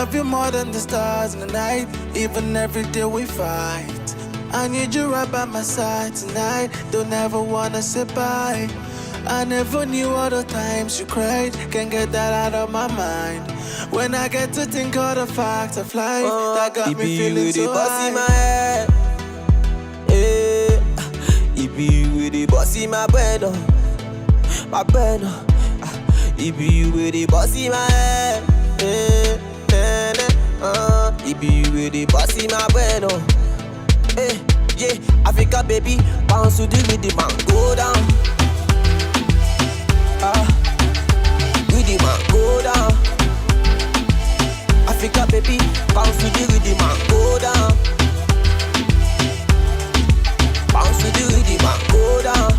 love you more than the stars in the night, even every day we fight. I need you right by my side tonight, don't ever wanna say bye. I never knew all the times you cried, can't get that out of my mind. When I get to think of the facts of life, that got me feeling so high. In my head, it be you with the boss in my brain, my brain. It be you with the boss in my head, it be you with the boss in my brain, yeah. Africa baby, bounce to the rhythm and go down. Rhythm and go down. Africa baby, bounce to the rhythm and go down. Bounce to the rhythm and go down.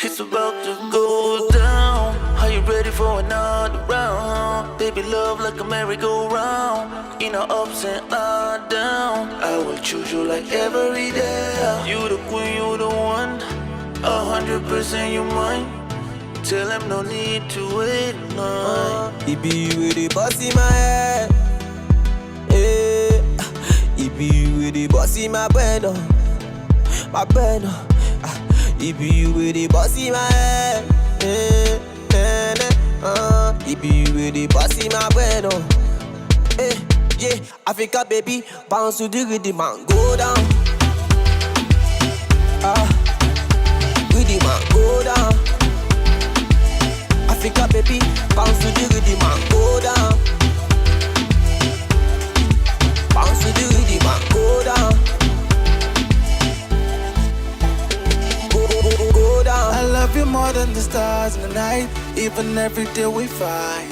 It's about to go down. Are you ready for another round? Baby, love like a merry-go-round. In our ups and our down, I will choose you like every day. You the queen, you the one. 100% you mine. Tell him no need to wait, no. It be you with the boss in my head, it be you with the boss in my brain, my brain. It be you with the boss in my head, it be you with the boss in my brain, yeah. Africa baby, bounce to the rhythm and go down. Rhythm and go down. Africa baby, bounce to the rhythm and go down. Bounce to the rhythm and go down. Go down. I love you more than the stars in the night, even every day we fight.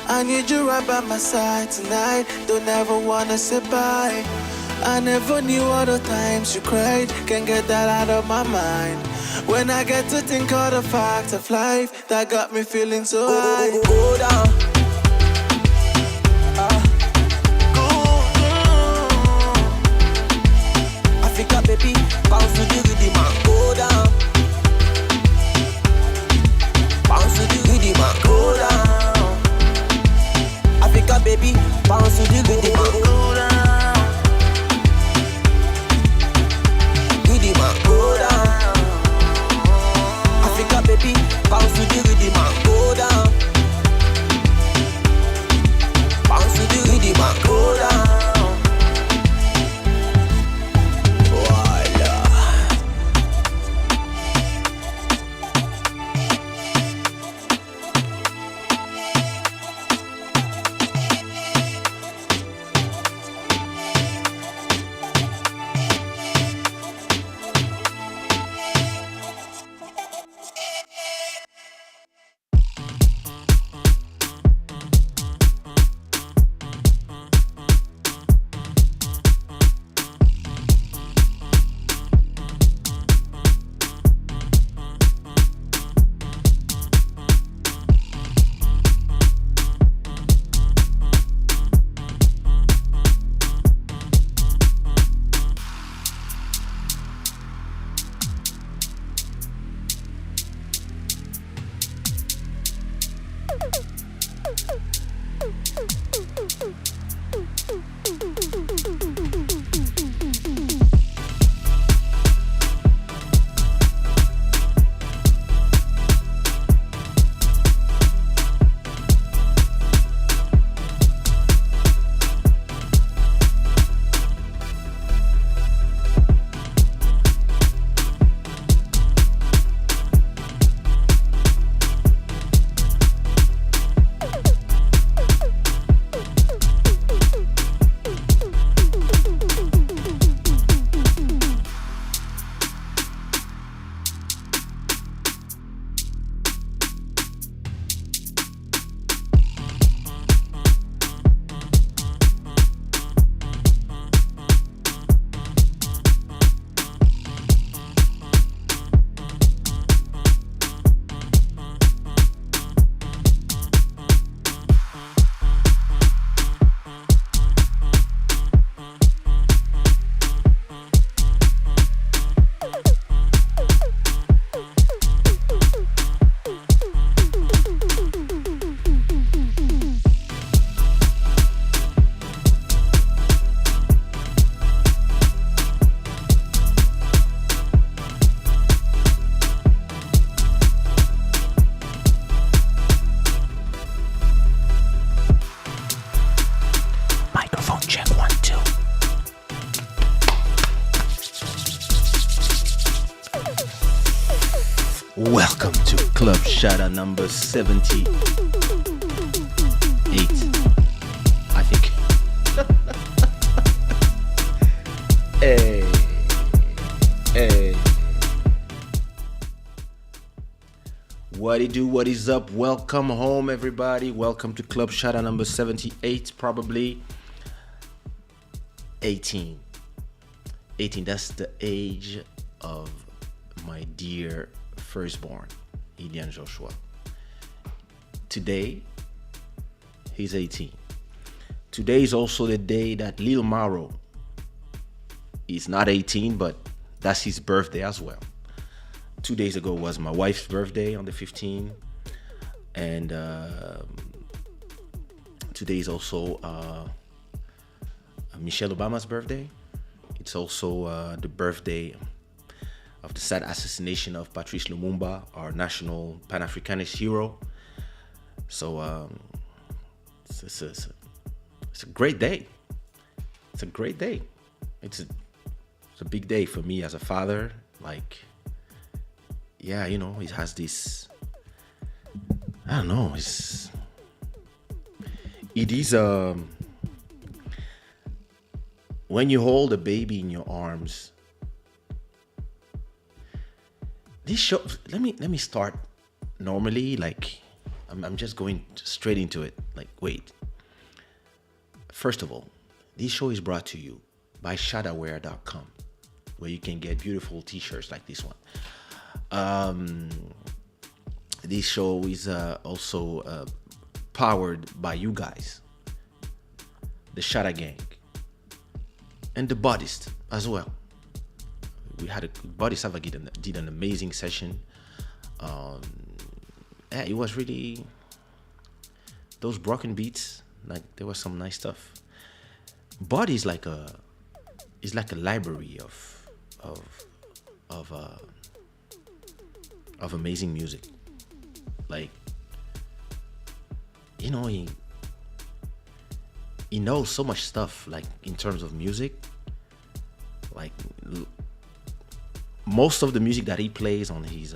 I need you right by my side tonight, don't ever wanna say bye. I never knew all the times you cried, can't get that out of my mind. When I get to think of the facts of life, that got me feeling so high. Go down. Go down. Africa baby, bounce to the rhythm and go down. Bounce to the rhythm and go down. Africa baby, bounce to the rhythm and go down. Rhythm and go down. Africa baby, bounce to the rhythm and go down. Welcome to Club Shada number 78, I think. Hey, hey. What it do, what is up? Welcome home, everybody. Welcome to Club Shada number 78, probably 18. 18, that's the age of my dear firstborn, Ilian Joshua. Today, he's 18. Today is also the day that Lil Maro is not 18, but that's his birthday as well. 2 days ago was my wife's birthday on the 15th, and today is also Michelle Obama's birthday. It's also the birthday of the sad assassination of Patrice Lumumba, our national Pan-Africanist hero. So it's a great day. It's a great day. It's a big day for me as a father. Like, yeah, you know, it has this, I don't know, it is when you hold a baby in your arms. This show, let me start normally, like I'm just going straight into it. Like, wait. First of all, this show is brought to you by shadawear.com, where you can get beautiful t-shirts like this one. This show is also powered by you guys, the Shada Gang, and the Bodist as well. We had Body Sava did an amazing session. Yeah, it was really those broken beats. Like, there was some nice stuff. Body is like a library of amazing music. Like, you know, he knows so much stuff. Like, in terms of music, like, most of the music that he plays on his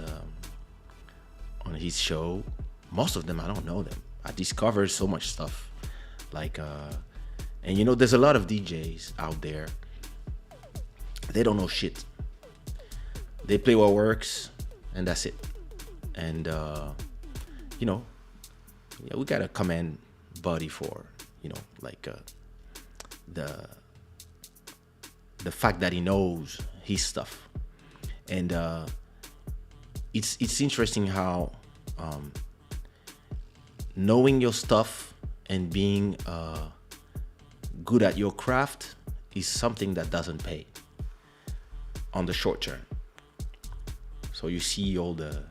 show, most of them I don't know them. I discovered so much stuff. Like, and you know, there's a lot of DJs out there. They don't know shit. They play what works, and that's it. And you know, yeah, we gotta commend Buddy for, you know, like the fact that he knows his stuff. And it's interesting how knowing your stuff and being good at your craft is something that doesn't pay on the short term. So you see all the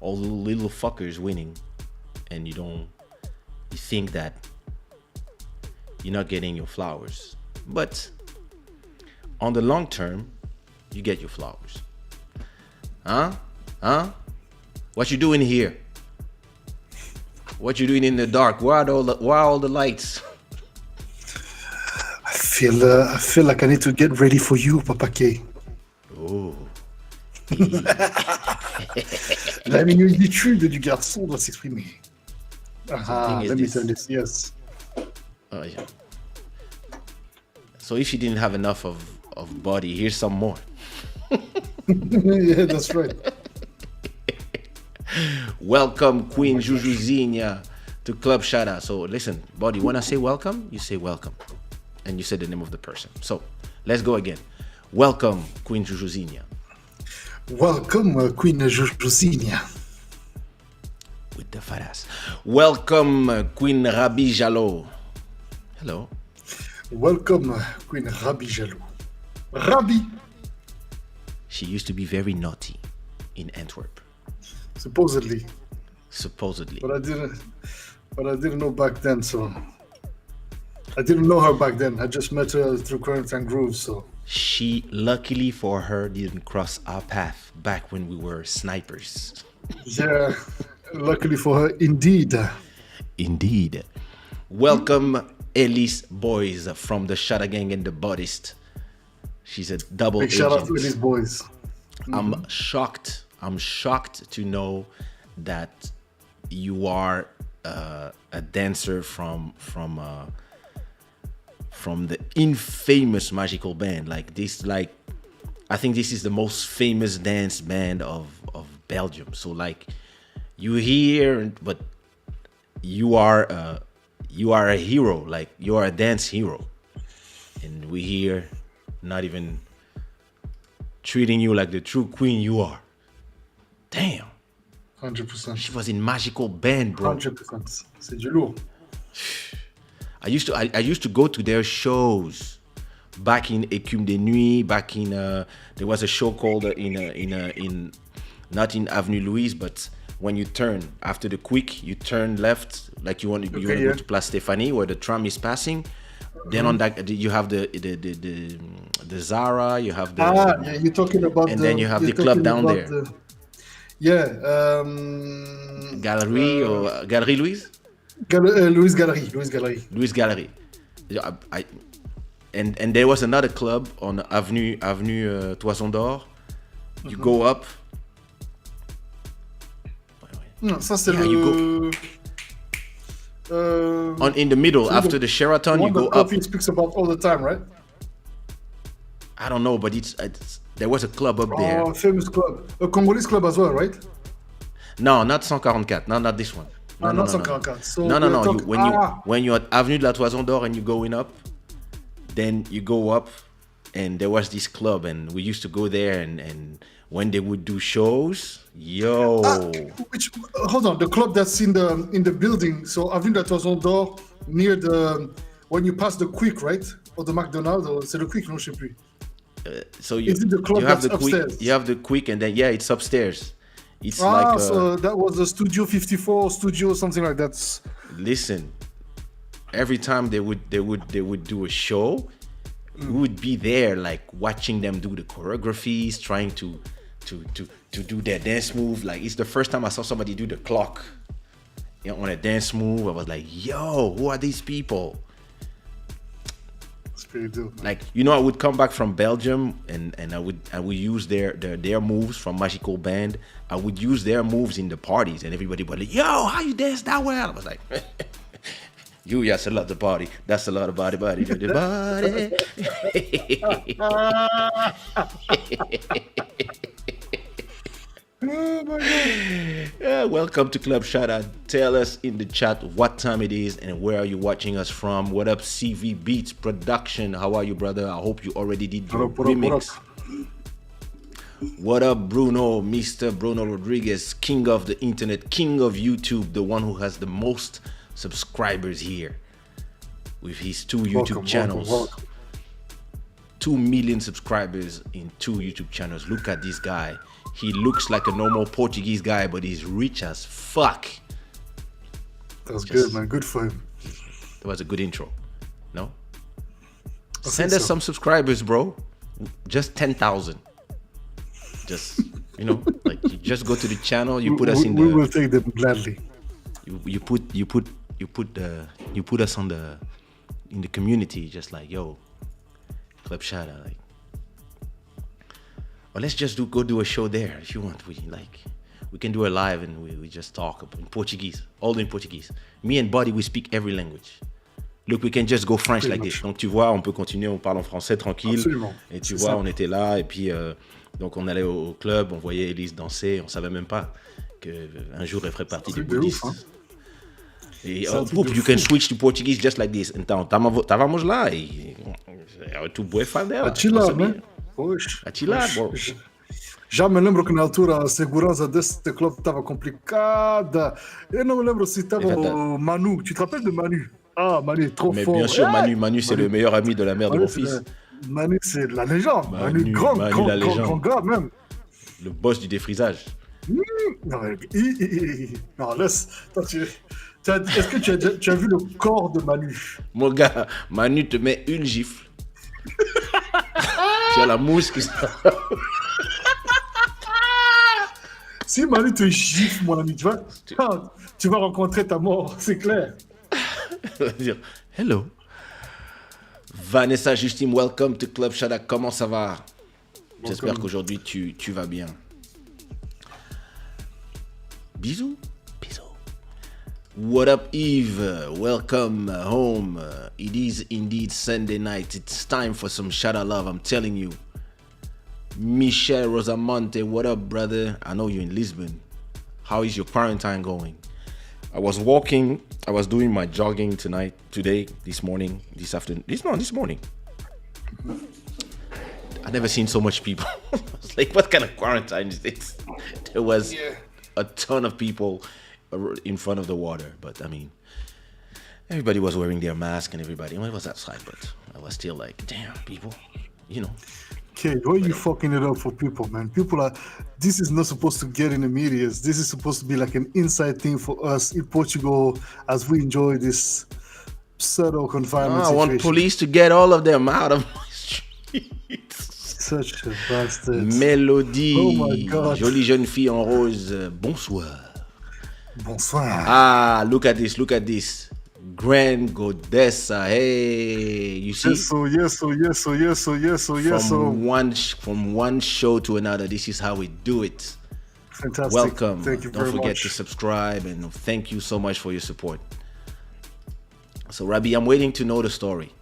little fuckers winning, and you think that you're not getting your flowers. But on the long term, you get your flowers. Huh? What you doing here? What you doing in the dark? Where are all the lights? I feel like I need to get ready for you, Papa K. Oh. La minutitude du garçon doit s'exprimer. Let me tell this. Yes. Oh, yeah. So if you didn't have enough of Body, here's some more. Yeah, that's right. Welcome, Queen Jujuzinha, to Club Shada. So listen, Body, when I say welcome, you say welcome. And you say the name of the person. So let's go again. Welcome, Queen Jujuzinha. Welcome, Queen Jujuzinha. With the fat ass. Welcome, Queen Rabi Jalo. Hello. Welcome, Queen Rabi Jalo. Rabi. She used to be very naughty in Antwerp. Supposedly. But I didn't know back then, so I didn't know her back then. I just met her through Currents and Grooves, so. She, luckily for her, didn't cross our path back when we were snipers. Yeah, luckily for her, indeed. Indeed. Welcome, Elise Boys from the Shada Gang and the Bodist. She's a double agent. Shout out to Elise Boys. I'm shocked I'm shocked to know that you are a dancer from the infamous Magical Band. Like this, like I think this is the most famous dance band of Belgium. So like you hear, but you are a hero. Like you are a dance hero, and we here not even treating you like the true queen you are. Damn. 100%. She was in Magical Band, bro. 100%. C'est du lourd. I used to go to their shows back in Écume des Nuits. Back in there was a show called in not in Avenue Louise, but when you turn after the Quick, you turn left like you want to go to Place Stéphanie where the tram is passing. Then on that you have the Zara, you have the yeah, you're talking about and then you have the club down there. Galerie or Galerie Louise? Louise Gallery. Louise Gallery. And there was another club on Avenue Toison d'Or. You go up. Non, ça c'est le. In the middle, after the Sheraton, you go up. He speaks about all the time, right? I don't know, but it's there was a club up there. Oh, famous club. A Congolese club as well, right? No, not 144. No, not this one. No, not 144. So no. When you're at Avenue de la Toison d'Or and you're going up, then you go up, and there was this club, and we used to go there, and when they would do shows, hold on, the club that's in the building. So Avenue de la Toison d'Or, near when you pass the Quick, right, or the McDonald's, or c'est le Quick, non, je sais plus. So you have the upstairs? Quick. You have the Quick, and then it's upstairs. It's like so that was a Studio 54 studio, something like that. Listen, every time they would do a show, we would be there like watching them do the choreographies, trying to do their dance move. Like it's the first time I saw somebody do the clock on a dance move. I was like, yo, who are these people? It's pretty dope. Like, I would come back from Belgium and I would use their moves from Magical Band. I would use their moves in the parties, and everybody would like, yo, how you dance that well? I was like, that's a lot of body. That's a lot of body. Oh my God. Welcome to Club Shada. Tell us in the chat what time it is and where are you watching us from. What up, CV Beats Production? How are you, brother? I hope you already did your remix. What up, Bruno? Mr. Bruno Rodriguez, king of the internet, king of YouTube, the one who has the most subscribers here with his 2 YouTube channels. Welcome. 2 million subscribers in 2 YouTube channels. Look at this guy. He looks like a normal Portuguese guy, but he's rich as fuck. That's good, man. Good for him. That was a good intro. No? Send us some subscribers, bro. Just 10,000. Just, like you just go to the channel, you put us in the... We will take them gladly. You put us in the community, just like, yo, Club Shada, like. Or let's just go do a show there if you want. We can do a live and we just talk in Portuguese, all in Portuguese. Me and Buddy, we speak every language. Look, we can just go French like this. Donc tu vois, on peut continuer, on parle en français tranquille. Absolument. Et tu vois, on était là et puis donc on allait au club, on voyait Elise danser, on savait même pas qu'un jour elle ferait partie des bouddhistes. Et you can switch to Portuguese just like this. Então, estávamos lá e tu boa fã dela. Atilar, né? Poxa. Atilar, bro. Já me lembro que na altura a segurança desse clube estava complicada. Eu não me lembro se estava o Manu. Tu te rappelles de Manu? Ah, Manu est trop fort. Mais bien sûr, Manu c'est le meilleur ami de la mère de mon fils. Manu, c'est la légende. Manu grand gars même. Le boss du défrisage. Non, laisse. Est-ce que tu as vu le corps de Manu? Mon gars, Manu te met une gifle. Tu as la mousse qui sort. Si Manu te gifle, mon ami, tu vas rencontrer ta mort, c'est clair. Dire hello. Vanessa Justine, welcome to Club Shada. Comment ça va? J'espère qu'aujourd'hui tu vas bien. Bisous. Bisous. What up, Eve? Welcome home. It is indeed Sunday night. It's time for some shada love, I'm telling you. Michelle Rosamonte, what up, brother? I know you're in Lisbon. How is your quarantine going? I was doing my jogging this morning. I've never seen so much people. I was like, what kind of quarantine is this? There was a ton of people in front of the water, but I mean, everybody was wearing their mask and everybody. Well, it was outside, but I was still like, damn, people, you know. Okay, why are you fucking it up for people, man? This is not supposed to get in the media. This is supposed to be like an inside thing for us in Portugal as we enjoy this pseudo confinement I situation. want police to get all of them out of my streets. Such a bastard. Mélodie, Oh my God. jolie jeune fille en rose, bonsoir. Bonsoir. Ah, look at this. Grand Godessa, hey, you see? Yes. From one show to another, this is how we do it. Fantastic. Welcome. Thank you Don't very forget much. to subscribe and thank you so much for your support. So, Rabbi, I'm waiting to know the story.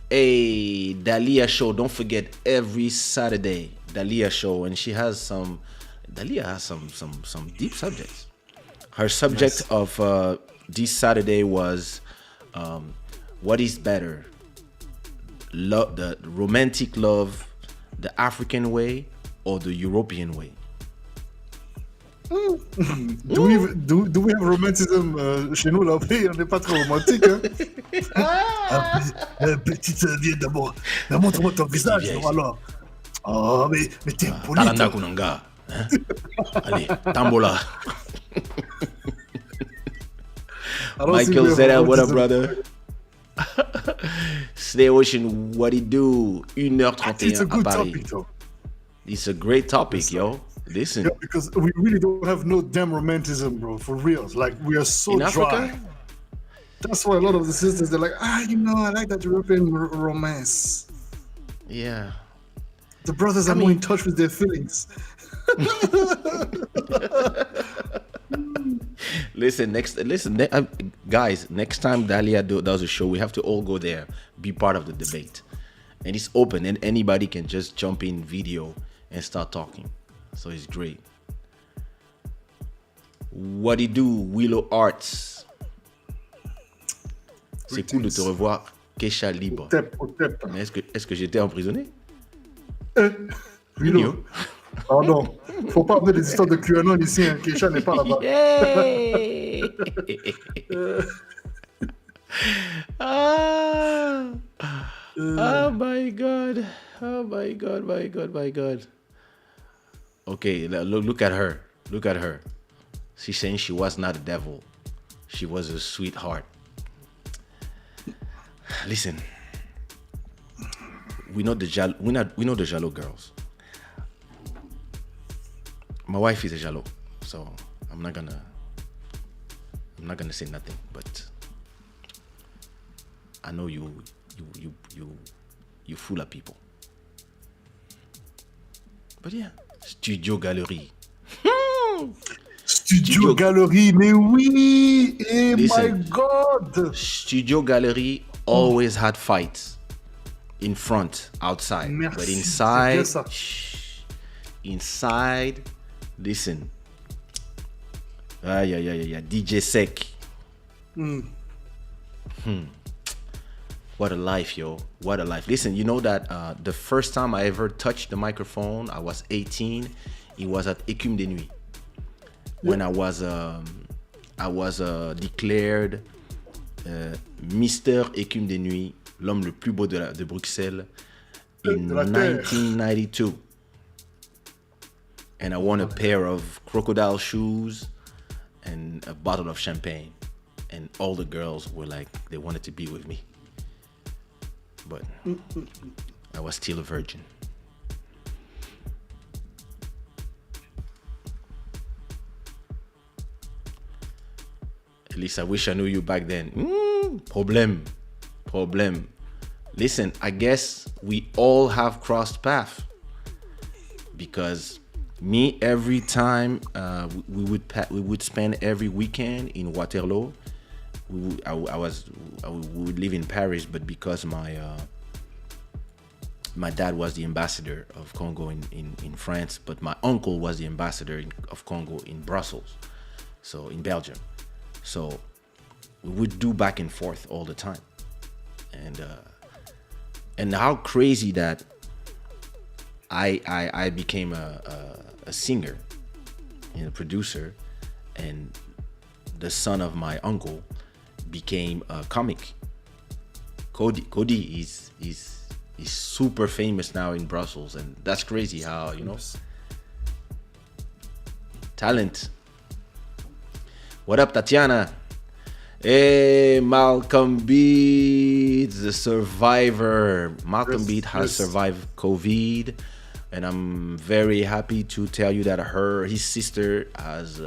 Hey, Dalia show. Don't forget every Saturday, Dalia show, and Dalia has some deep subjects. Her subject of this Saturday was what is better, love, the romantic love, the African way or the European way? Do we have romantism chez nous là? Oui, on n'est pas trop romantique. Hein? Petite, viens d'abord. Montre-moi ton visage, Viens non, ici. alors. Oh, mais t'es poli. Taranda toi. Kunanga. Hein? Allez, Tambola. I don't think we Michael have Zera, what up, romantism. brother? Slay Ocean, what it do? 1h31 It's a à good Paris. topic, though. It's a great topic, yo. Listen. Yeah, because we really don't have no damn romantism, bro. For real. Like, we are so In dry. Africa? That's why a lot of the sisters, they're like, I like that European romance. Yeah. The brothers are more in touch with their feelings. Listen, guys, next time Dalia does a show, we have to all go there, be part of the debate. And it's open and anybody can just jump in video and start talking. So it's great. What it do, Willow Arts? C'est cool de te revoir, Kaysha libre. Tep. Mais est-ce que j'étais emprisonné? Willow. Pardon. Faut pas amener des histoires de QAnon ici, hein. Kaysha n'est pas là-bas. Yay! Oh my God. Okay, look at her. She's saying she was not a devil. She was a sweetheart. Listen. We know the Jalo girls. My wife is a Jalo, so I'm not gonna say nothing, but I know you fool of people. But yeah, Studio Gallery. Studio Gallery, mais oui! Eh, Listen. my God! Studio Gallery always had fights in front, outside, Merci, but c'est inside, bien ça. inside, listen. Yeah. DJ Sek. What a life, yo. What a life. Listen, you know that the first time I ever touched the microphone, I was 18. It was at Écume des Nuits. When I was declared Mister Écume des Nuits, l'homme le plus beau de Bruxelles, in De la terre. 1992. And I won a pair of crocodile shoes and a bottle of champagne. And all the girls were like, they wanted to be with me. But I was still a virgin. At least I wish I knew you back then. Problem. Listen, I guess we all have crossed paths because Me, every time we would spend every weekend in Waterloo. We would live in Paris, but because my dad was the ambassador of Congo in France, but my uncle was the ambassador of Congo in Brussels, so in Belgium. So we would do back and forth all the time, and how crazy that I became a singer and a producer, and the son of my uncle became a comic. Cody is super famous now in Brussels, and that's crazy how, you know, talent. What up, Tatiana? Hey, Malcolm Beat, the survivor. Malcolm Beat has survived COVID, and I'm very happy to tell you that his sister has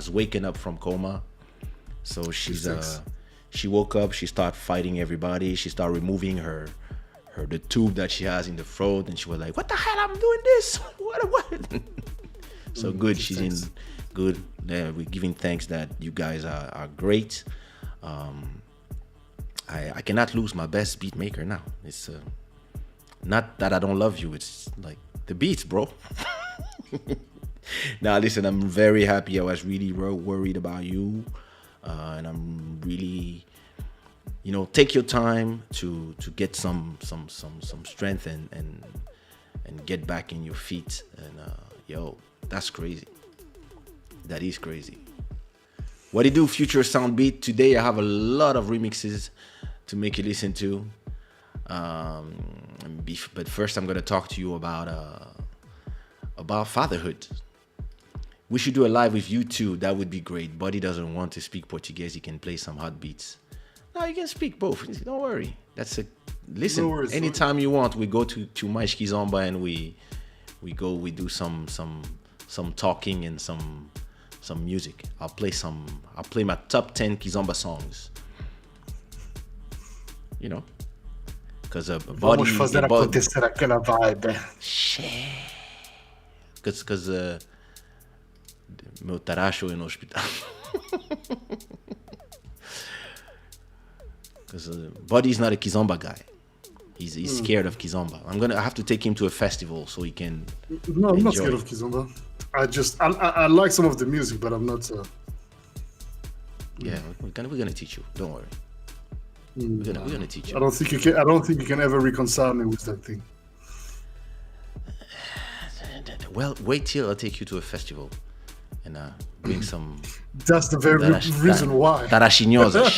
waken up from coma. So she woke up, she started fighting everybody, she started removing the tube that she has in the throat, and she was like, what the hell, I'm doing this? What? So good, she's in good. We're giving thanks that you guys are great. I cannot lose my best beat maker now. It's not that I don't love you, it's like the beats, bro. Now listen, I'm very happy. I was really worried about you, and I'm really, you know, take your time to get some strength and get back in your feet. And yo, that's crazy. That is crazy. What do you do, Future Sound Beat? Today I have a lot of remixes to make you listen to. But first I'm gonna talk to you about fatherhood. We should do a live with you too. That would be great. Buddy doesn't want to speak Portuguese. He can play some hot beats. No, you can speak both. Don't worry. Listen. No worries, anytime you want, we go to Mais Kizomba and we do some talking and some music. I'll play my top 10 Kizomba songs. You know, because Vamos fazer acontecer aquela vibe. Because meu taracho no hospital. Because Buddy's not a Kizomba guy. He's scared of Kizomba. I have to take him to a festival so he can. No, I'm not scared of Kizomba. I like some of the music, but I'm not. Yeah, we're gonna teach you. Don't worry. We're gonna teach you. I don't think you can ever reconcile me with that thing. Well, wait till I take you to a festival and bring some. That's the very reason why. Tarachinhosa.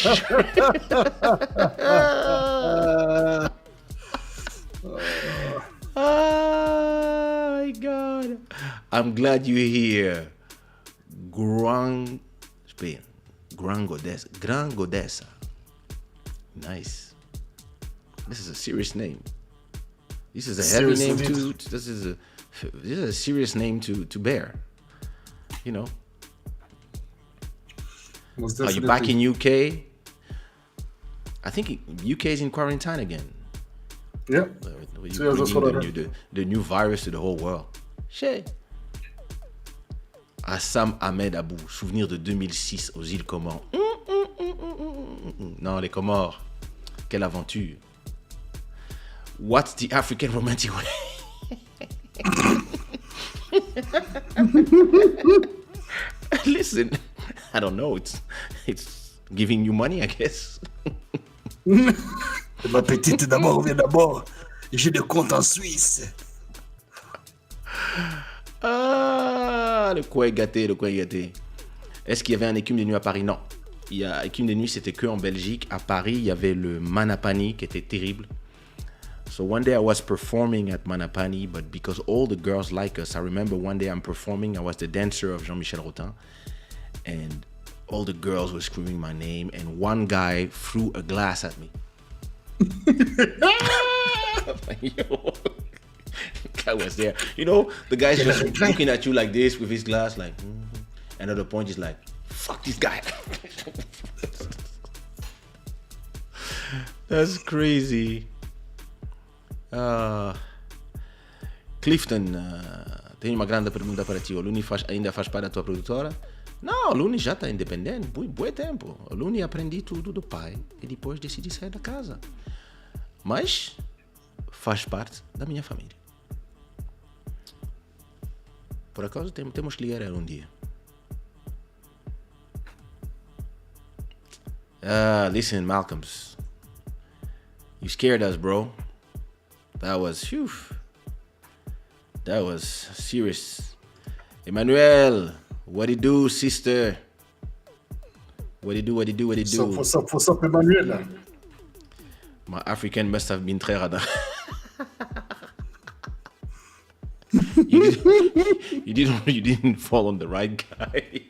Oh my God! I'm glad you're here, Grand Godessa. Nice. This is a serious name. This is a heavy name too. This is a serious name to bear. You know. Are you back in UK? I think UK is in quarantine again. Yeah. That's what I heard. The new virus to the whole world. Shit. Assam Ahmed Abou, souvenir de 2006 aux îles Comores. Non, les Comores. Quelle aventure. What's the African romantic way? Listen, I don't know. It's giving you money, I guess. Ma petite, d'abord, viens d'abord. J'ai des comptes en Suisse. Ah, le coin gâté. Est-ce qu'il y avait un écume de nuit à Paris? Non. Écume de nuit, c'était que en Belgique. À Paris, il y avait le Manapani qui était terrible. So one day I was performing at Manapani, but because all the girls like us, I remember one day I'm performing, I was the dancer of Jean-Michel Rotin, and all the girls were screaming my name, and one guy threw a glass at me. Yo, guy was there. You know, the guy's just looking at you like this with his glass, like, and at the point he's like, fuck this guy. That's crazy. Clifton, tenho uma grande pergunta para ti. O Luni ainda faz parte da tua produtora? Não, o Luni já está independente, muito tempo. O Luni aprendi tudo do pai e depois decidi sair da casa. Mas faz parte da minha família. Por acaso temos que ligar ela um dia. Listen, Malcolms. You scared us, bro. That was serious. Emmanuel, what it do, sister? What it do? What's up, Emmanuel? My African must have been très radar. You didn't fall on the right guy.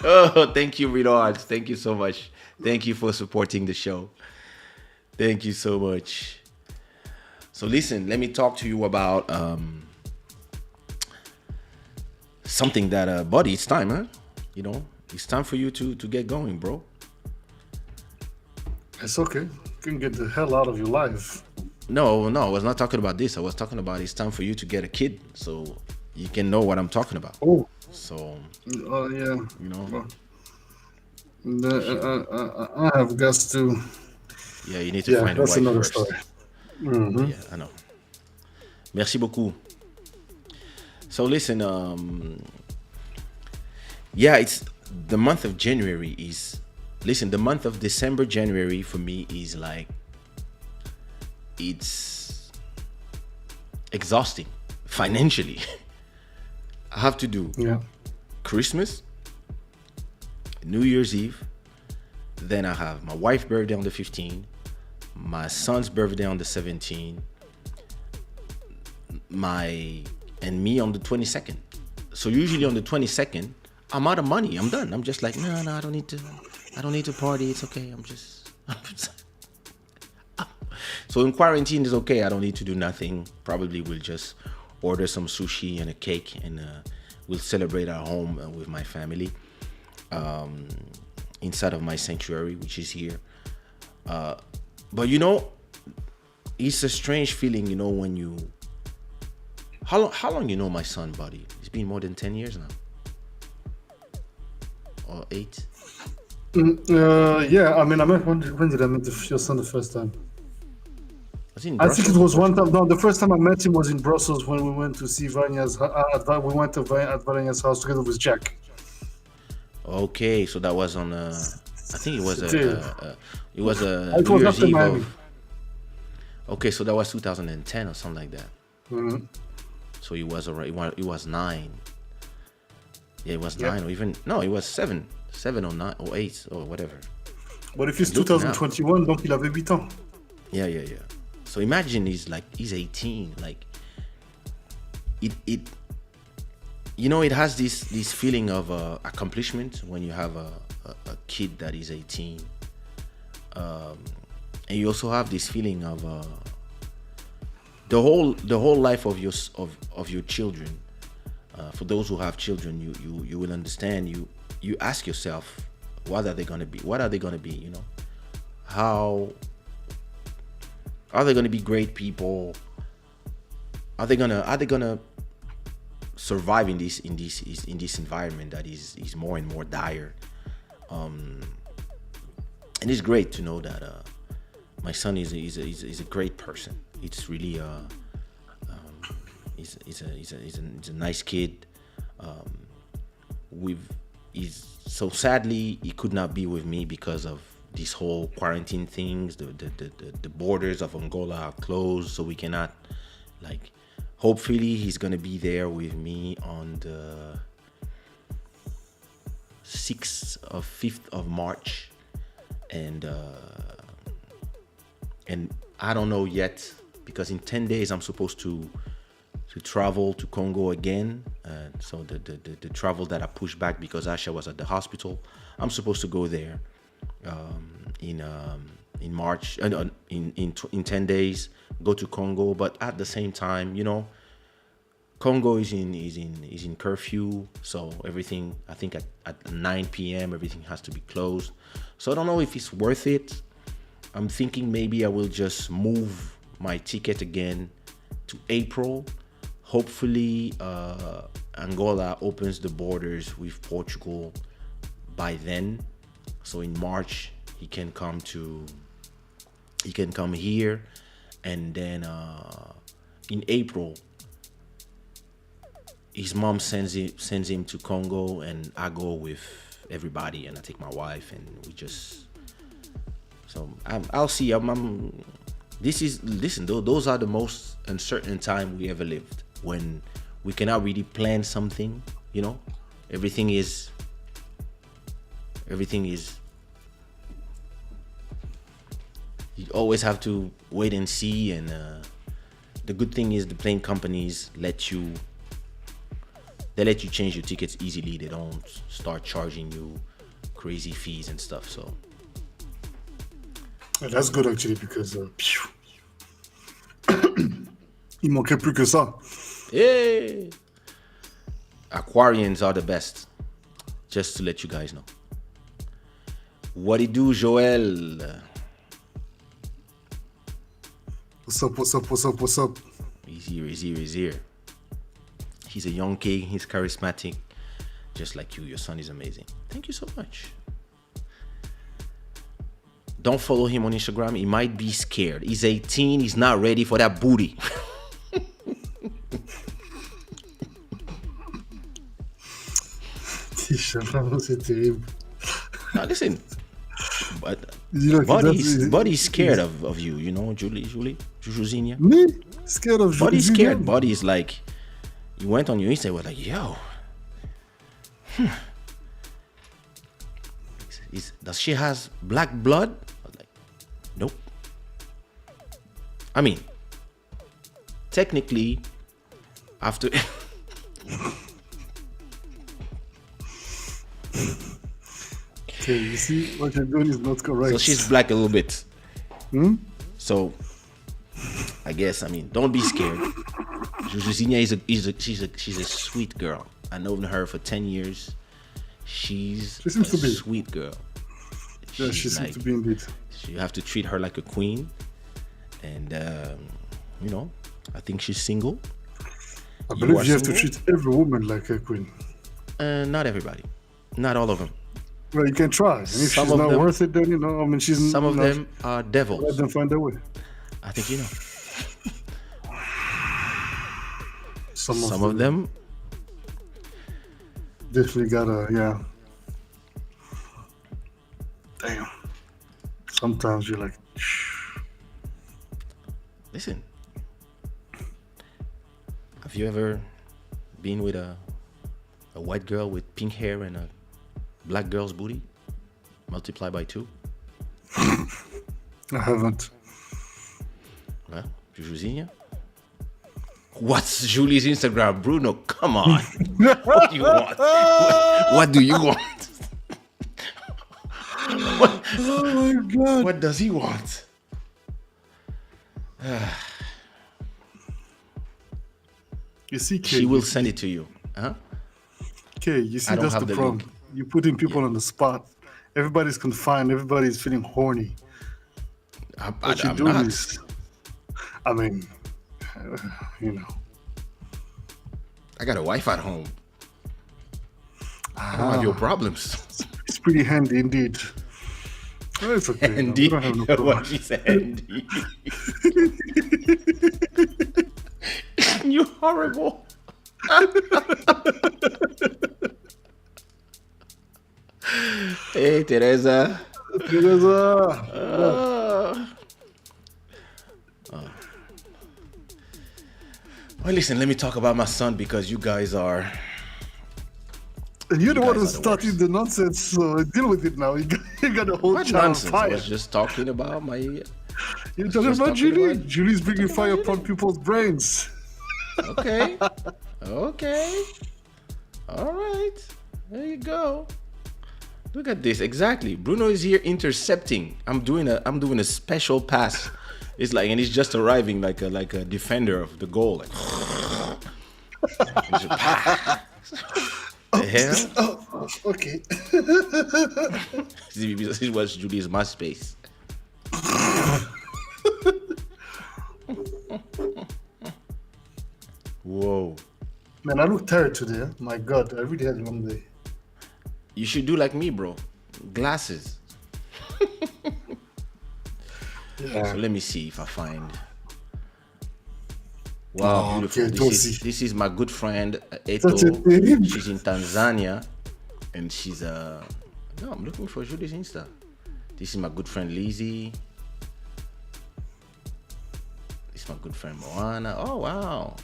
Oh, thank you, Renard. Thank you so much. Thank you for supporting the show. Thank you so much. So listen, let me talk to you about something that, buddy, it's time, huh? You know, it's time for you to get going, bro. It's okay. You can get the hell out of your life. No, I was not talking about this. I was talking about it's time for you to get a kid, so you can know what I'm talking about. Oh. So. Oh, yeah. You know. I have got to. Yeah, you need to find a wife first. Story. Mm-hmm. Yeah, I know. Merci beaucoup. So listen, it's the month of January is. Listen, the month of December, January for me is like. It's exhausting financially. I have to do Christmas, New Year's Eve, then I have my wife's birthday on the 15th, my son's birthday on the 17th, and me on the 22nd. So usually on the 22nd, I'm out of money. I'm done. I'm just like, no, I don't need to party. It's okay. I'm just So in quarantine is okay. I don't need to do nothing. Probably we'll just order some sushi and a cake, and we'll celebrate at home with my family inside of my sanctuary, which is here. But you know, it's a strange feeling, you know, when you. How long you know my son, buddy? It's been more than 10 years now, or 8. Yeah, I mean, when did I meet your son the first time? I think it was one time. No, the first time I met him was in Brussels when we went to see Vanya's. We went to Vanya's house together with Jack. Okay, so that was on. I think it was a New Year's Eve. Miami. Okay, so that was 2010 or something like that. Mm-hmm. So he was already. He was 9. Yeah, it was 9 or even no, it was 7 or 9 or 8 or whatever. But if it's 2021, donc il avait 8 ans. Yeah. So imagine he's 18, like it you know, it has this feeling of accomplishment when you have a kid that is 18, and you also have this feeling of the whole life of your children. For those who have children, you will understand. You ask yourself, what are they gonna be? You know, how are they gonna be great people? Are they gonna survive in this environment that is more and more dire? And it's great to know that my son is a great person. It's really he's a nice kid. So sadly he could not be with me because of this whole quarantine things. The borders of Angola are closed, so we cannot, like, hopefully he's gonna be there with me on the 5th of March, and I don't know yet, because in 10 days I'm supposed to travel to Congo again. So the travel that I pushed back because Asha was at the hospital, I'm supposed to go there in March, in 10 days, go to Congo. But at the same time, you know, Congo is in curfew, so everything, I think at 9 p.m. everything has to be closed. So I don't know if it's worth it. I'm thinking maybe I will just move my ticket again to April. Hopefully, Angola opens the borders with Portugal by then. So in March, he can come here, and then in April, his mom sends him to Congo, and I go with everybody, and I take my wife, and we just. So I'll see. Listen. Those are the most uncertain time we ever lived, when we cannot really plan something. You know, everything is. You always have to wait and see, and the good thing is the plane companies let you change your tickets easily. They don't start charging you crazy fees and stuff. So Yeah, that's good actually, because il manquait plus que ça. yeah, Aquarians are the best. Just to let you guys know. What it do, Joel? What's up? He's here. He's a young king. He's charismatic, just like you. Your son is amazing. Thank you so much. Don't follow him on Instagram. He might be scared. He's 18. He's not ready for that booty. C'est terrible. Now listen, but You know, Buddy's scared of you. You know, Jujuzinha. Me? Scared of Buddy's Julie scared. Zuniga? Buddy's like, you went on your Insta, was like, yo. Does she has black blood? I was like, nope. I mean, technically, after Okay, you see, what you're doing is not correct. so she's black a little bit. So I guess, I mean, don't be scared. Jujuzinha she's a sweet girl. I know her for 10 years. She seems to be. Sweet girl. Yeah, she seems to be indeed. You have to treat her like a queen, and you know, I think she's single. I believe are you have to single? treat every woman like a queen. Not everybody, not all of them. Well, you can try. And if Some she's of not them- worth it, then, you know, I mean, she's Some of not, them are let devils. them find their way. I think you know. Some Of them, definitely gotta, yeah. Damn. Sometimes you're like, listen. Have you ever been with a white girl with pink hair and a black girl's booty? Multiply by 2. I haven't. Well, Jujuzinha. What's Julie's Instagram, Bruno? Come on. What do you want? What do you want? Oh my God. What does he want? You see, Kay, She will send it to you. Huh? Kay, you see, I don't that's have the the problem. link. You're putting people on the spot. Everybody's confined. Everybody's feeling horny. What you're I'm doing not. is, I mean, you know. I got a wife at home. I don't have your problems. It's pretty handy indeed. Oh, it's okay. Andy. We don't have no problem. What she said, Andy. You horrible. Hey, Teresa. Well, listen, let me talk about my son, because you guys are. And you're the You one guys who are the started worst. the nonsense, so deal with it now. You got the whole What child on nonsense? I fire. was just talking about my. You're was talking just about talking Julie. about- Julie's bringing fire upon people's brains. Okay. Okay. All right. There you go. Look at this. Exactly. Bruno is here intercepting. I'm doing a special pass. It's like, and he's just arriving like a defender of the goal. Like, he's just, the hell? Oh, okay. This was Julie's Man, I look tired today. My God, I really had a long day. You should do like me, bro. Glasses. Yeah. So let me see if I find. Wow, Oh, beautiful. okay, This is my good friend Ça, Eto. c'est terrible. She's in Tanzania, and she's No, I'm looking for Julie's Insta. This is my good friend Lizzie. This is my good friend Moana. Oh wow,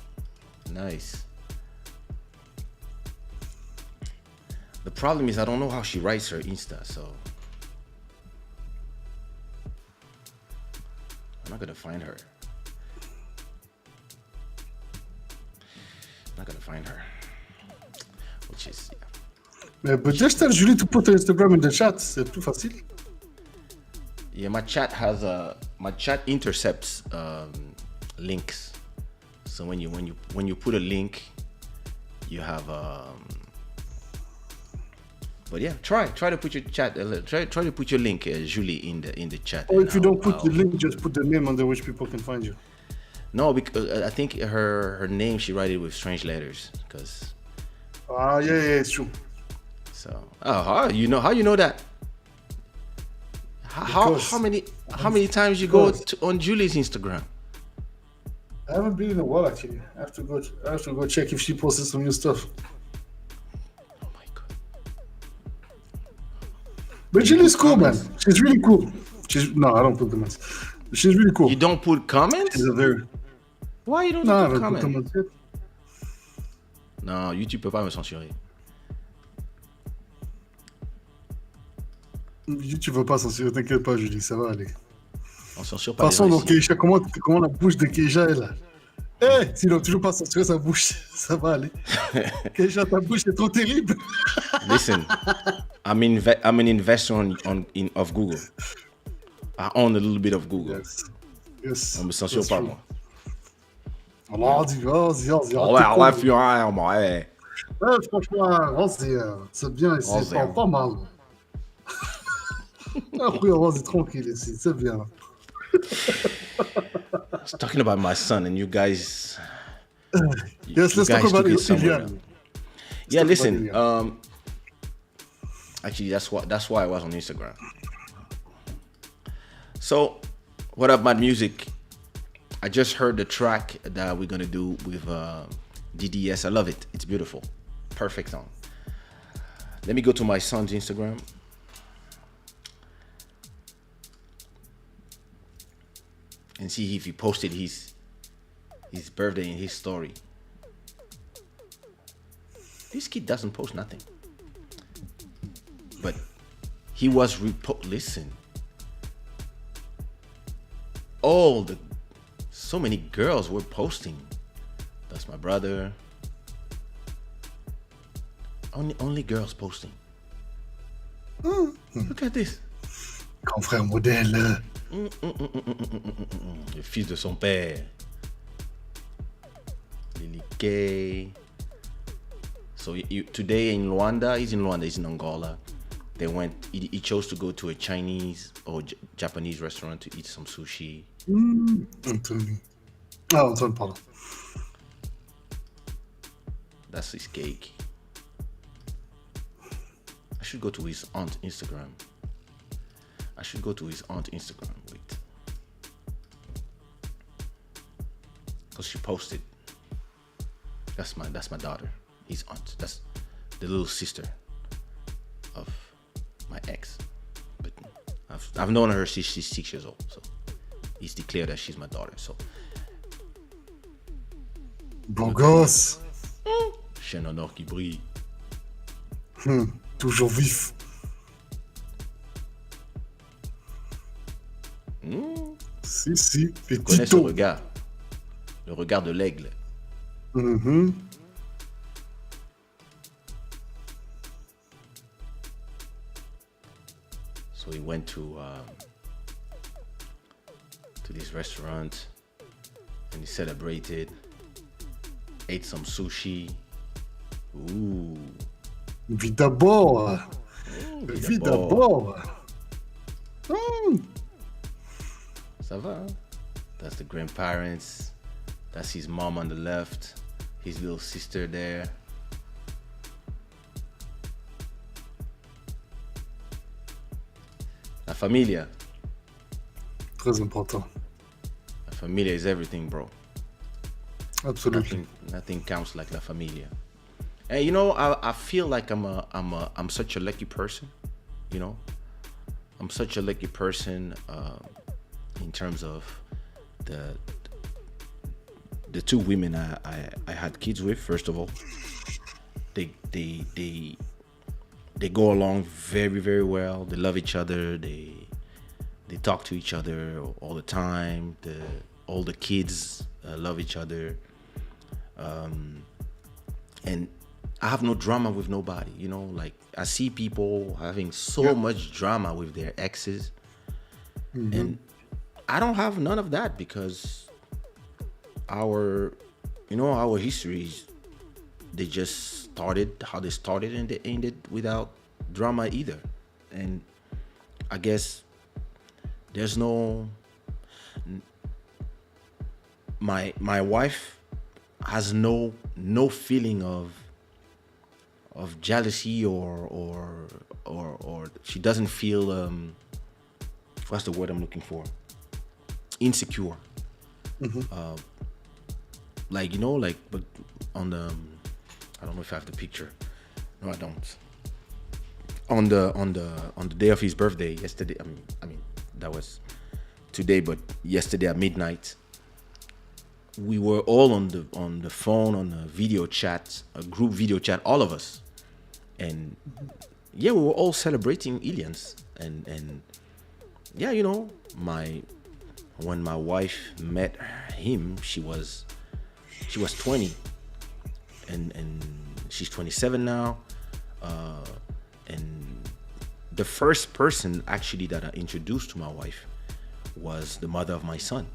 nice. The problem is I don't know how she writes her Insta, so I'm not gonna find her. I'm not gonna find her. Which is But just tell Julie to put her Instagram in the chat. C'est plus facile. yeah. My chat intercepts links. So when you put a link, you have But yeah, try to put your chat. Try to put your link, Julie, in the chat. Or if you don't put the link, just put the name under which people can find you. No, because I think her name she write it with strange letters. Because Yeah, it's true. so how you know that? Because- How many times you go on Julie's Instagram? I haven't been in a while actually. I have to go check if she posted some new stuff. Oh my god. But Julie's cool, man. She's really cool. No, I don't put comments. She's really cool. You don't put comments? She's a very. Why you don't No, I put don't put comments? comments. Non, YouTube peut pas me censurer. Tu veux pas censurer, t'inquiète pas, Julie, ça va aller. On censure De pas toute façon, les gens donc, ici. Kaysha, comment la bouche de Kaysha est là? Sinon, toujours pas censurer sa bouche, ça va aller. Kaysha, ta bouche est trop terrible. Listen, I'm an investor of Google. I own a little bit of Google. Yes. On me censure that's pas, true. moi. Alors, vas-y. Ouais. Ouais, franchement, vas-y, c'est bien ici, Vas-y. pas mal. Après, vas-y, tranquille ici, c'est bien. I was talking about my son, and you guys. Yes, let's talk guys about took it somewhere. Ilian. Yeah, talk listen. about Actually, that's why I was on Instagram. So, what up, Mad Music? I just heard the track that we're gonna do with DDS. I love it. It's beautiful. Perfect song. Let me go to my son's Instagram. And see if he posted his birthday in his story. This kid doesn't post nothing. But he was listen. So many girls were posting. That's my brother. Only girls posting. Look at this. Grand frère modèle. Le fils de son père. Lily Kay. So today in Luanda, he's in Angola. They went, he chose to go to a Chinese or Japanese restaurant to eat some sushi. Anthony. Antoine, pardon. That's his cake. I should go to his aunt Instagram. Wait. Because she posted. That's my daughter. His aunt. That's the little sister of my ex. But I've known her since she's 6 years old. So he's declared that she's my daughter. So Beau gosse. chaîne en or qui brille. Toujours vif. Si, Je connais ce petito. regard. Le regard de l'aigle. So he went to this restaurant and he celebrated, ate some sushi. Ooh. Vie d'abord. Vie Vie d'abord. d'abord. Ça va, hein? That's the grandparents. That's his mom on the left. his little sister there. La familia. Très important. La familia is everything, bro. Absolutely. Nothing counts like la familia. And I feel like I'm such a lucky person. You know, I'm such a lucky person in terms of the two women I had kids with. First of all, they go along very, very well. They love each other. They talk to each other all the time. All the kids love each other. And I have no drama with nobody. Like I see people having so much drama with their exes, and I don't have none of that because our histories, they just started how they started and they ended without drama either. And I guess there's no my wife has no feeling of jealousy or she doesn't feel what's the word I'm looking for, insecure. But on the I don't know if I have the picture. No, I don't. On the day of his birthday yesterday, I mean that was today, but yesterday at midnight, we were all on the phone, on a video chat, a group video chat, all of us, and we were all celebrating aliens, and when my wife met him, she was 20, and she's 27 now, and the first person actually that I introduced to my wife was the mother of my son,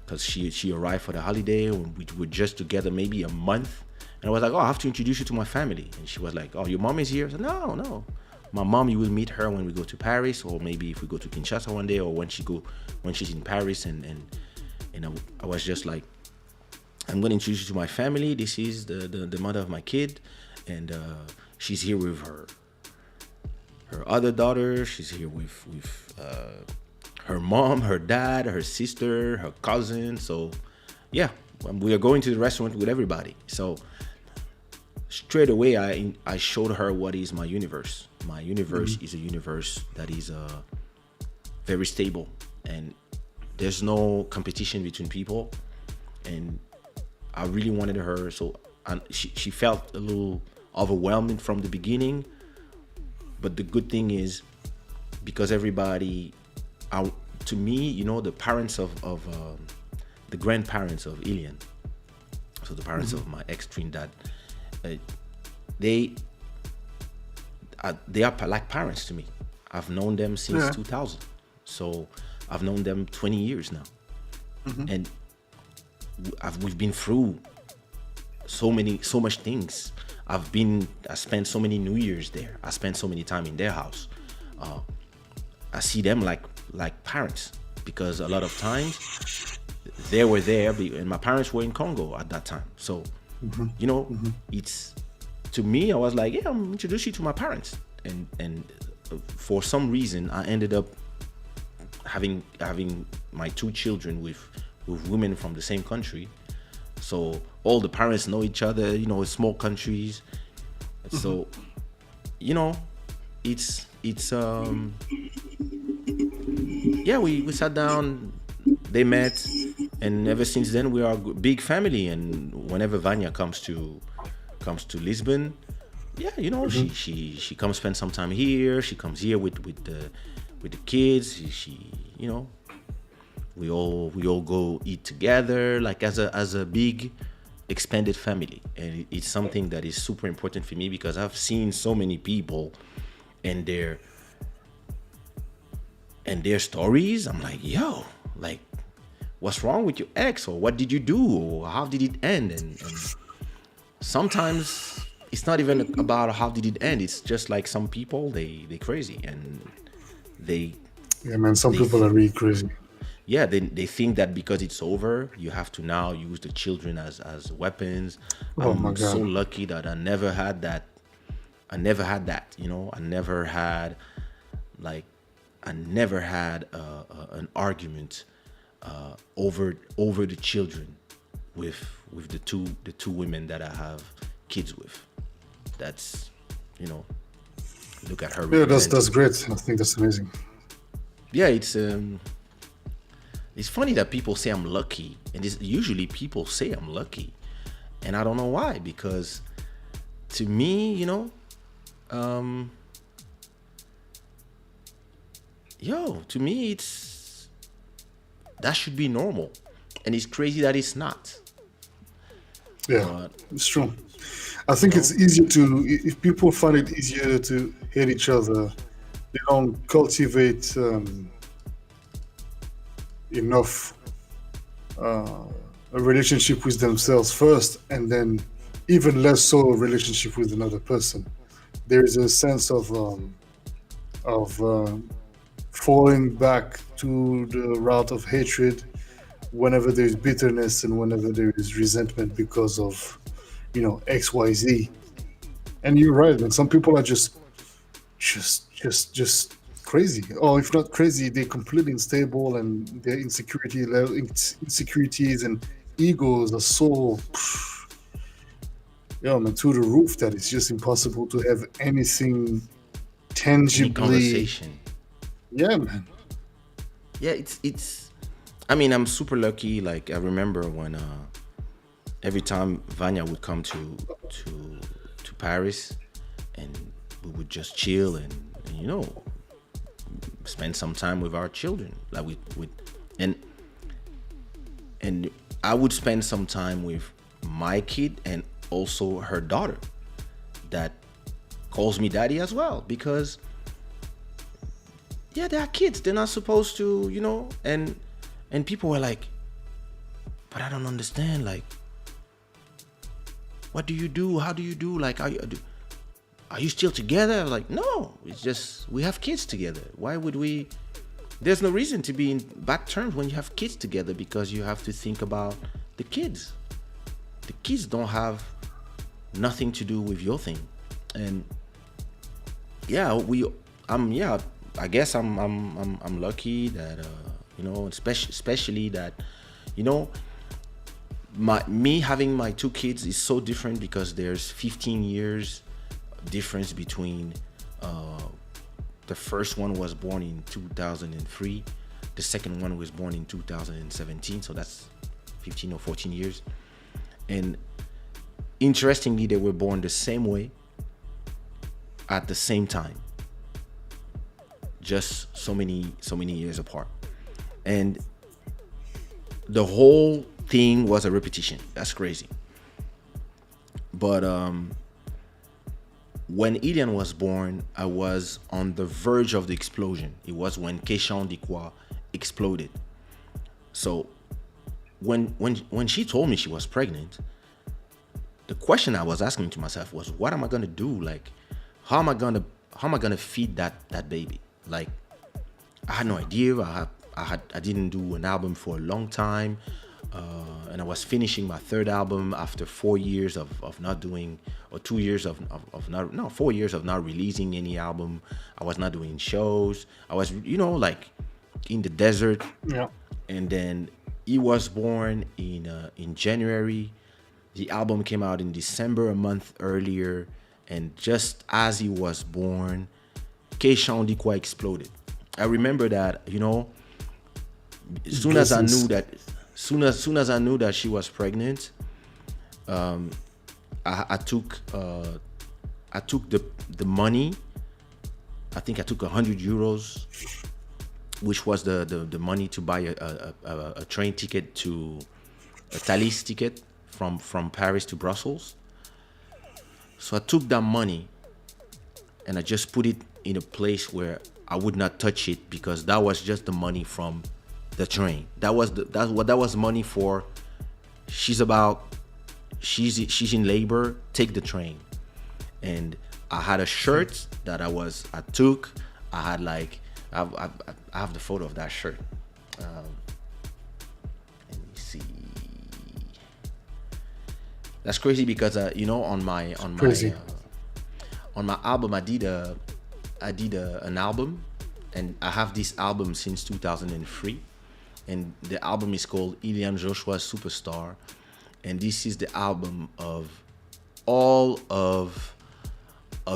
because she arrived for the holiday when we were just together maybe a month, and I was like, oh, I have to introduce you to my family, and she was like, oh, your mom is here? I said, no, my mom, you will meet her when we go to Paris, or maybe if we go to Kinshasa one day, or when she's in Paris, and I was just like, I'm going to introduce you to my family. This is the mother of my kid, and she's here with her other daughter. She's here with her mom, her dad, her sister, her cousin. So we are going to the restaurant with everybody. So straight away I showed her what is my universe. My universe is a universe that is very stable, and there's no competition between people, and I really wanted her. So she felt a little overwhelming from the beginning, but the good thing is, because everybody, to me, the parents of the grandparents of Ilian, so the parents of my ex-twin dad, they are like parents to me. I've known them since 2000, so I've known them 20 years now, and we've been through so much things. I spent so many New Years there. I spent so many time in their house. I see them like parents, because a lot of times they were there, and my parents were in Congo at that time. So, it's, to me, I was like, I'm introduce you to my parents, and for some reason I ended up having my two children with women from the same country. So all the parents know each other, small countries. So, it's we sat down, they met, and ever since then we are a big family. And whenever Vanya comes to Lisbon, she comes spend some time here. She comes here with the kids. We all go eat together, like as a big expanded family, and it's something that is super important for me, because I've seen so many people and their stories. I'm like, what's wrong with your ex, or what did you do, or how did it end? And sometimes it's not even about how did it end. It's just like some people, they crazy, and they some people are really crazy. yeah, they think that because it's over, you have to now use the children as weapons. Oh my I'm so God. lucky that I never had that. I never had that. You know, I never had like I never had an argument over the children with the two women that I have kids with. That's, you know, look at her Yeah, that's representing. great. I think that's amazing. Yeah, it's funny that people say I'm lucky, and it's usually people say I'm lucky, and I don't know why. Because to me, you know, um, to me, it's that should be normal, and it's crazy that it's not. Yeah, But it's true. I you think it's know, easier to, if people find it easier to hate each other, they don't cultivate enough uh, a relationship with themselves first, and then even less so a relationship with another person. There is a sense of falling back to the route of hatred whenever there's bitterness and whenever there is resentment because of, XYZ. And you're right, man. Some people are just crazy, or if not crazy, they're completely unstable, and their insecurities and egos are so, man, to the roof, that it's just impossible to have anything any tangibly. conversation. Yeah, man. Yeah, it's. I mean, I'm super lucky. Like I remember when every time Vanya would come to to Paris, and we would just chill and you know spend some time with our children. Like with and and I would spend some time with my kid and also her daughter that calls me daddy as well, because yeah, they are kids. They're not supposed to, you know. And people were like, but I don't understand. Like, what do you do? How do you do? Like, are you still together? I was like, no. It's just we have kids together. Why would we? There's no reason to be in bad terms when you have kids together, because you have to think about the kids. The kids don't have nothing to do with your thing, and yeah, yeah, I guess I'm lucky that you know, especially that, you know, me having my two kids is so different because there's 15 years difference between the first one was born in 2003, the second one was born in 2017, so that's 15 or 14 years. And interestingly, they were born the same way at the same time, just so many years apart. And the whole thing was a repetition. That's crazy. But when Ilian was born, I was on the verge of the explosion. It was when Kaysha exploded. So when she told me she was pregnant, the question I was asking to myself was, what am I gonna do? Like, how am I gonna feed that baby? Like, I had no idea. I didn't do an album for a long time, and I was finishing my third album after 4 years of not doing, or 2 years of not, no, 4 years of not releasing any album. I was not doing shows. I was, you know, like in the desert. Yeah. And then he was born in January. The album came out in December, a month earlier, and just as he was born, Kaysha exploded. I remember that, you know, soon as I knew that, soon as I knew that she was pregnant, I took the money. I think I took 100 euros, which was the money to buy a train ticket, to a Thalys ticket from Paris to Brussels. So I took that money and I just put it in a place where I would not touch it, because that was just the money from the train. That was money for. She's in labor. Take the train. And I had a shirt that I took. I had like I have the photo of that shirt. That's crazy because on Crazy. my album I did an album, and I have this album since 2003, and the album is called Ilian Joshua Superstar, and this is the album of all of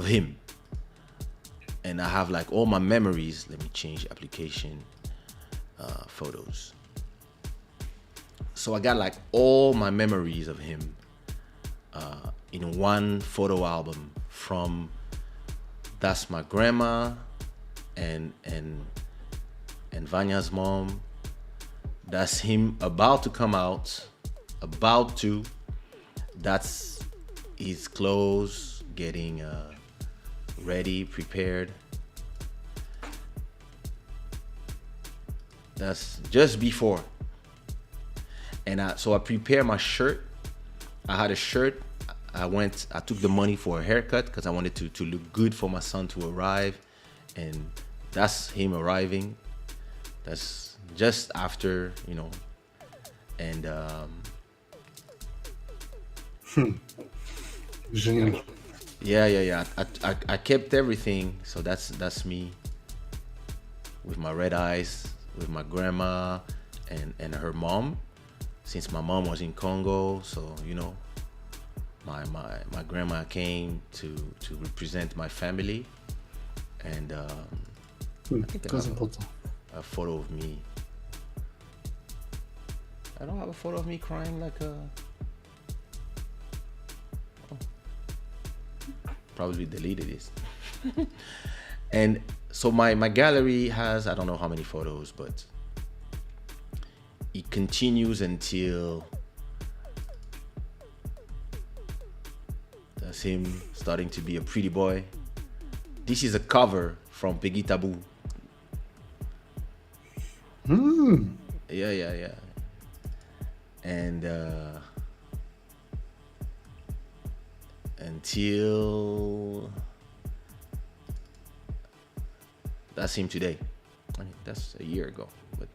him, and I have like all my memories. Let me change application, photos. So I got like all my memories of him in one photo album, from that's my grandma and Vanya's mom. That's him about to come out, that's his clothes getting ready, prepared. That's just before. And so I prepared my shirt. I had a shirt. I took the money for a haircut because I wanted to look good for my son to arrive. And that's him arriving. That's just after, and Génial. yeah. I kept everything. So that's me with my red eyes, with my grandma and her mom. Since my mom was in Congo, so my grandma came to represent my family, and I think I Très have important. a photo of me. I don't have a photo of me crying like a. Oh. Probably deleted this. And so my gallery has, I don't know how many photos, but it continues until that's him starting to be a pretty boy. This is a cover from Peggy Taboo. Yeah. And until that's him today. I mean, that's a year ago, but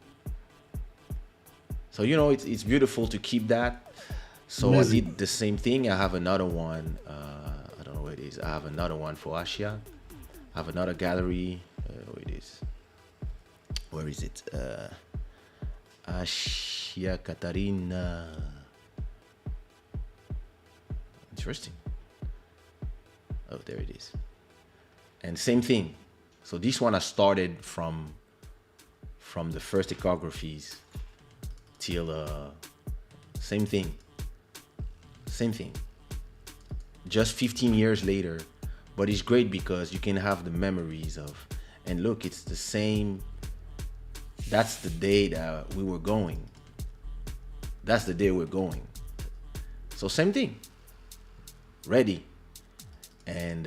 so it's beautiful to keep that. So Amazing. I did the same thing. I have another one. I don't know where it is. I have another one for Asia. I have another gallery. Where it is? Where is it? Asia Katarina. Interesting. Oh, there it is. And same thing. So this one I started from the first echographies till same thing. Just 15 years later, but it's great because you can have the memories of, and look, it's the same. That's the day that we were going. That's the day we're going. So same thing. Ready. And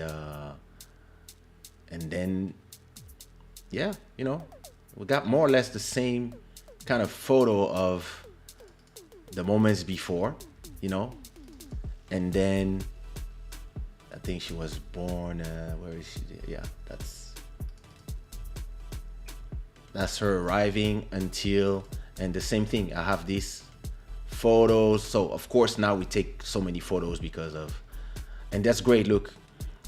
then, yeah, we got more or less the same kind of photo of the moments before, and then I think she was born, where is she? Yeah, that's her arriving until, and the same thing, I have these photos. So of course now we take so many photos because of, and that's great. Look,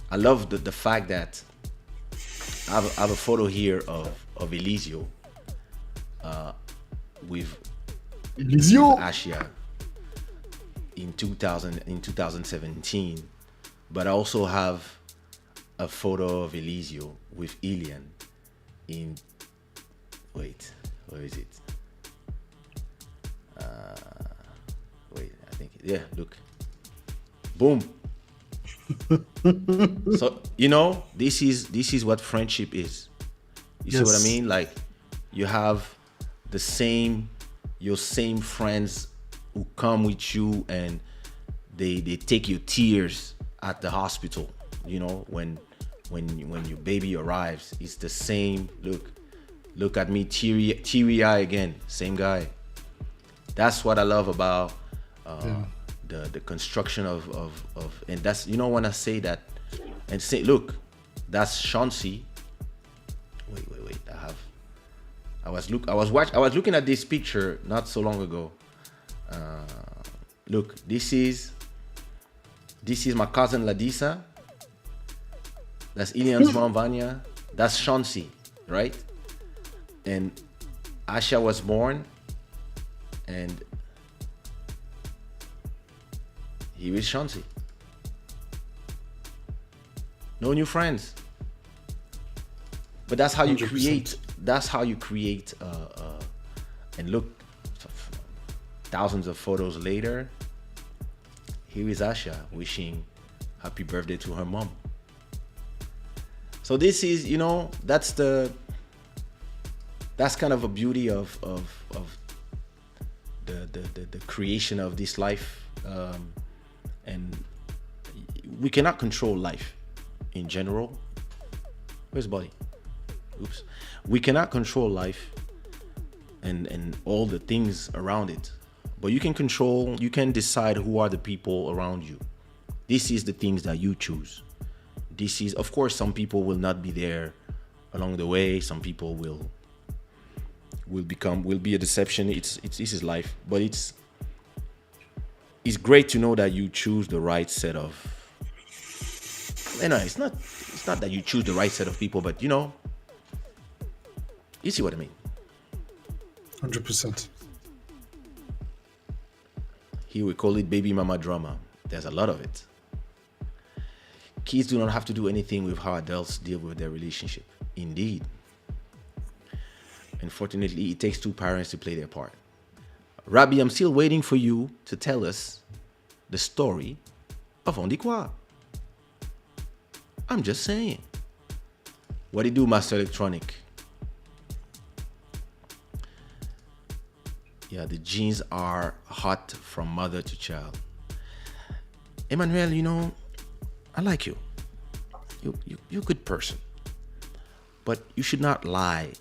I love the fact that I have a photo here of Elisio with Elisio. Asia in 2017, but I also have a photo of Elisio with Ilian in, wait, where is it? Wait, I think, yeah, look, boom. So this is what friendship is. You see what I Yes. mean? Like, you have your same friends who come with you, and they take your tears at the hospital. When your baby arrives, it's the same. Look at me, teary eye again, same guy. That's what I love about the construction of and that's, when I say that and say, look, that's Chauncey. Wait, I was looking at this picture not so long ago. Look, this is This is my cousin Ladisa. That's Ilian's mom, Vanya. That's Chauncey, right? And Asha was born, and he is Chauncey. No new friends. But that's how you 100%. create. That's how you create. And look, thousands of photos later, here is Asha wishing happy birthday to her mom. So this is, you know, that's kind of a beauty of the creation of this life, and we cannot control life in general. Where's Buddy? Oops. We cannot control life and all the things around it, but you can decide who are the people around you. This is the things that you choose. This is, of course, some people will not be there along the way. Some people will be a deception. This is life, but it's great to know that you choose the right set of. You know, it's not that you choose the right set of people, but you know, you see what I mean. 100%. Here we call it baby mama drama. There's a lot of it. Kids do not have to do anything with how adults deal with their relationship. Indeed. Unfortunately, it takes two parents to play their part. Rabbi, I'm still waiting for you to tell us the story of On Dit Quoi. I'm just saying. What do you do, Master Electronic? Yeah, the genes are hot from mother to child. Emmanuel, you know, I like you. You're a good person. But you should not lie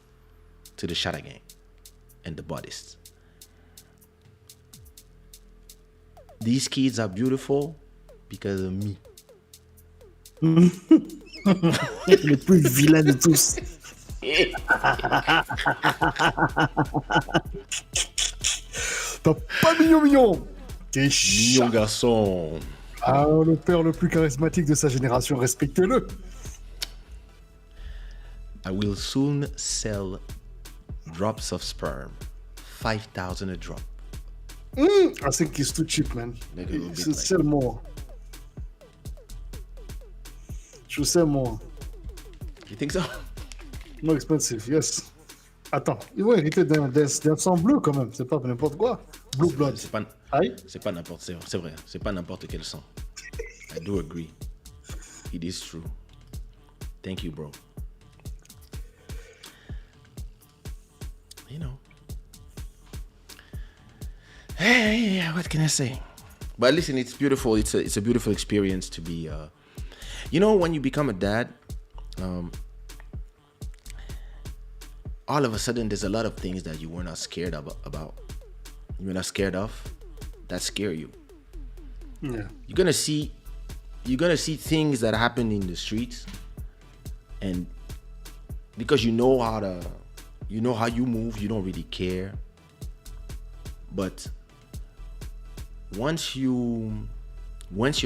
to the shada gang and the Buddhists. These kids are beautiful because of me. Le plus vilain de tous. T'as pas mignon. Kaysha. Mignon garçon. Ah, le père le plus charismatique de sa génération, respectez-le. I will soon sell drops of sperm. 5,000 a drop. I think it's too cheap, man. Like a little You bit should like- sell more. Should sell more. You think so? More expensive, yes. Attends, il va hériter d'un sang bleu quand même, c'est pas n'importe quoi. Blue blood. C'est pas, Aïe. c'est pas n'importe, c'est vrai, c'est pas n'importe quel sang. I do agree. It is true. Thank you, bro. You know. Hey, what can I say? But listen, it's beautiful. It's a beautiful experience to be. You know, when you become a dad, all of a sudden there's a lot of things that you were not scared about. You were not scared of that scare you. Yeah. You're gonna see things that happen in the streets, and because you know how you move, you don't really care. But once you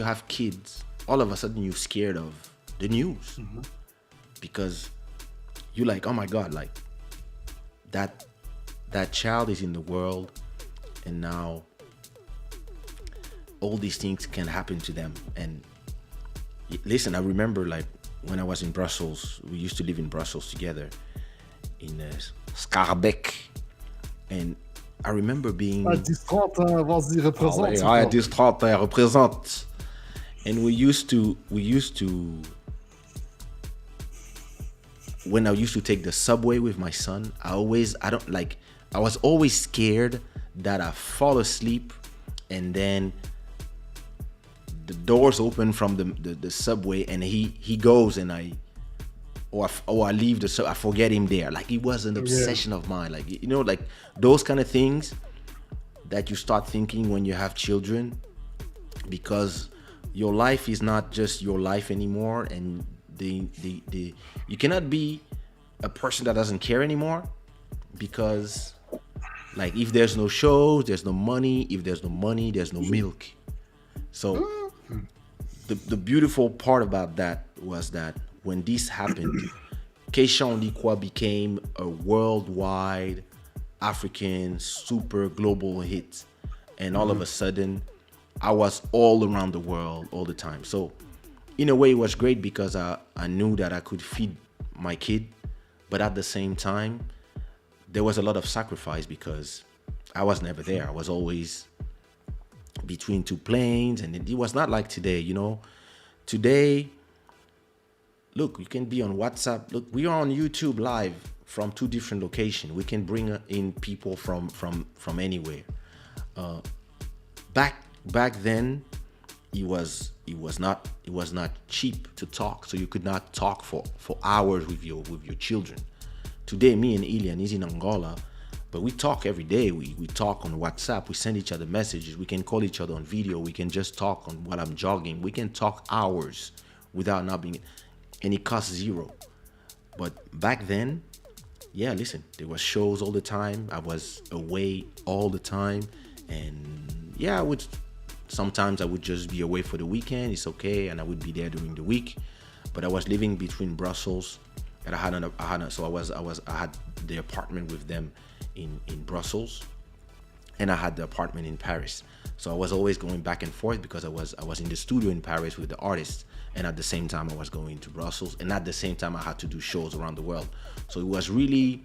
have kids, all of a sudden you're scared of the news, because you're like, oh my God, like that child is in the world, and now all these things can happen to them. And listen, I remember like when I was in Brussels, we used to live in Brussels together in Schaerbeek, and I remember being Ah, 10-30, vas-y, représente. I had this thought I represent, and we used to when I used to take the subway with my son, I was always scared that I fall asleep and then the doors open from the subway and he goes and I leave the subway, I forget him there. Like it was an obsession of mine. Like, you know, like those kind of things that you start thinking when you have children, because your life is not just your life anymore, and you cannot be a person that doesn't care anymore, because like if there's no shows, there's no money. If there's no money, there's no milk. So the beautiful part about that was that when this happened, Kaysha Onikwa became a worldwide African super global hit. And all of a sudden, I was all around the world all the time. So, in a way, it was great because I knew that I could feed my kid. But at the same time, there was a lot of sacrifice because I was never there. I was always between two planes. And it was not like today, you know. Today, look, you can be on WhatsApp. Look, we are on YouTube live from two different locations. We can bring in people from anywhere. Back then, it was not cheap to talk, so you could not talk for hours with your children. Today, me and Ilian is in Angola, but we talk every day. We talk on WhatsApp. We send each other messages. We can call each other on video. We can just talk on while I'm jogging. We can talk hours without not being, and it costs zero. But back then, yeah, listen, there was shows all the time. I was away all the time, and yeah, sometimes I would just be away for the weekend. It's okay, and I would be there during the week. But I was living between Brussels, and I had the apartment with them in Brussels, and I had the apartment in Paris. So I was always going back and forth because I was in the studio in Paris with the artists, and at the same time I was going to Brussels, and at the same time I had to do shows around the world. So it was really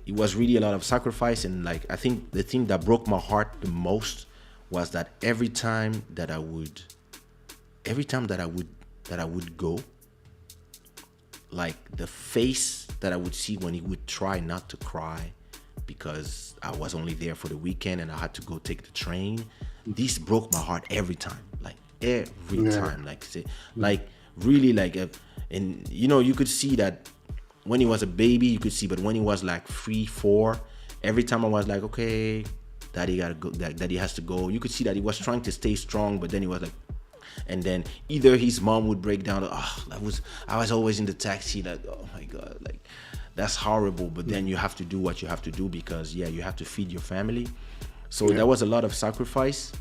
a lot of sacrifice. And like, I think the thing that broke my heart the most was that every time that I would go, like the face that I would see when he would try not to cry because I was only there for the weekend and I had to go take the train, this broke my heart every time. Like every time, like really, like, and you know, you could see that when he was a baby, you could see, but when he was like 3, 4, every time I was like, okay, daddy gotta go, daddy has to go. You could see that he was trying to stay strong, but then he was like, and then either his mom would break down, I was always in the taxi, like, oh my God, like, that's horrible. But then you have to do what you have to do because, yeah, you have to feed your family. So there was a lot of sacrifice,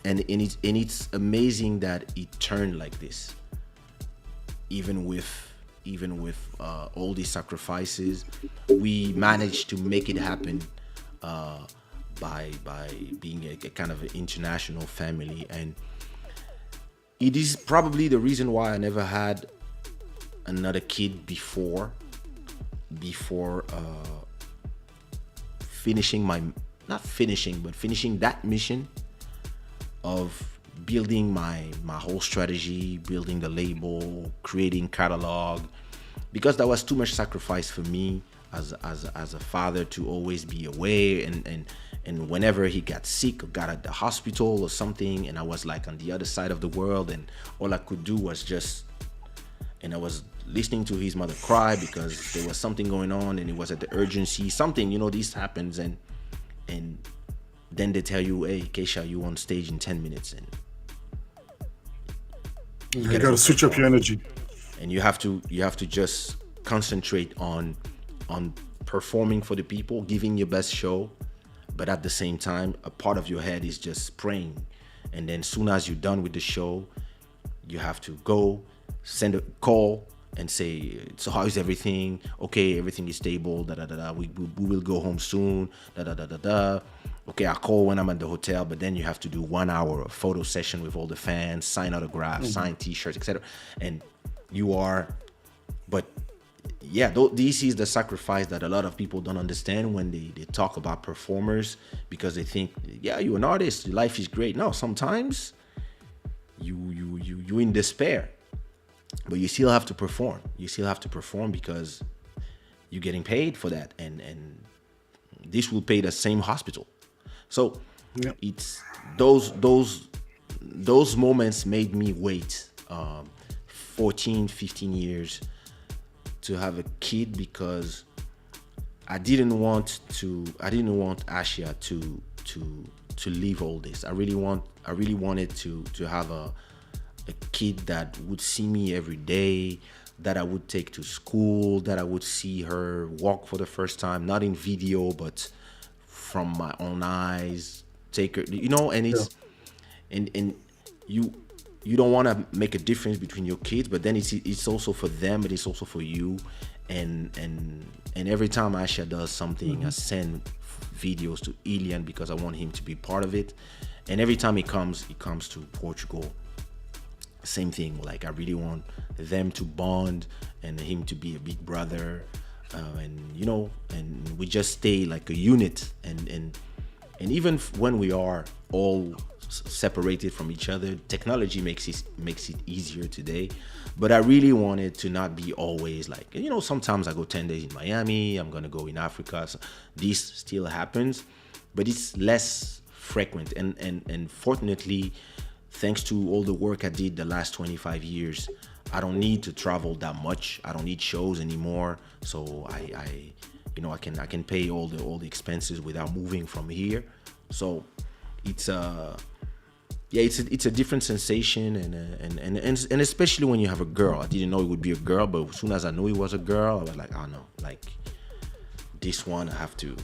and it's amazing that it turned like this. Even with all these sacrifices, we managed to make it happen by being a kind of an international family. And it is probably the reason why I never had another kid before finishing that mission of building my whole strategy, building the label, creating catalog, because that was too much sacrifice for me as a father to always be away, and whenever he got sick or got at the hospital or something, and I was like on the other side of the world, and all I could do was and I was listening to his mother cry because there was something going on and it was at the urgency, something, you know, this happens, and then they tell you, hey, Kaysha, you on stage in 10 minutes, and you gotta switch up your energy, and you have to just concentrate on performing for the people, giving your best show, but at the same time, a part of your head is just praying. And then soon as you're done with the show, you have to go send a call and say, so how is everything? Okay, everything is stable, we will go home soon, okay, I'll call when I'm at the hotel. But then you have to do 1 hour of photo session with all the fans, sign autographs, sign t-shirts, etc. And but yeah, this is the sacrifice that a lot of people don't understand when they talk about performers, because they think, yeah, you're an artist, life is great. No, sometimes you in despair, but you still have to perform. You still have to perform because you're getting paid for that, and this will pay the same hospital. So it's those moments made me wait 14, 15 years to have a kid, because I didn't want Ashia to leave all this. I really wanted to have a kid that would see me every day, that I would take to school, that I would see her walk for the first time, not in video, but from my own eyes, take her, you know, and it's, and you don't want to make a difference between your kids, but then it's also for them, but it's also for you. And every time Aisha does something, I send videos to Ilian because I want him to be part of it. And every time he comes to Portugal, same thing. Like I really want them to bond and him to be a big brother, and we just stay like a unit. And even when we are all separated from each other, technology makes it easier today. But I really wanted to not be always like, sometimes I go 10 days in Miami, I'm gonna go in Africa. So this still happens, but it's less frequent. And fortunately, thanks to all the work I did the last 25 years, I don't need to travel that much. I don't need shows anymore. So I can pay all the expenses without moving from here. So it's a different sensation, and especially when you have a girl. I didn't know it would be a girl, but as soon as I knew it was a girl, I was like, oh no, like this one, I have to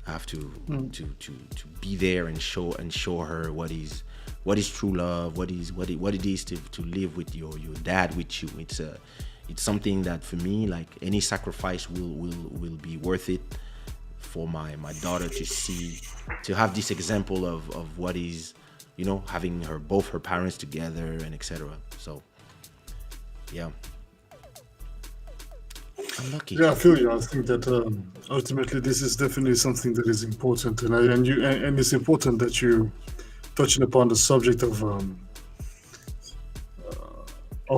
to be there and show her what is true love, what it is to live with your dad with you. It's something that for me, like any sacrifice will be worth it for my daughter to see, to have this example of what is, having both her parents together and etc. So yeah, I'm lucky. Yeah, I feel you. I think that ultimately this is definitely something that is important, and it's important that you touching upon the subject of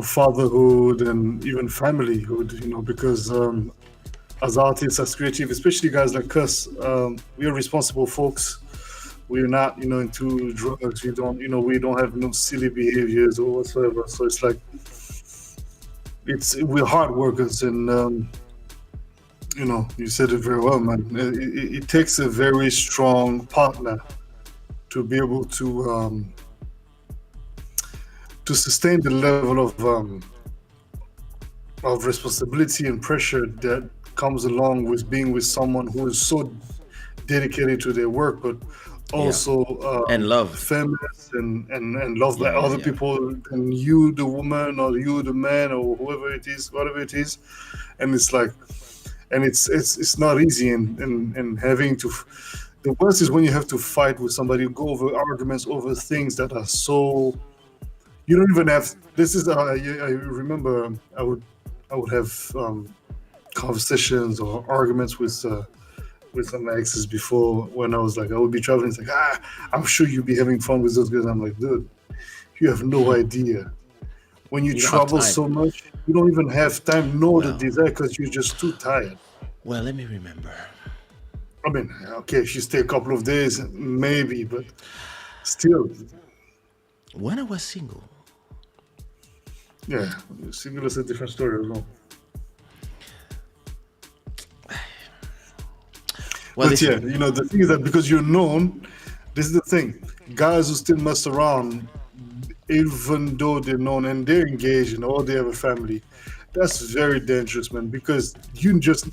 fatherhood and even familyhood. Because as artists, as creative, especially guys like us, we are responsible folks. We're not, into drugs. We don't have no silly behaviors or whatsoever. So it's like we're hard workers, and you said it very well, man. It takes a very strong partner to be able to sustain the level of responsibility and pressure that comes along with being with someone who is so dedicated to their work, but also and love, feminist and loved by other people than you, the woman, or you, the man, or whatever it is. And it's like, and it's not easy, and having to. The worst is when you have to fight with somebody, go over arguments over things that are so. You don't even have. This is. I remember I would have conversations or arguments with some exes before, when I was like, I would be traveling. It's like, I'm sure you'd be having fun with those guys. I'm like, dude, you have no idea. When you travel so much, you don't even have time nor the desire, because you're just too tired. Well, let me remember. I mean, okay, if you stay a couple of days, maybe, but still. When I was single. Yeah, single is a different story as well. Well, but yeah, the thing is that because you're known, this is the thing. Guys who still mess around, even though they're known and they're engaged or they have a family, that's very dangerous, man. Because you just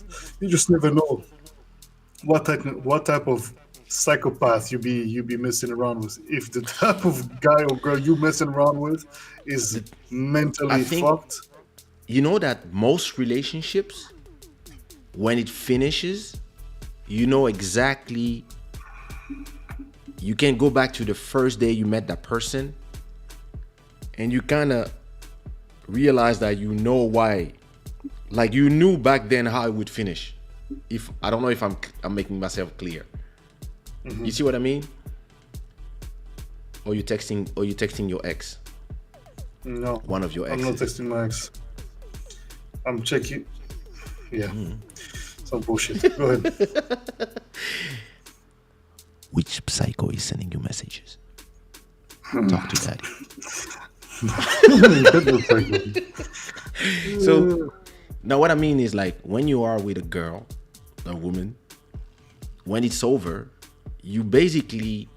never know what type of psychopath you be messing around with. If the type of guy or girl you messing around with is mentally fucked. You know that most relationships, when it finishes, you know exactly. You can go back to the first day you met that person, and you kind of realize that you know why. Like, you knew back then how it would finish. If I don't know if I'm making myself clear. Mm-hmm. You see what I mean? Or you texting your ex? No. One of your exes. I'm not texting my ex. I'm checking. Yeah. Mm-hmm. Some bullshit. Go ahead. Which psycho is sending you messages? Talk to daddy. So now what I mean is, like, when you are with a girl, a woman, when it's over, you basically,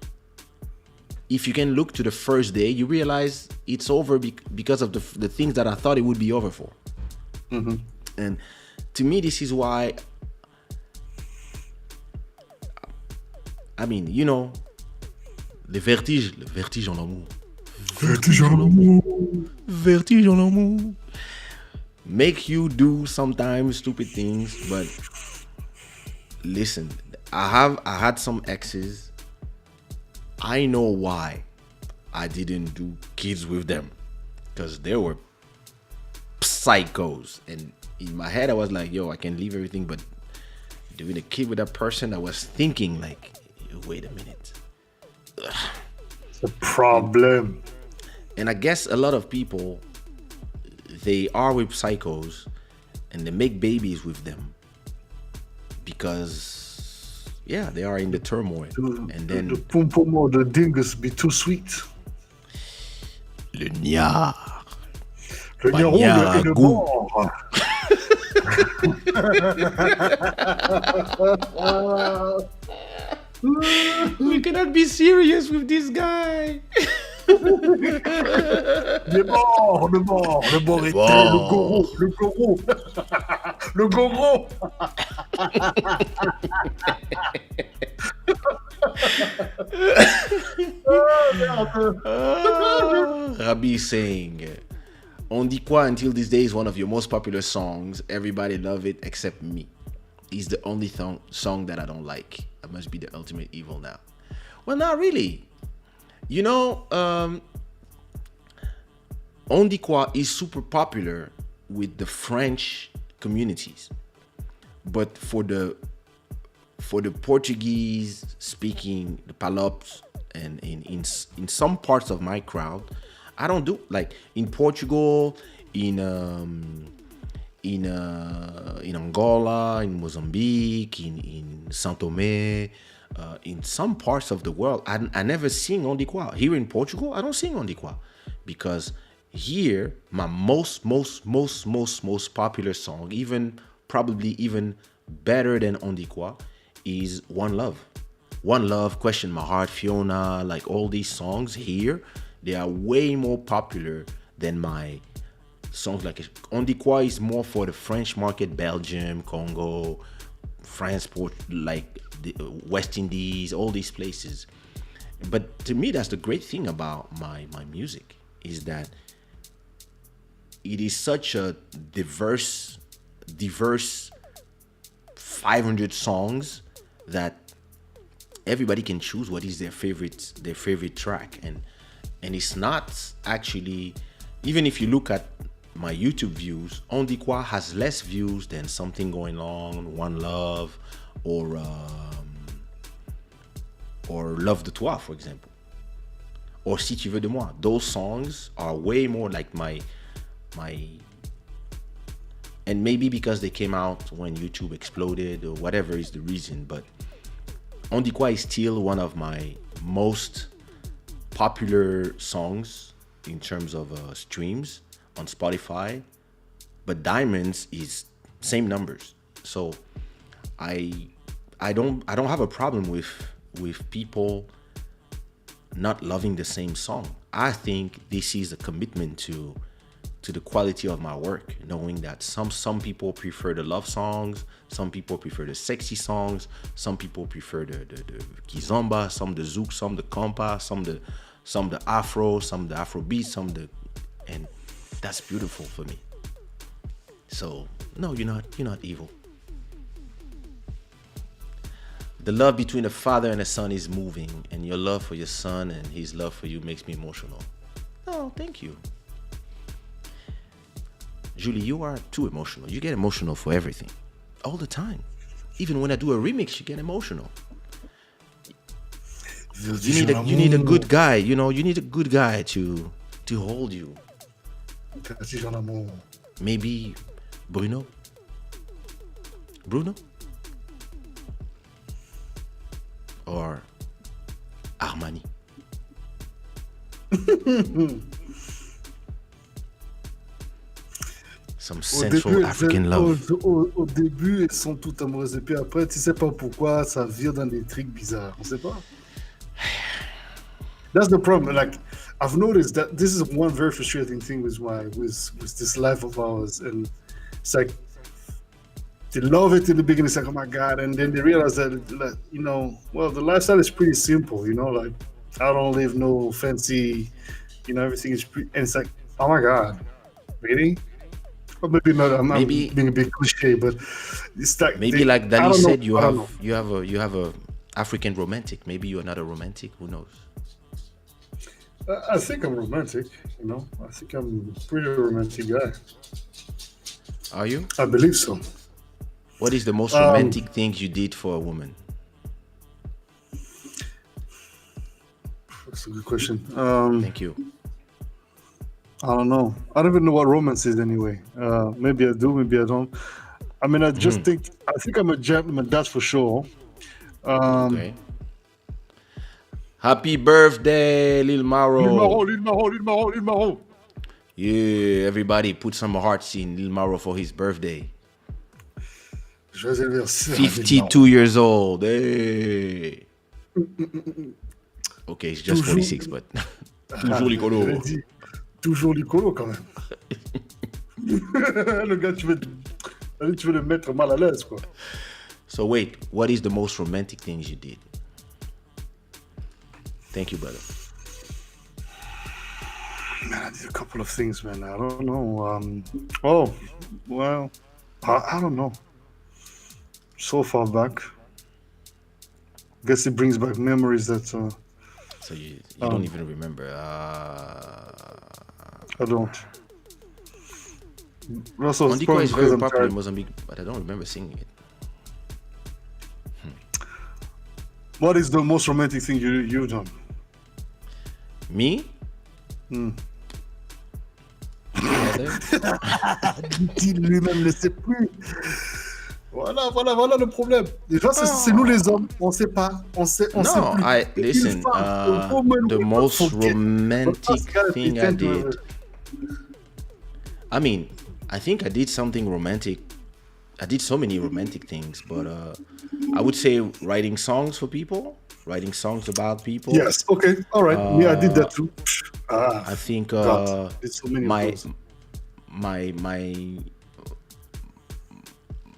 if you can look to the first day, you realize it's over because of the things that I thought it would be over for. Mm-hmm. And to me, this is why, I mean, le vertige en amour. Vertige en l'amour. Vertige en l'amour. Make you do sometimes stupid things, but listen, I had some exes. I know why I didn't do kids with them. Because they were psychos. And in my head I was like, yo, I can leave everything, but doing a kid with that person, I was thinking like, wait a minute. The problem. And I guess a lot of people, they are with psychos and they make babies with them because, yeah, they are in the turmoil. And then The pum pum or the dingus be too sweet. le nya. Le Pas numéro nya est de goût. mort. We cannot be serious with this guy. Le mort, le mort, le mort était le goro, le goro. Le goro. Rabbi is saying, On dit quoi until this day is one of your most popular songs. Everybody love it except me. It's the only song that I don't like. I must be the ultimate evil now. Well, not really. You know, On dit quoi is super popular with the French communities. But for the Portuguese speaking, the Palops, and in some parts of my crowd, I don't do like in Portugal, in Angola, in Mozambique, in São Tomé, in some parts of the world, I never sing On dit quoi. Here in Portugal, I don't sing On dit quoi because here my most popular song, probably even better than On dit quoi, is One Love. One Love, Question My Heart, Fiona, like all these songs here, they are way more popular than my songs. Like On dit quoi is more for the French market, Belgium, Congo, France, like the West Indies, all these places. But to me, that's the great thing about my music, is that it is such a diverse 500 songs that everybody can choose what is their favorite track, and it's not actually, even if you look at my YouTube views, On dit quoi has less views than Something Going On, One Love, or Love de Toi, for example, or Si tu veux de moi. Those songs are way more like my and maybe because they came out when YouTube exploded or whatever is the reason, but On dit quoi is still one of my most popular songs in terms of streams on Spotify. But Diamonds is same numbers. So I don't have a problem with people not loving the same song. I think this is a commitment to the quality of my work, knowing that some people prefer the love songs, some people prefer the sexy songs, some people prefer the kizomba, some the zouk, some the compa, some the afro, some the afrobeat, and that's beautiful for me. So no, you're not evil. The love between a father and a son is moving, and your love for your son and his love for you makes me emotional. Oh, thank you. Julie, you are too emotional. You get emotional for everything. All the time. Even when I do a remix, you get emotional. You need a good guy, you need a good guy to hold you. Maybe Bruno? Or Armani? Some Central African love. Au début, elles sont toutes amoureuses. Et puis après, tu sais pas pourquoi, ça vire dans des trucs bizarres. On sait pas. That's the problem. Like, I've noticed that this is one very frustrating thing with this life of ours. And it's like, they love it in the beginning. It's like, oh my God. And then they realize that, well, the lifestyle is pretty simple, like, I don't live no fancy everything is and it's like, oh my god, really? Or maybe not. I'm Maybe being a bit cliche, but it's like maybe like I Dali don't know. said, I don't know. you have a African romantic. Maybe you're not a romantic. Who knows? I think I'm romantic. I think I'm a pretty romantic guy. Are you? I believe so. What is the most Um, romantic things you did for a woman? that's a good question. Thank you. I don't know. I don't even know what romance is anyway. Maybe I do, maybe I don't. I mean, I think I'm a gentleman, that's for sure. Um, Okay. Happy birthday, Lil Maro. L'île Marron, l'île Marron, l'île Marron. Yeah, everybody put some hearts in Lil Maro for his birthday. Joyeux anniversaire, l'île Marron. 52 years old. Hey. Okay, it's just Toujours. 46, but toujours Je Licolo. l'ai dit. Toujours Licolo quand même. Le gars, tu veux le mettre mal à l'aise, quoi. So wait, what is the most romantic things you did? Thank you, brother. Man, I did a couple of things, man. I don't know. Oh, well, I don't know. So far back. Guess it brings back memories that So you don't even remember. I don't. Also, it's Ondiko probably is because very I'm popular in tired. Mozambique, but I don't remember singing it. What is the most romantic thing you've done? Me? Heather? Dit lui-même ne sait plus. Voilà le problème. Déjà, c'est nous les hommes, on sait pas, on sait No, plus. I Une listen. femme, a woman The will not most forget. romantic But Pascal thing I pretend to did. I mean, I think I did something romantic. I did so many romantic things, but I would say writing songs for people, writing songs about people. Yes, okay, all right. Me, I did that too. I think God, did so many of my those. my my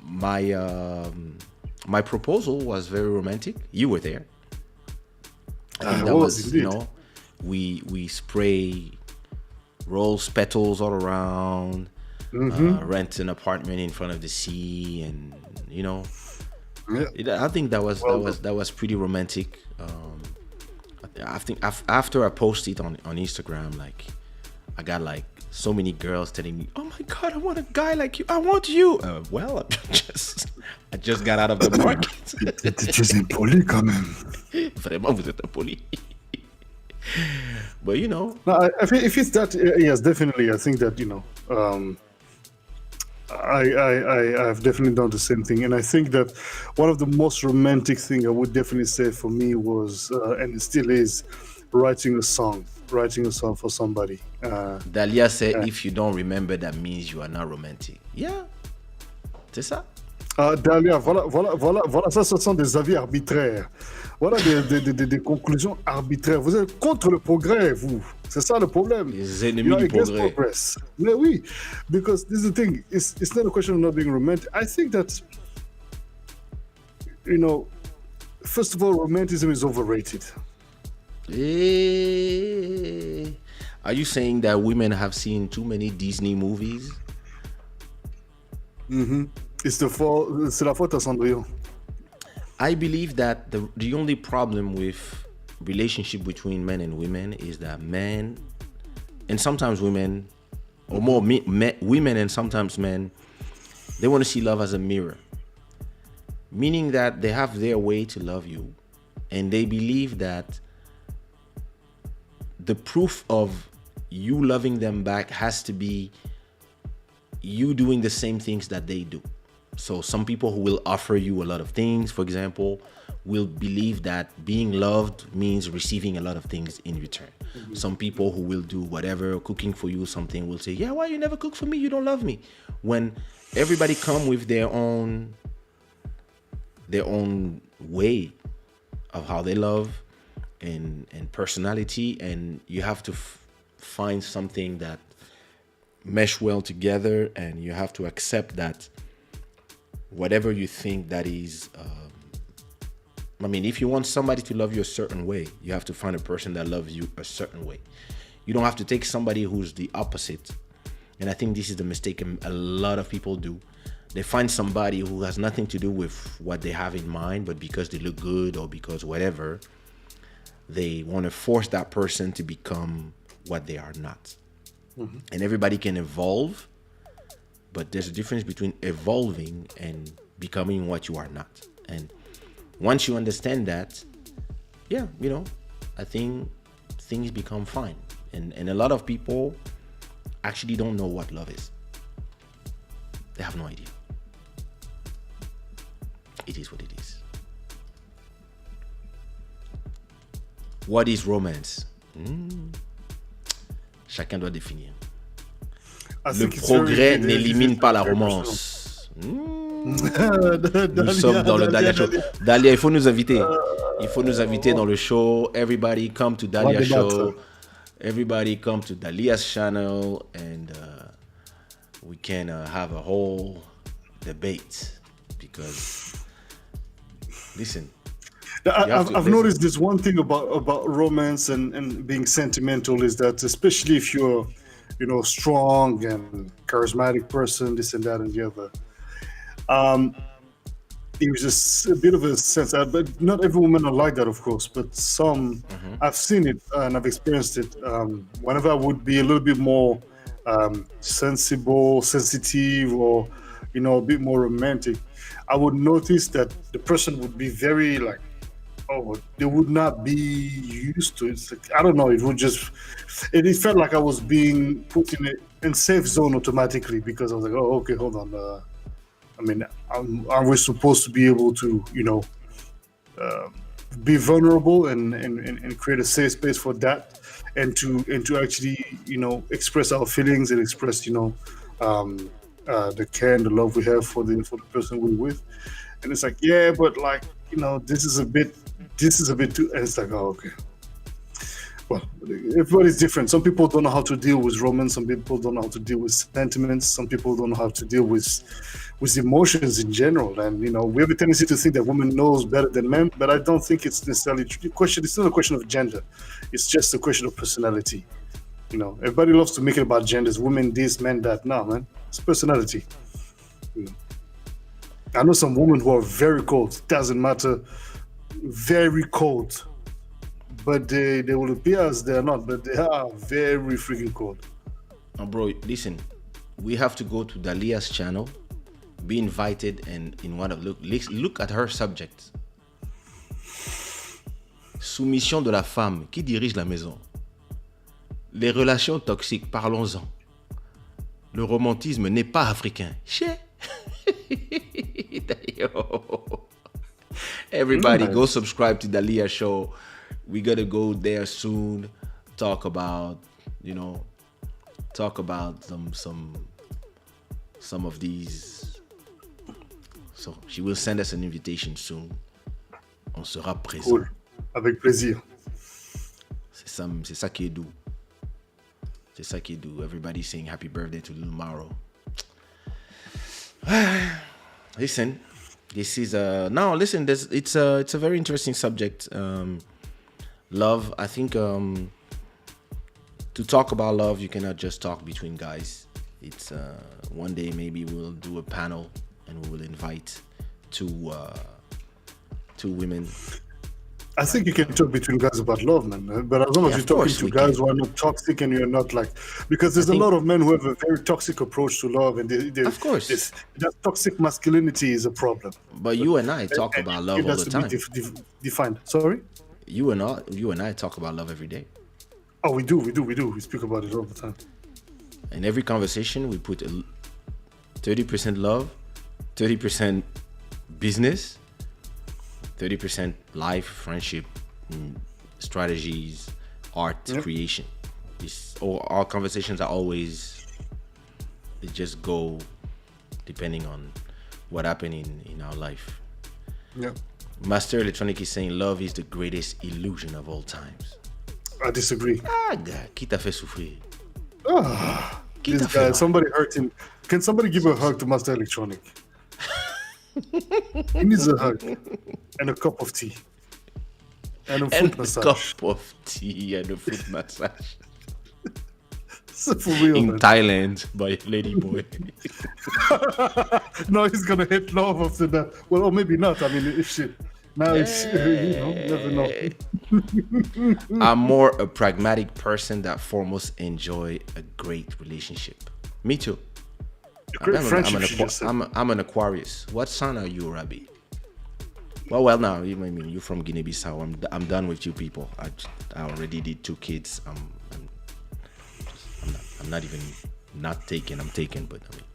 my my proposal was very romantic. You were there. I think that was indeed. we spray rose petals all around, rent an apartment in front of the sea, and Yeah. I think that was pretty romantic. I think after I posted on Instagram, like I got like so many girls telling me, "Oh my God, I want a guy like you. I want you." Well, I just got out of the market. Tu es impoli quand même. Vraiment, vous êtes impoli. But No, I think if it's that, yes, definitely. I think that I've definitely done the same thing, and I think that one of the most romantic thing I would definitely say for me was, and it still is, writing a song for somebody. Dahlia said, if you don't remember, that means you are not romantic. Yeah, c'est ça. Dahlia, voilà, ça, ce sont des avis arbitraires. Voilà des conclusions arbitraires. Vous êtes contre le progrès, vous. C'est ça le problème. Les ennemis du against progrès. progress. Mais oui, because this is the thing. It's not a question of not being romantic. I think that, first of all, romanticism is overrated. Are you saying that women have seen too many Disney movies? C'est la faute à Cendrillon. I believe that the only problem with relationship between men and women is that men, and sometimes women, or more women and sometimes men, they want to see love as a mirror. Meaning that they have their way to love you, and they believe that the proof of you loving them back has to be you doing the same things that they do. So some people who will offer you a lot of things, for example, will believe that being loved means receiving a lot of things in return. Some people who will do whatever, cooking for you something, will say, yeah, why you never cook for me? You don't love me. When everybody come with their own way of how they love and personality, and you have to find something that mesh well together, and you have to accept that whatever you think that is, if you want somebody to love you a certain way, you have to find a person that loves you a certain way. You don't have to take somebody who's the opposite. And I think this is the mistake a lot of people do. They find somebody who has nothing to do with what they have in mind, but because they look good or because whatever, they want to force that person to become what they are not. And everybody can evolve, but there's a difference between evolving and becoming what you are not. And once you understand that, yeah, you know, I think things become fine. And a lot of people actually don't know what love is. They have no idea. It is what it is. What is romance? Chacun doit définir. Le progrès n'élimine pas la romance. Nous sommes dans le Dahlia Show. Dahlia, il faut nous inviter. Il faut nous inviter dans le show. Everybody come to Dahlia Show. Everybody come to Dahlia's channel, and we can have a whole debate. Because, listen, I've noticed this one thing about romance and being sentimental is that, especially if you're, you know, strong and charismatic person, this and that and the other. It was just a bit of a sense, but not every woman are like that, of course. But some, I've seen it and I've experienced it. Whenever I would be a little bit more sensitive, or, you know, a bit more romantic, I would notice that the person would be very like, oh, they would not be used to it. It's like, I don't know. It would just, it felt like I was being put in safe zone automatically, because I was like, oh, okay, hold on. I mean, aren't we supposed to be able to, you know, be vulnerable and create a safe space for that, and to actually, you know, express our feelings and express, you know, the care and the love we have for the person we're with. And it's like, yeah, but like, you know, this is a bit too, and it's like, oh, okay. Well, everybody's different. Some people don't know how to deal with romance. Some people don't know how to deal with sentiments. Some people don't know how to deal with emotions in general. And, you know, we have a tendency to think that women knows better than men, but I don't think it's necessarily true. It's not a question of gender. It's just a question of personality. You know, everybody loves to make it about genders, women this, men that. No, man, it's personality. You know. I know some women who are very cold. It doesn't matter. Very cold. But they will appear as they are not, but they are very freaking cold. Bro, listen, we have to go to Dahlia's channel, be invited, and in one of look at her subject. Soumission de la femme qui dirige la maison. Les relations toxiques, parlons-en. Le romantisme n'est pas africain. Everybody go subscribe to Dahlia Show. We gotta go there soon. Talk about some of these. So she will send us an invitation soon. On sera présent. Cool. Avec plaisir. C'est ça qui est doux. C'est ça qui est doux. Everybody saying happy birthday to Little Maro. Listen, this is now listen. It's a very interesting subject. Love. I think to talk about love, you cannot just talk between guys. It's one day maybe we'll do a panel and we will invite two women. I think you can talk between guys about love, man. But as long as you're talking to guys who are not toxic and you're not like, because there's a lot of men who have a very toxic approach to love, and of course, that toxic masculinity is a problem. But you and I talk about love all the time. Defined. Sorry. You and I talk about love every day. Oh, we do. We speak about it all the time. In every conversation, we put 30% love, 30% business, 30% life, friendship, strategies, art, creation. Our conversations are always, they just go depending on what happened in our life. Yeah. Master Electronic is saying love is the greatest illusion of all times. I disagree. Gars, qui t'a fait souffrir? This guy, somebody hurt him. Can somebody give a hug to Master Electronic? He needs a hug and a cup of tea and a foot massage. Cup of tea and a foot massage. For real, In man. Thailand by Lady Boy. No, he's gonna hit love after that. Well, or maybe not. I mean, if shit. Now it's never know. I'm more a pragmatic person that foremost enjoy a great relationship. Me too. Great friendship. She just said. I'm an Aquarius. What sign are you, Rabbi? Well, now I mean you're from Guinea-Bissau. I'm done with you people. I already did 2 kids. I'm not even not taken. I'm taken, but I mean,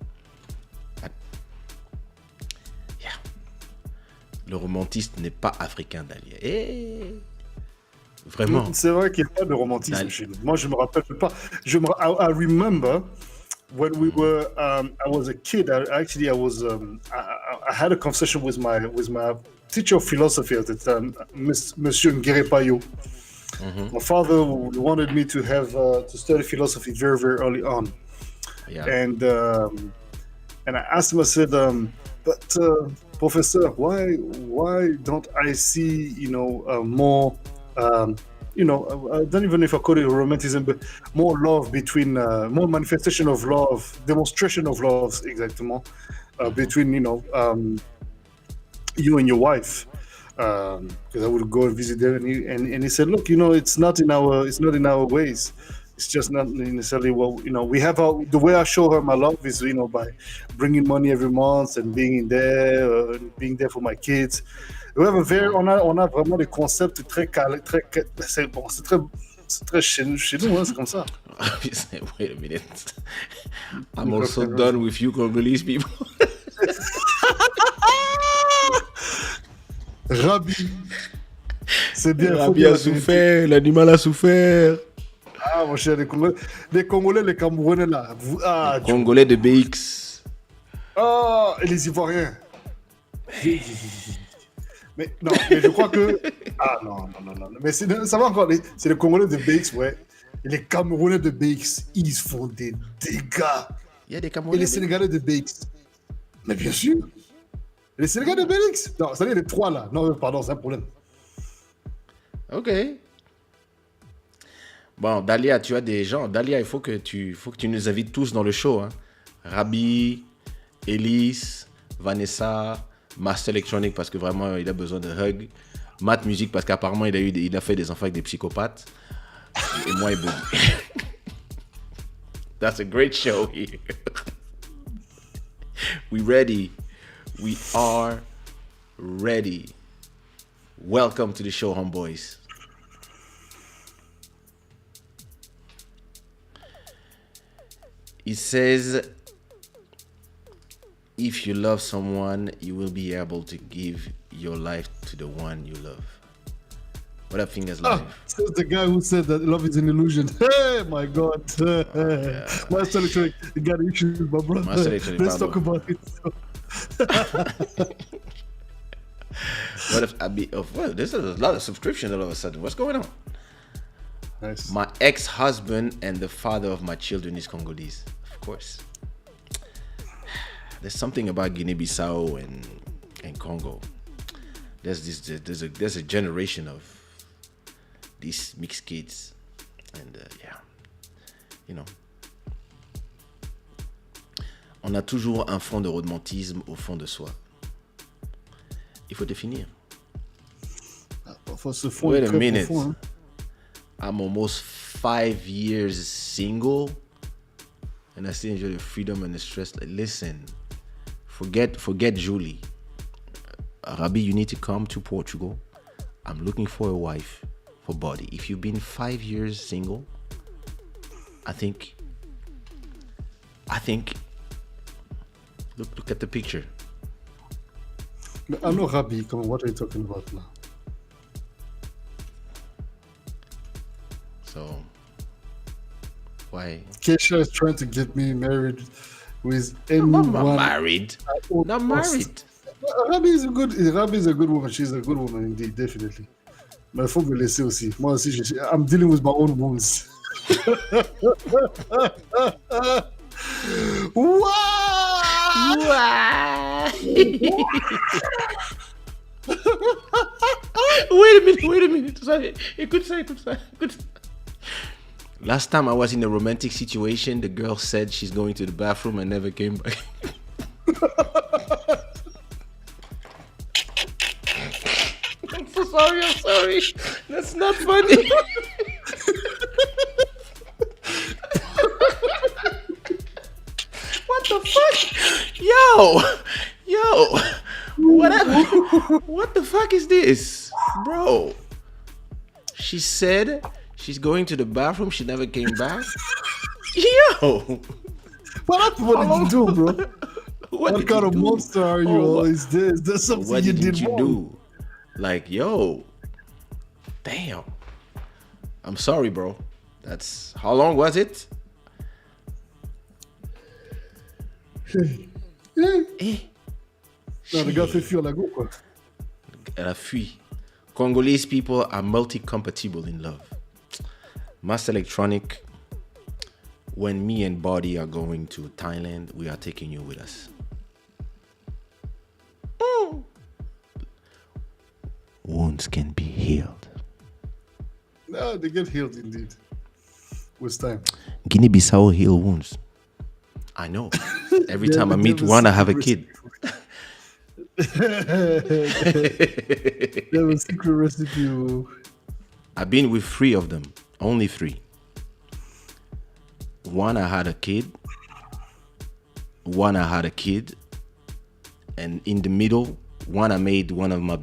yeah. Le romantisme n'est pas africain, Dalia. Vraiment. C'est vrai qu'il n'y a pas de romantisme chez nous. Moi, je me rappelle pas. I remember when we were. I was a kid. I had a conversation with my teacher of philosophy at the time, Monsieur Nguerepayo. My father wanted me to have to study philosophy very, very early on. Yeah. And I asked him. I said, "But Professor, why don't I see more? I don't even know if I call it romanticism, but more love between more manifestation of love, demonstration of love, exactement, between you and your wife." Because I would go and visit them, and he said, "Look, it's not in our ways. It's just not necessarily we have the way I show her my love is by bringing money every month and being there for my kids. On a vraiment des concepts très c'est très chez nous, hein, c'est comme ça." Wait a minute. I'm also done with you Congolese people. Rabbi, c'est bien. Rabbi a souffert, l'animal a souffert. Ah, mon cher, les Congolais, les Camerounais, là. Congolais de BX. Oh, et les Ivoiriens. Mais je crois que... Ah, non. Mais ça va encore, c'est les Congolais de BX, ouais. Et les Camerounais de BX, ils font des dégâts. Il y a des Camerounais. Et les Sénégalais de BX. Mais bien sûr. Les Sénégalais de BX. Non, c'est-à-dire les 3, là. Non, pardon, c'est un problème. Ok. Bon, Dalia, tu as des gens. Dalia, il faut que tu nous invites tous dans le show. Hein. Rabi, Elise, Vanessa, Master Electronic parce que vraiment il a besoin de hug. Matt Music parce qu'apparemment il a fait des enfants avec des psychopathes. Et moi et Bobby. That's a great show here. We ready. We are ready. Welcome to the show, homeboys. It says, if you love someone, you will be able to give your life to the one you love. What up, Fingers Live? Says the guy who said that love is an illusion. Hey, my God. Yeah. Master Electronic, you got issues, my brother. Master Electronic, Let's talk about it. What if there's a lot of subscriptions all of a sudden. What's going on? Nice. My ex-husband and the father of my children is Congolese, of course. There's something about Guinea-Bissau and Congo. There's a generation of these mixed kids, and on a toujours un fond de romantisme au fond de soi. Il faut définir. Wait a minute. Profond, hein? I'm almost 5 years single, and I still enjoy the freedom and the stress. Like, listen, forget Julie. Rabi, you need to come to Portugal. I'm looking for a wife for body. If you've been 5 years single, I think. Look at the picture. I know Rabi. Come on, what are you talking about now? So, why? Kaysha is trying to get me married with anyone. I'm not married. Not married. Rabi is a good woman. She's a good woman indeed, definitely. Mais il faut me laisser aussi. Moi aussi, I'm dealing with my own wounds. Wait a minute. Écoute ça. Last time I was in a romantic situation, the girl said she's going to the bathroom and never came back. I'm so sorry. I'm sorry. That's not funny. What the fuck? Yo, whatever. What the fuck is this, bro? She said she's going to the bathroom. She never came back. Yo, What did you do, bro? What did kind you of do? monster are you? Oh, Or is there something what you did did you wrong? do? Like, yo, damn. I'm sorry, bro. That's how long was it? Eh, Non, le gars fait fuir la go, quoi. Elle a fui. Congolese people are multi-compatible in love. Mass Electronic, when me and Body are going to Thailand, we are taking you with us. Wounds can be healed. No, they get healed indeed. With time. Guinea-Bissau heal wounds. I know. Every They time I have a meet one, I have a secret kid. They have a secret recipe. I've been with 3 of them. Only 3. One, I had a kid. One, I had a kid. And in the middle, one, I made one of my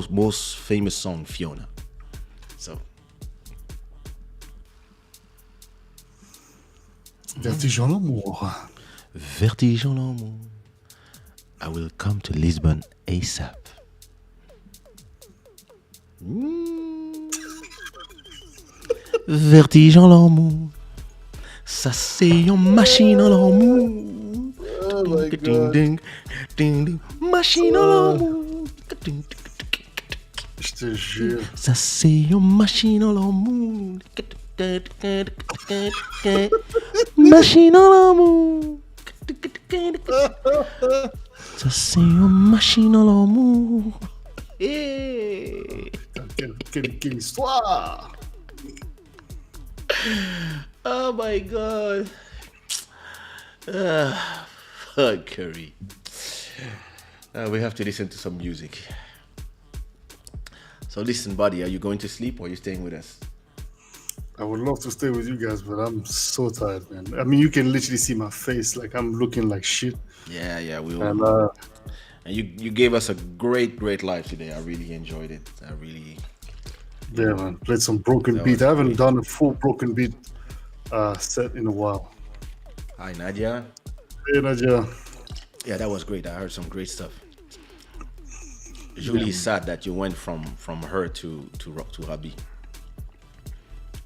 most famous songs, Fiona. So, Vertige en l'amour. Vertige en l'amour. I will come to Lisbon ASAP. Vertige en l'amour. Ça c'est une machine en l'amour. Oh my Ding, God. ding, ding, ding. Machine en l'amour. Je te jure. Ça c'est une machine en l'amour. Machine en l'amour. Ça c'est une machine en l'amour. Hey. Quelle histoire! Oh my god. Fuck Curry. We have to listen to some music. So listen, buddy, are you going to sleep or are you staying with us? I would love to stay with you guys, but I'm so tired, man. I mean, you can literally see my face. Like, I'm looking like shit. Yeah, we will. And And you gave us a great live today. I really enjoyed it. I really. yeah, man, played some broken That beat. was I haven't great. done a full broken beat set in a while. Hi, Nadia. Hey, Nadia. Yeah, that was great. I heard some great stuff. It's really sad that you went from her to Rabi.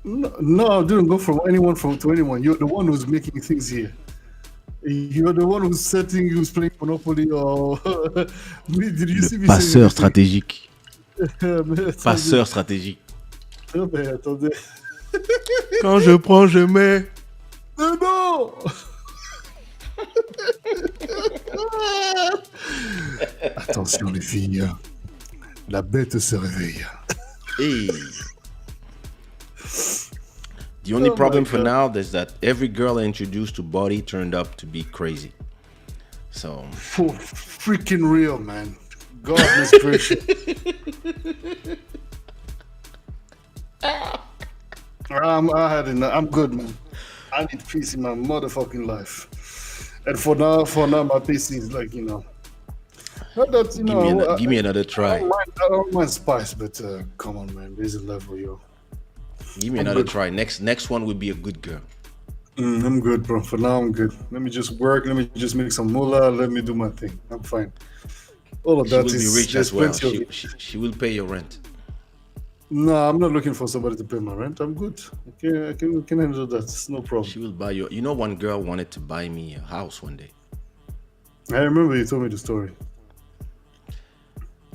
No, I didn't go from anyone to anyone. You're the one who's making things here. You're the one who's setting, who's playing Monopoly or... Me, did you see me Passeur saying stratégique. Mais attendez. Passeur stratégique. Non, mais attendez. Quand je prends, je mets. Non! Attention les filles, la bête se réveille. Hey. The only Oh problem my for God. now is that every girl I introduced to Body turned up to be crazy. So For freaking real, man. Goodness gracious. I had enough. I'm good, man. I need peace in my motherfucking life. And for now, my peace is like, not that, give me another I try. I don't mind spice, but come on, man. There's a level, yo. Give me I'm another good. try. Next one will be a good girl. I'm good, bro. For now, I'm good. Let me just work. Let me just make some moolah. Let me do my thing. I'm fine. All of She that will be is rich there's as well. plenty of She will pay your rent. No, I'm not looking for somebody to pay my rent. I'm good. Okay, I can handle that. It's no problem. She will buy you. You know, one girl wanted to buy me a house one day. I remember you told me the story.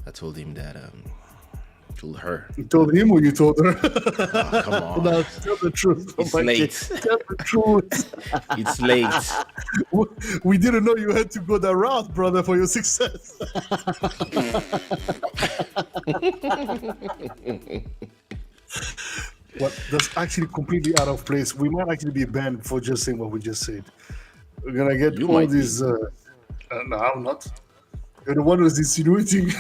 I told him that told her. You told him or you told her? Oh, come on. No, tell the truth. It's my late. kid. Tell the truth. It's late. We didn't know you had to go that route, brother, for your success. What that's actually completely out of place. We might actually be banned for just saying what we just said. We're gonna get You all might be. these. No, I'm not. You're the one who's insinuating.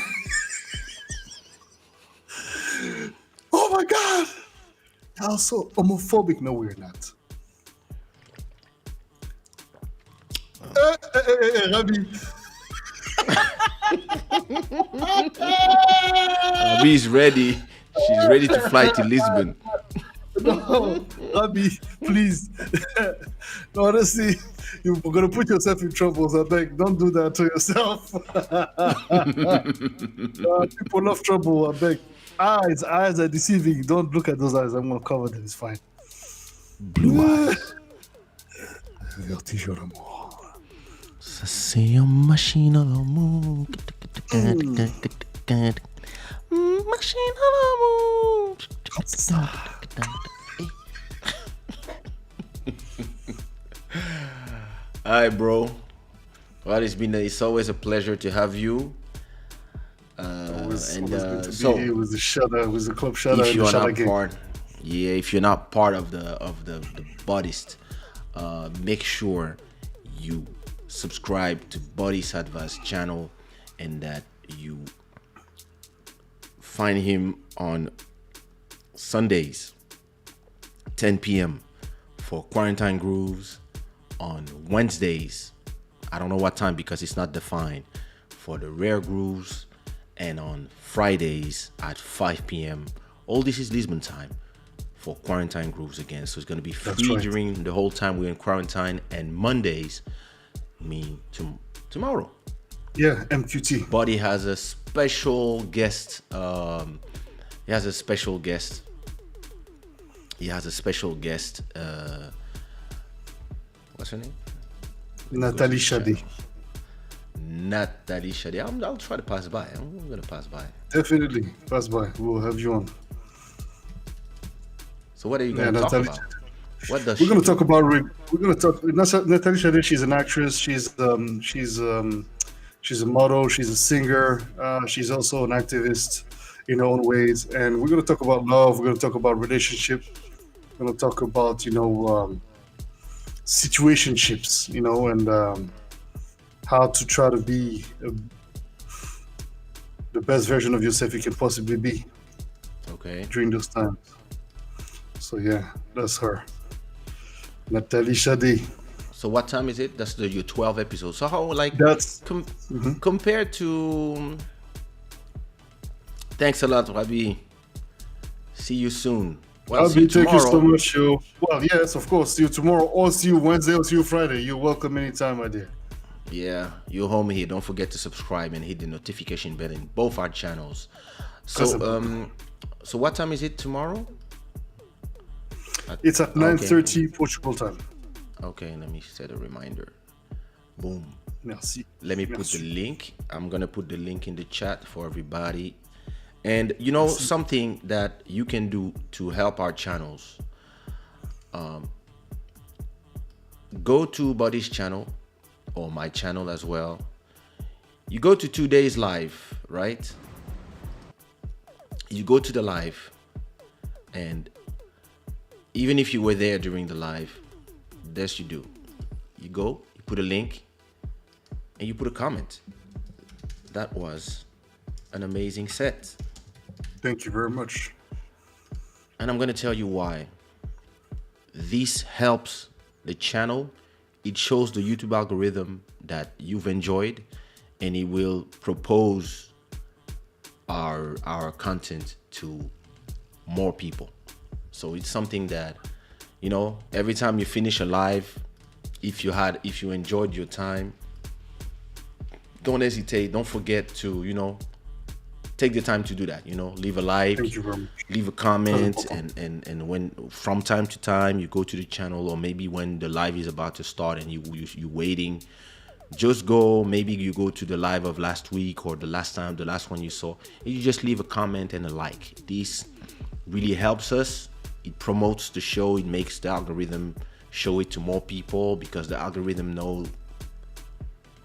Oh my god! Y'all so homophobic. No, we're not. Rabi. Abby's ready. She's ready to fly to Lisbon. No, Rabi, please. No, honestly, you're gonna put yourself in trouble. I beg, don't do that to yourself. People love trouble. I beg. Eyes are deceiving. Don't look at those eyes. I'm gonna cover them. It's fine. Blue eyes. Vertige d'amour. Ça c'est une machine à l'amour. Machine à l'amour. Hi, bro. Well, it's always a pleasure to have you. Always And good to so, be here with the shada, with the club shada if and you the are shada not game. part, yeah, if you're not part of the Buddhist, make sure you subscribe to Body's Advice channel, and that you find him on Sundays 10 p.m. for Quarantine Grooves, on Wednesdays I don't know what time because it's not defined, for the Rare Grooves, and on Fridays at 5 p.m. All this is Lisbon time for Quarantine Grooves again. So it's going to be free right. during the whole time we're in quarantine, and Mondays mean tomorrow. Yeah, MQT. Buddy has a special guest. He has a special guest. What's her name? Nathalie Shadi. Nathalie Shadi. I'll try to pass by. I'm gonna pass by. Definitely. Pass by. We'll have you on. So what are you gonna talk Nathalie about? What does We're she going to do? talk about. We're going to talk. Nathalie Shadi. She's an actress. She's a model. She's a singer. She's also an activist in her own ways. And we're going to talk about love. We're going to talk about relationship. We're going to talk about situationships. And how to try to be the best version of yourself you can possibly be Okay. during those times. So yeah, that's her. Nathalie Shadi. So what time is it? That's your 12 episodes. So how That's compared to? Thanks a lot, Rabi. See you soon. Well, see you Abby, thank you so tomorrow. much, yo. Well, yes, of course. See you tomorrow, or see you Wednesday, or see you Friday. You're welcome anytime, my dear. Yeah, you're home here. Don't forget to subscribe and hit the notification bell in both our channels. So so what time is it tomorrow? It's at 9:30 Portugal time. Okay, let me set a reminder. Boom. Merci. Let me put Merci. the link. I'm gonna put the link in the chat for everybody. And something that you can do to help our channels. Go to Buddy's channel or my channel as well. You go to 2 days live, right? You go to the live, and even if you were there during the live, this you do. You go, you put a link, and you put a comment. That was an amazing set. Thank you very much. And I'm going to tell you why. This helps the channel. It shows the YouTube algorithm that you've enjoyed, and it will propose our content to more people. So it's something that, every time you finish a live, if you enjoyed your time, don't hesitate. Don't forget to, take the time to do that. Leave a like, Thank you very much. leave a comment, and when from time to time you go to the channel, or maybe when the live is about to start and you waiting, just go. Maybe you go to the live of last week or the last one you saw, and you just leave a comment and a like. This really helps us. It promotes the show. It makes the algorithm show it to more people, because the algorithm knows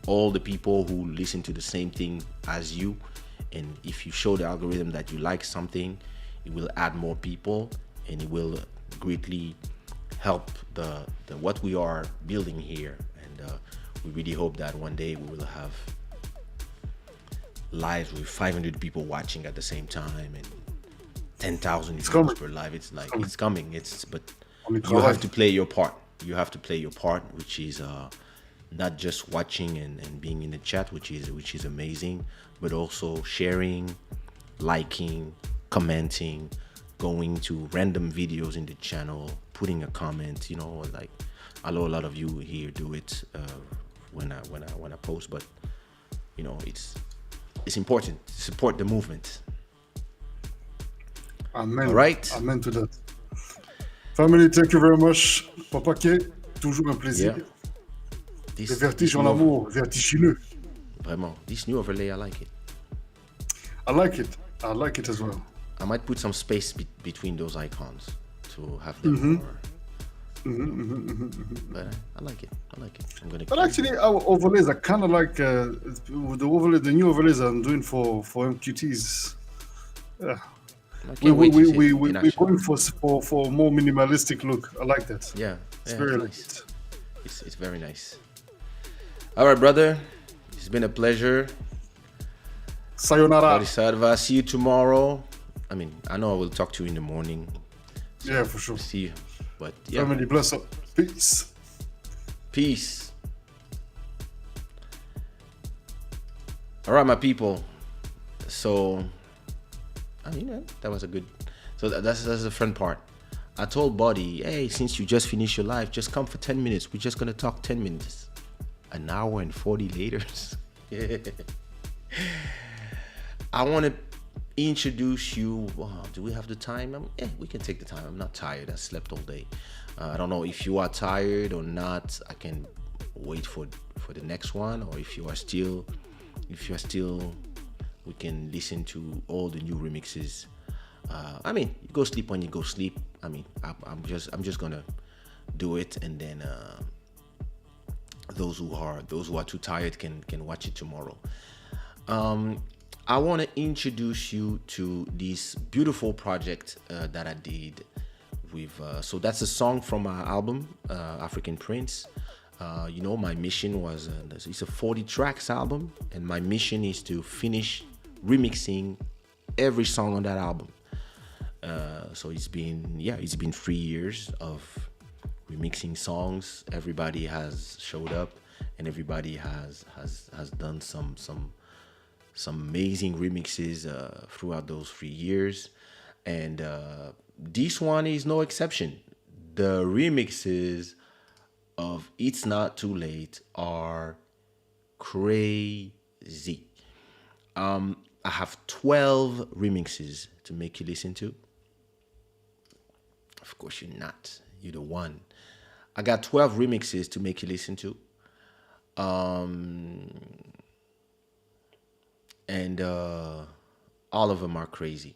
all the people who listen to the same thing as you. And if you show the algorithm that you like something, it will add more people, and it will greatly help the what we are building here. And we really hope that one day we will have lives with 500 people watching at the same time and 10,000 views per live. It's like it's coming. But you have to play your part. You have to play your part, which is not just watching and being in the chat, which is amazing, but also sharing, liking, commenting, going to random videos in the channel, putting a comment. Like I know a lot of you here do it when I post, but it's important to support the movement. Amen. All right. Amen to that. Family, thank you very much. Papa K, toujours un plaisir. Yeah. Le vertige en amour, vertigineux. Vraiment. This new overlay, I like it. I like it. I like it as well. I might put some space between those icons to have them more. But I like it. I'm gonna. But actually, our overlays are kind of like the new overlays I'm doing for MQTs. We're going for a more minimalistic look. I like that. Yeah, it's very nice. It's very nice. All right, brother. It's been a pleasure. Sayonara. Bodhisattva. See you tomorrow. I mean, I know I will talk to you in the morning. So yeah, for sure. See you. But yeah. Family, bless up. Peace. Peace. All right, my people. So, that was a good. So that's the fun part. I told Buddy, hey, since you just finished your live, just come for 10 minutes. We're just gonna talk 10 minutes. An hour and 40 later. I want to introduce you. Do we have the time? We can take the time. I'm not tired. I slept all day. I don't know if you are tired or not. I can wait for the next one, or if you are still, we can listen to all the new remixes. You go sleep when you go sleep. I'm just gonna do it, and then those who are too tired can watch it tomorrow. I want to introduce you to this beautiful project that I did with. So that's a song from my album, African Prince. My mission was it's a 40 tracks album, and my mission is to finish remixing every song on that album. So it's been 3 years of remixing songs. Everybody has showed up, and everybody has done some amazing remixes throughout those 3 years, and this one is no exception. The remixes of It's Not Too Late are crazy. I have 12 remixes to make you listen to. Of course you're not. You're the one. I got 12 remixes to make you listen to. And all of them are crazy.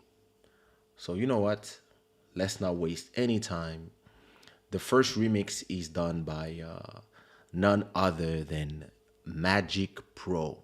So you know what? Let's not waste any time. The first remix is done by none other than Magic Pro.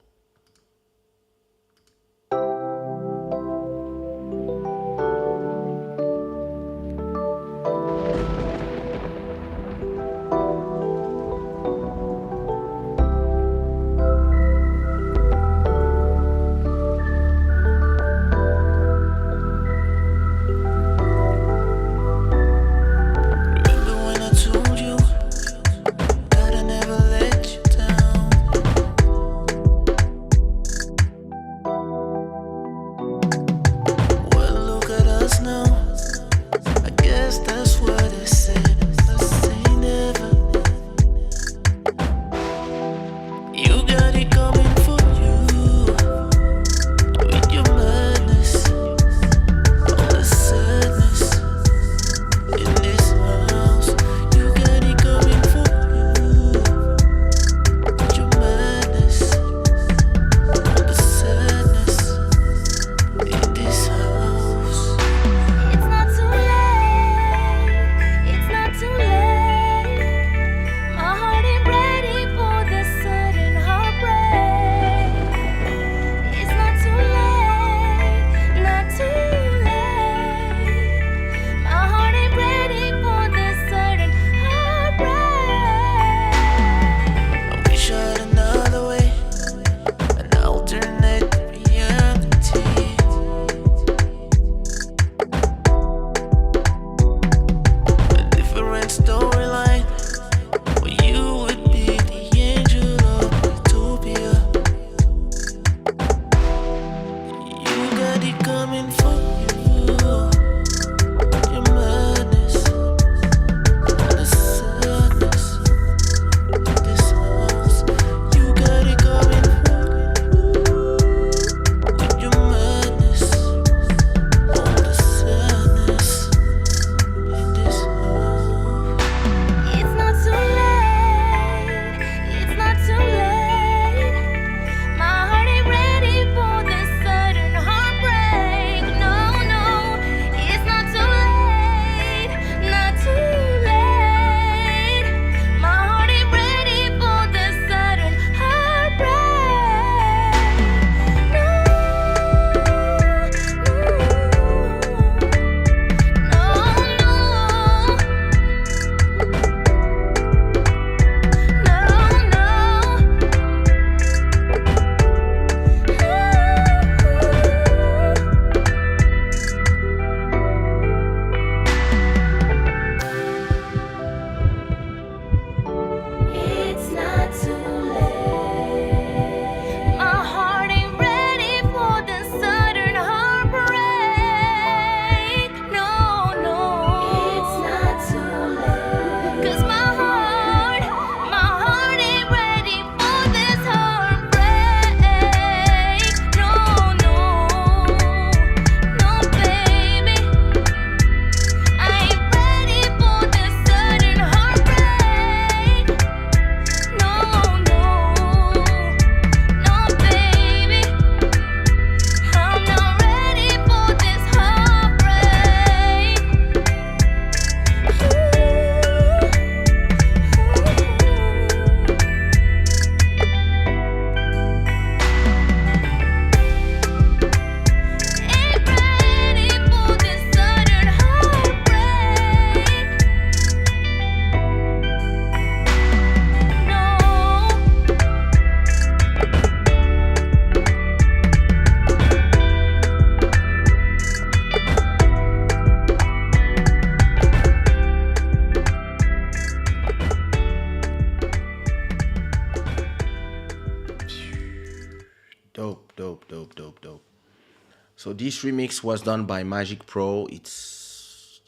So this remix was done by Magic Pro. It's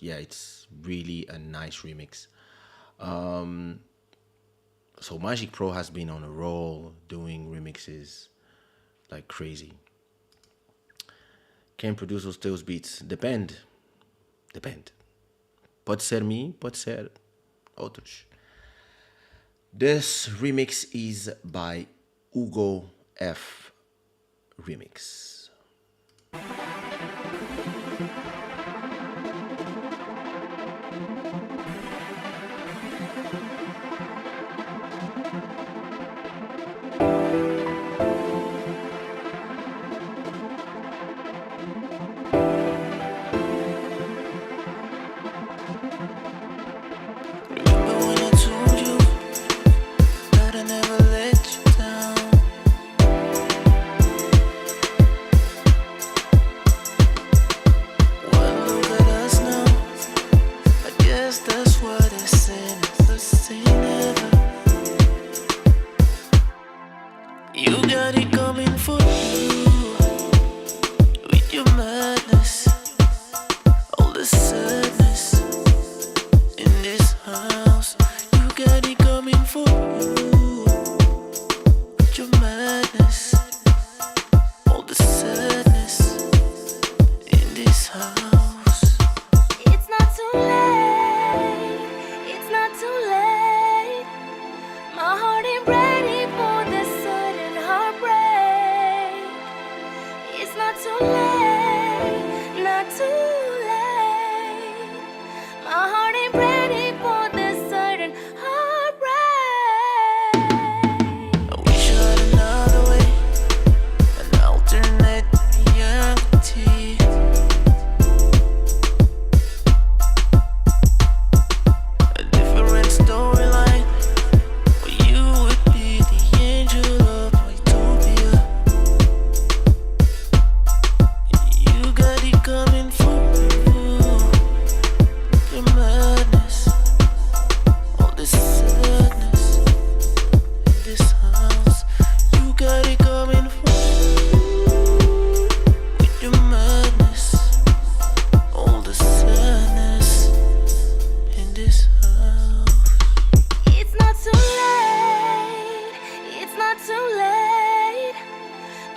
really a nice remix. So Magic Pro has been on a roll doing remixes like crazy. Can produce os teus beats? Depende. Depende. Pode ser mim, pode ser outros. This remix is by Hugo F. Remix. Remember when I told you that I never let you down? Well, look at us now. I guess that's what they're saying. The same ever. You got it coming for you with your madness, all the sadness in this house. You got it coming for you with your madness, all the sadness in this house. It's not too late. It's not too late. My heart ain't ready for this sudden heartbreak. It's not too late. Not too late. My heart ain't ready for this sudden heartbreak. I wish I had another way, an alternate reality. A different storyline, where you would be the angel of my utopia. You got it coming for you, your madness, all this sadness in this house. You got it coming for you with your madness, all the sadness in this house. It's not too late. It's not too late.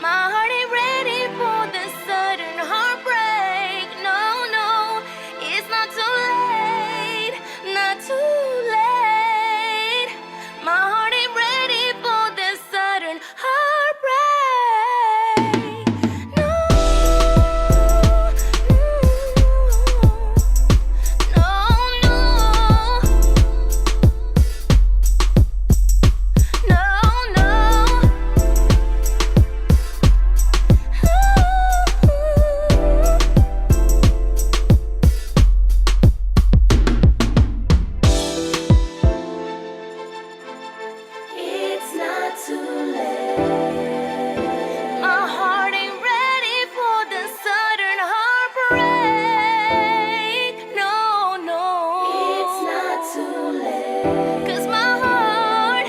My heart ain't ready for this sudden heartbreak. No, no. It's not too late. Not too late. My heart ain't ready for this sudden heartbreak. No, no, no, no, It's not too late. My heart ain't ready for the sudden heartbreak. No, no. It's not too late. 'Cause my heart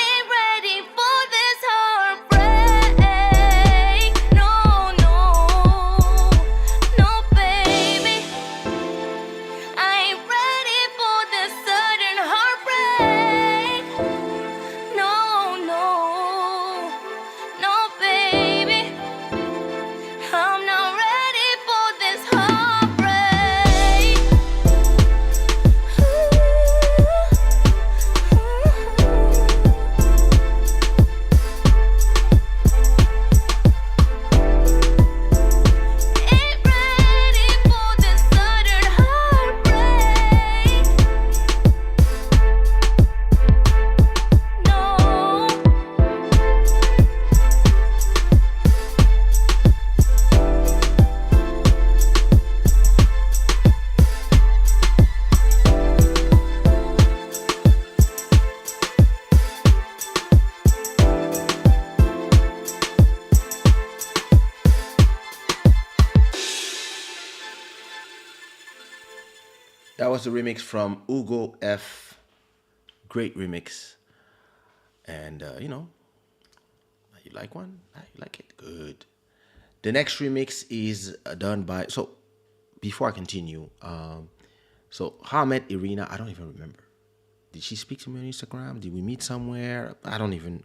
ain't ready for this heartbreak. No, no. No, baby. I ain't ready for this sudden heartbreak. No, no, no, baby. I'm not ready for this heartbreak. Ain't ready for this sudden heartbreak. No. That was the remix from Hugo F. Great remix. And, you like one? You like it? Good. The next remix is done by. So before I continue, so how I met Irina, I don't even remember. Did she speak to me on Instagram? Did we meet somewhere? I don't even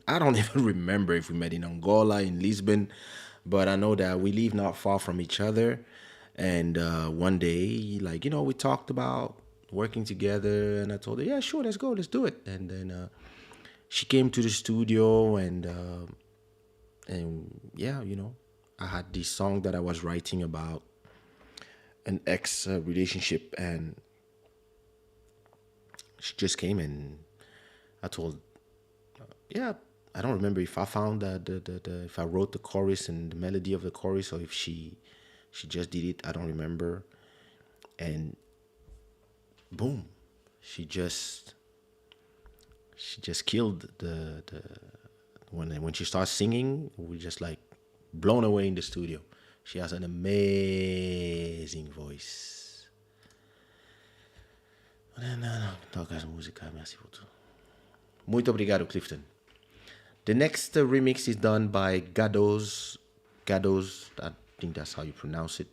remember if we met in Angola, in Lisbon, but I know that we live not far from each other. And one day, like we talked about working together, and I told her, yeah, sure, let's go, let's do it. And then she came to the studio, and yeah, I had this song that I was writing about an ex relationship, and she just came, and I told, yeah, I don't remember if I found the if I wrote the chorus and the melody of the chorus, or if she just did it. I don't remember. And boom, she just killed the when she starts singing. We just like blown away in the studio. She has an amazing voice. Toca as música, merci por tudo. Muito obrigado, Clifton. The next remix is done by Gados. Gados, I think that's how you pronounce it.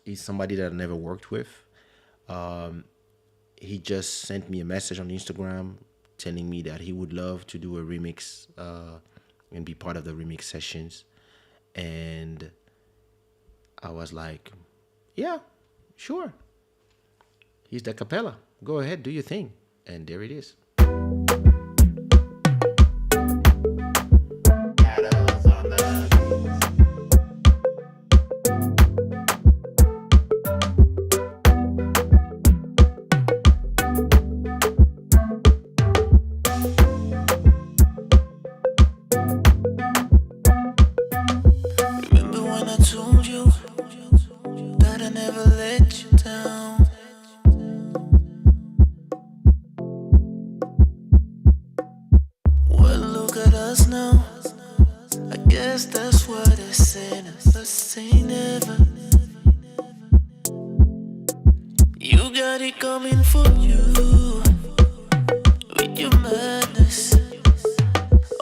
He's somebody that I never worked with. He just sent me a message on Instagram telling me that he would love to do a remix and be part of the remix sessions. And I was like, yeah, sure. He's the capella. Go ahead, do your thing. And there it is. Remember when I told you that I never let you down? Well, look at us now. I guess that's what they say. But say never. You got it coming for you with your madness,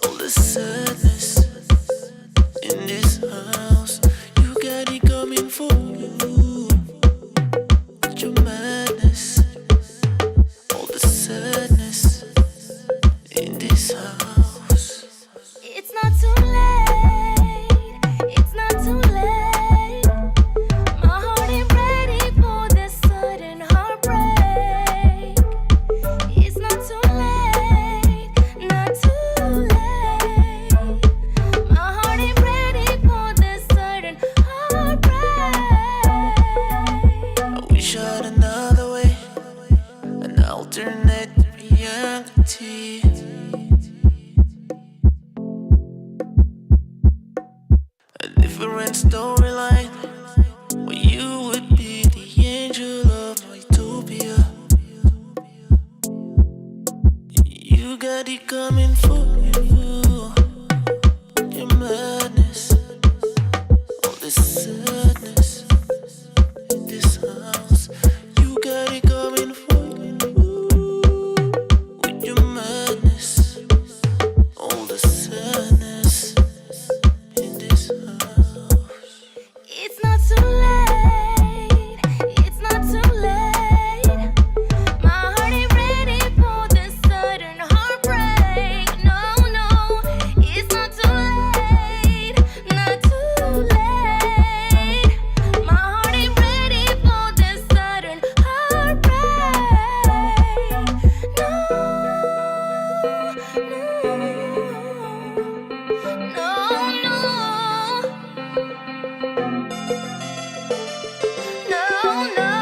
all the sadness in this house. You got it coming for you with your madness, all the sadness in this house. It's not too late. It's not too late. My heart ain't ready for this sudden heartbreak. It's not too late. Not too late. My heart ain't ready for this sudden heartbreak. I wish I had another way, an alternate reality. A different storyline where you would be the angel of my utopia. You got it coming for you. Your madness, all this sadness in this house. You got it coming for you with your madness, all the sadness in this house. It's not too late. It's not too late. My heart ain't ready for this sudden heartbreak. No, no. It's not too late. Not too late. My heart ain't ready for this sudden heartbreak. No, no, no, no, no.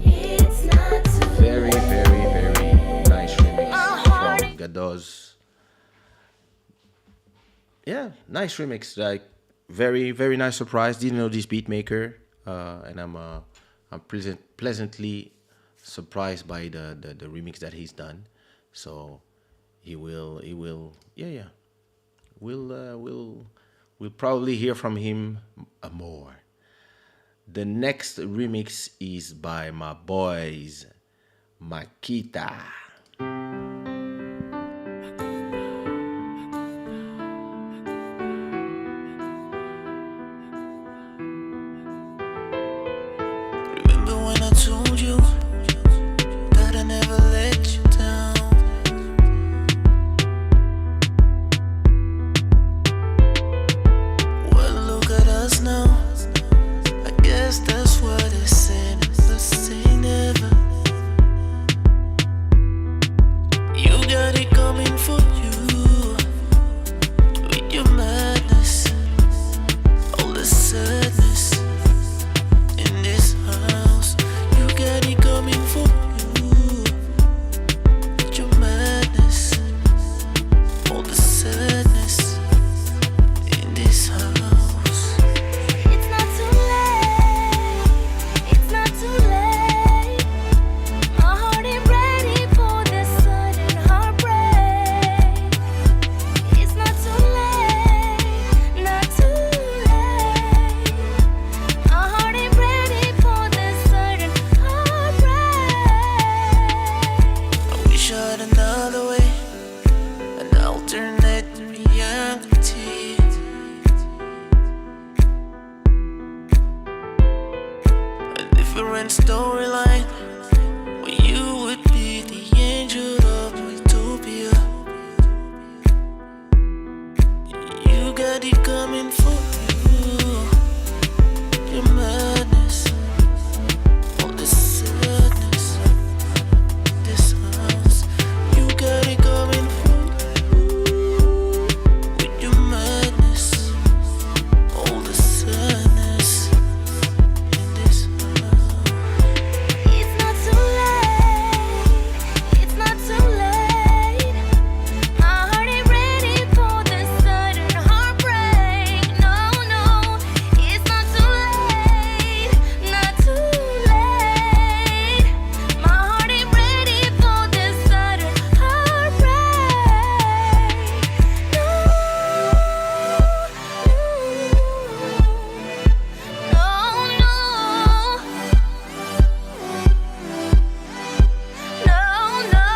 It's not too Very, very, very nice remix from Gados. Yeah, nice remix. Like very, very nice surprise. Didn't know this beat maker, and I'm pleasantly surprised by the remix that he's done. So yeah, yeah. We'll probably hear from him more. The next remix is by my boys, Makita. Remember when I told you that I never let you down? Well, look at us now. I guess that's what they say, but say never. You got it coming for you with your madness, all the sadness in this house. You got it coming for you with your madness, all the sadness in this house. It's not too late. It's not too late. My heart ain't ready for this sudden heartbreak. It's not too late. Not too late. My heart ain't ready for this sudden heartbreak. I wish I had another way, an alternate reality. A different storyline, where you would be the angel of utopia. You got it coming for you, your madness, all the sadness, this house. You got it coming for you, with your madness, all the sadness in this house. It's not too late. It's not too late. My heart ain't ready for this sudden heartbreak. No, no. It's not too late. Not too late. My heart ain't ready for this sudden heartbreak. No, no. No, no.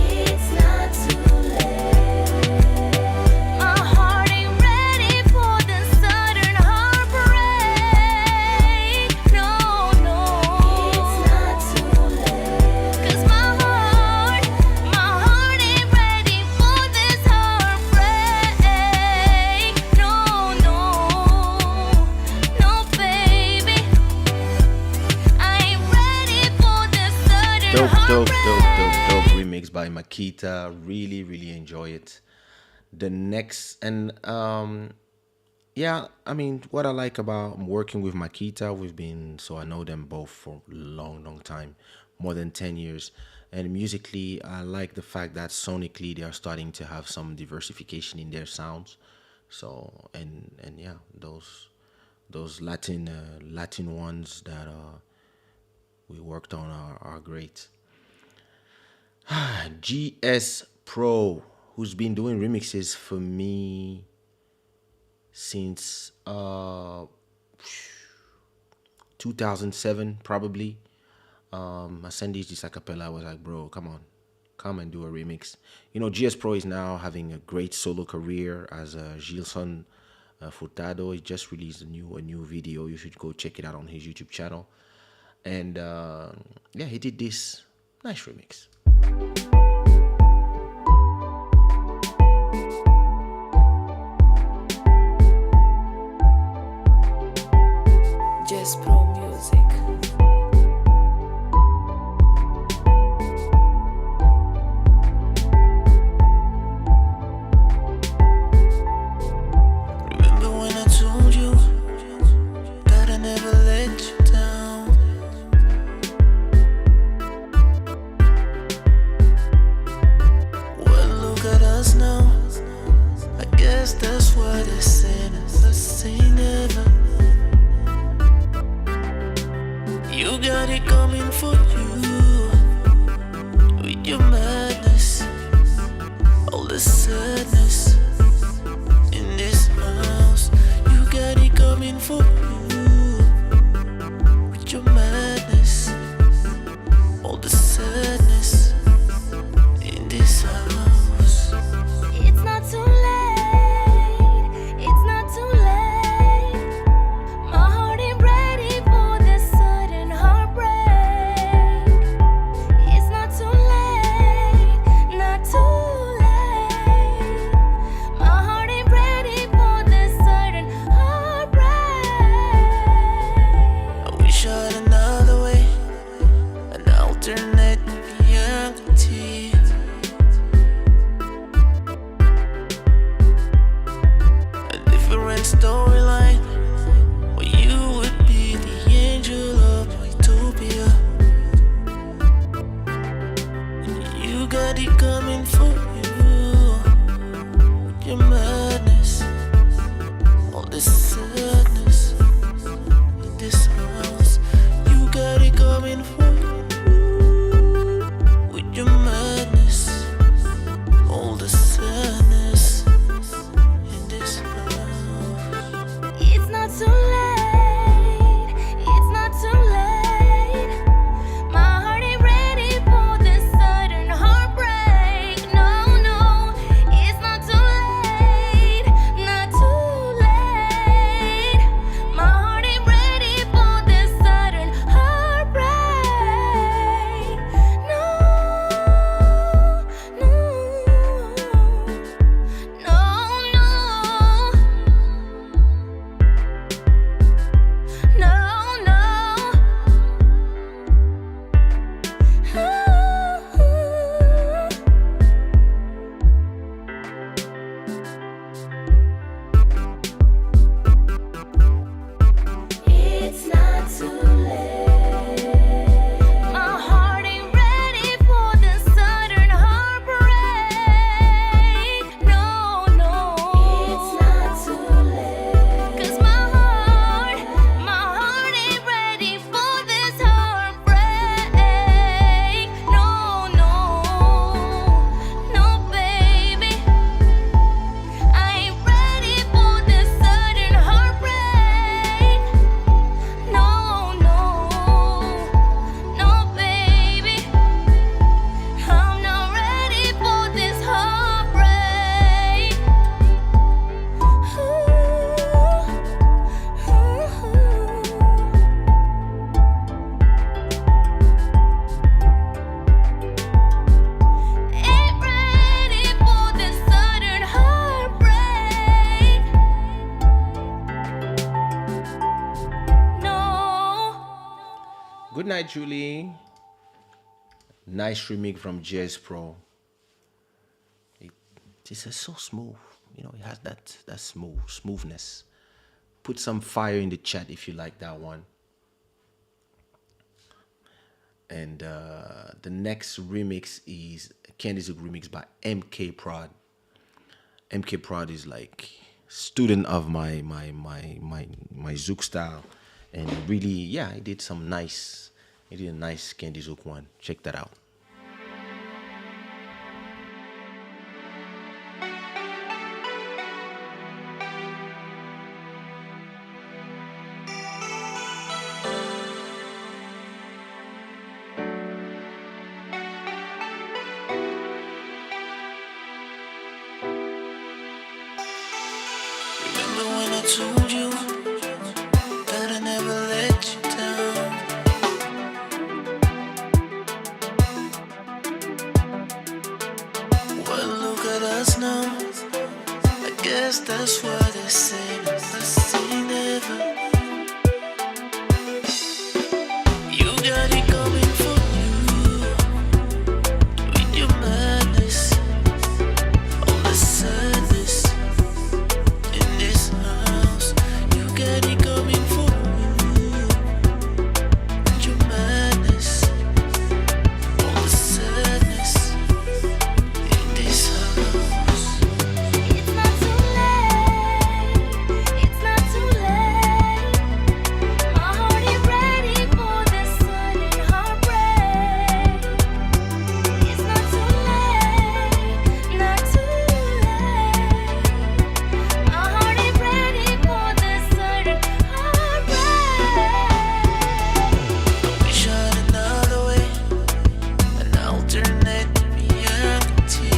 It's not too late. My heart ain't ready for this sudden heartbreak. No, no. It's not too late. 'Cause my heart ain't ready for this heartbreak. No, no. No, baby. I ain't ready for this sudden Dope heartbreak. remix by Makita. Really enjoy it. The next, and yeah, I mean, what I like about working with Makita, so I know them both for a long time, more than 10 years. And musically, I like the fact that sonically they are starting to have some diversification in their sounds. So, and yeah, those Latin ones that we worked on are great. GS Pro, who's been doing remixes for me since 2007 probably. I sent these just a cappella. I was like, bro, come on, come and do a remix. You know, GS Pro is now having a great solo career as Gilson Furtado. He just released a new video. You should go check it out on his YouTube channel. And yeah, he did this nice remix. Just Pro Music. Remember when I told you that I never let you down? Good night, Julie. Nice remix from Jazz Pro. It, this is so smooth. You know, it has that smoothness. Put some fire in the chat if you like that one. And the next remix is Candy Zook remix by MK Prod. MK Prod is like student of my Zouk style, and really, yeah, he did a nice Candy Zouk one. Check that out. Remember when I told you that I never let you down? Well, look at us now. I guess that's why they say never say never. You got it coming for you with your madness, all the sadness in this house. You got it coming for you with your madness, all the sadness in this house. It's not too late. It's not too late. My heart is ready for this sudden heartbreak. It's not too late. Not too late. My heart is ready for this sudden heartbreak. Wish I had another way, an alternate reality.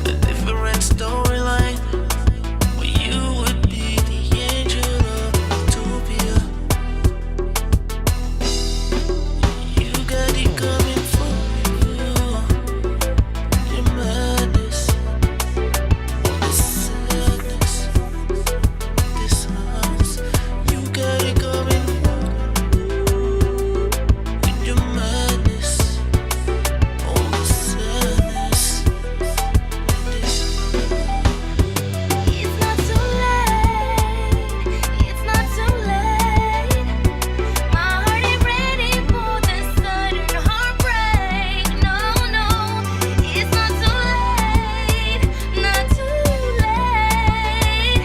A different storyline, where you would be the angel of utopia. You got it coming for you, your madness, all the sadness, this house. You got it coming with your madness, all the sadness in this It's not too late. It's not too late. My heart is ready for this sudden heartbreak. No, no, it's not too late. Not too late.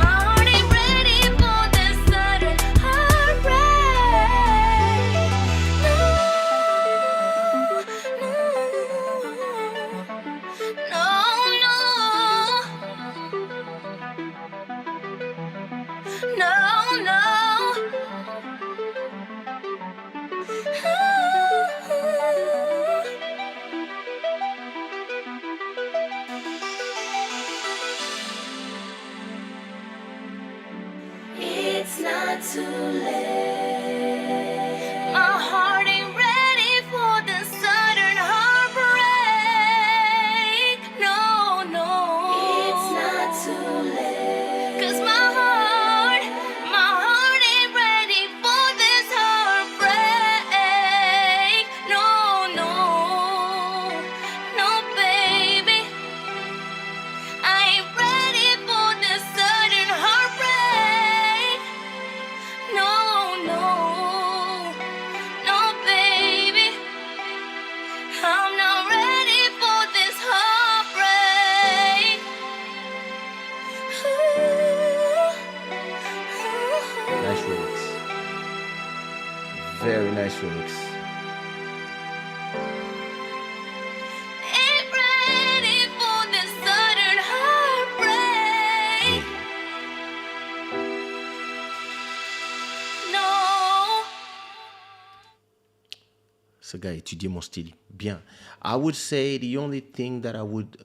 My heart is ready for this sudden heartbreak. No, no, no, no. It's not too late. My heart ain't ready for the sudden heartbreak. No, no. It's not too late. 'Cause my heart ain't ready for this heartbreak. No, no. No, baby. I ain't ready for this sudden heartbreak. No, no, no, baby. I'm not ready for this heartbreak. Nice remix. Very nice remix. Ain't ready for this sudden heartbreak. No. Ce gars a étudié mon style bien. I would say the only thing that I would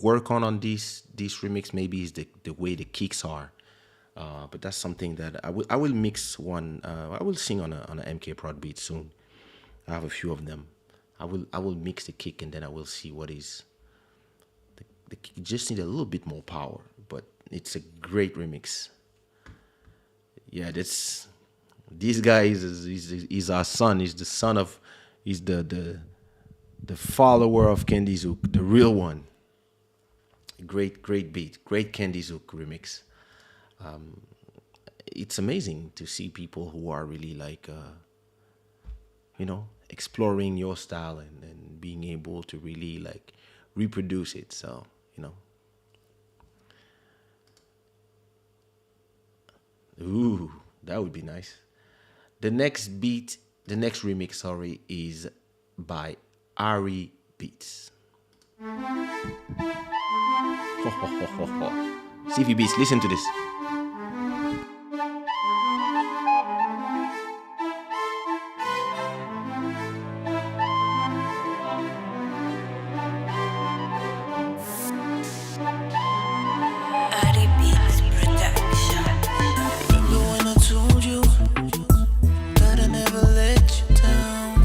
work on this remix maybe is the way the kicks are. But that's something that I will mix one. I will sing on a MK Prod beat soon. I have a few of them. I will mix the kick and then I will see what is you just need a little bit more power, but it's a great remix. Yeah, that's this guy is our son. He's the son of, he's the follower of Candy Zook, the real one. Great beat, great Candy Zook remix. It's amazing to see people who are really like, exploring your style and being able to really like reproduce it. So, ooh, that would be nice. The next remix, sorry, is by Ari Beats. CV Beats, listen to this. Remember when I told you that I never let you down?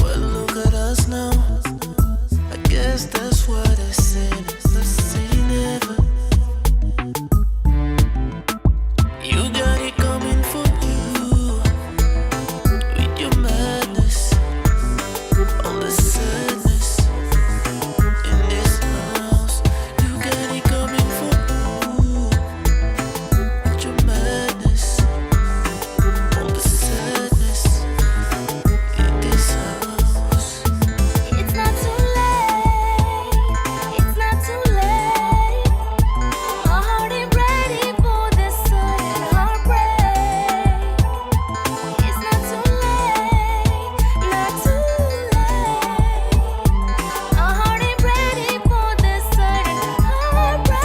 Well, look at us now. I guess that's what I said. I say never. You got it coming for you with your madness, all the sadness in this house. You got it coming for you with your madness, all the sadness in this house. It's not too late. It's not too late. My heart ain't ready for this sudden heartbreak. It's not too late. Not too late. My heart ain't ready for this sudden heartbreak.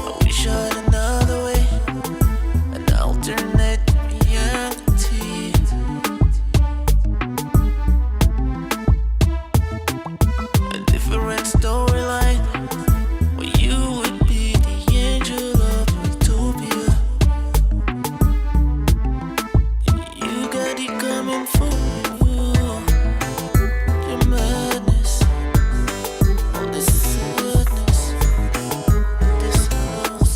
I wish I had another way, an alternate reality. A different storyline where you would be the angel of utopia. You got it coming for you. Your madness, all the sadness, this house.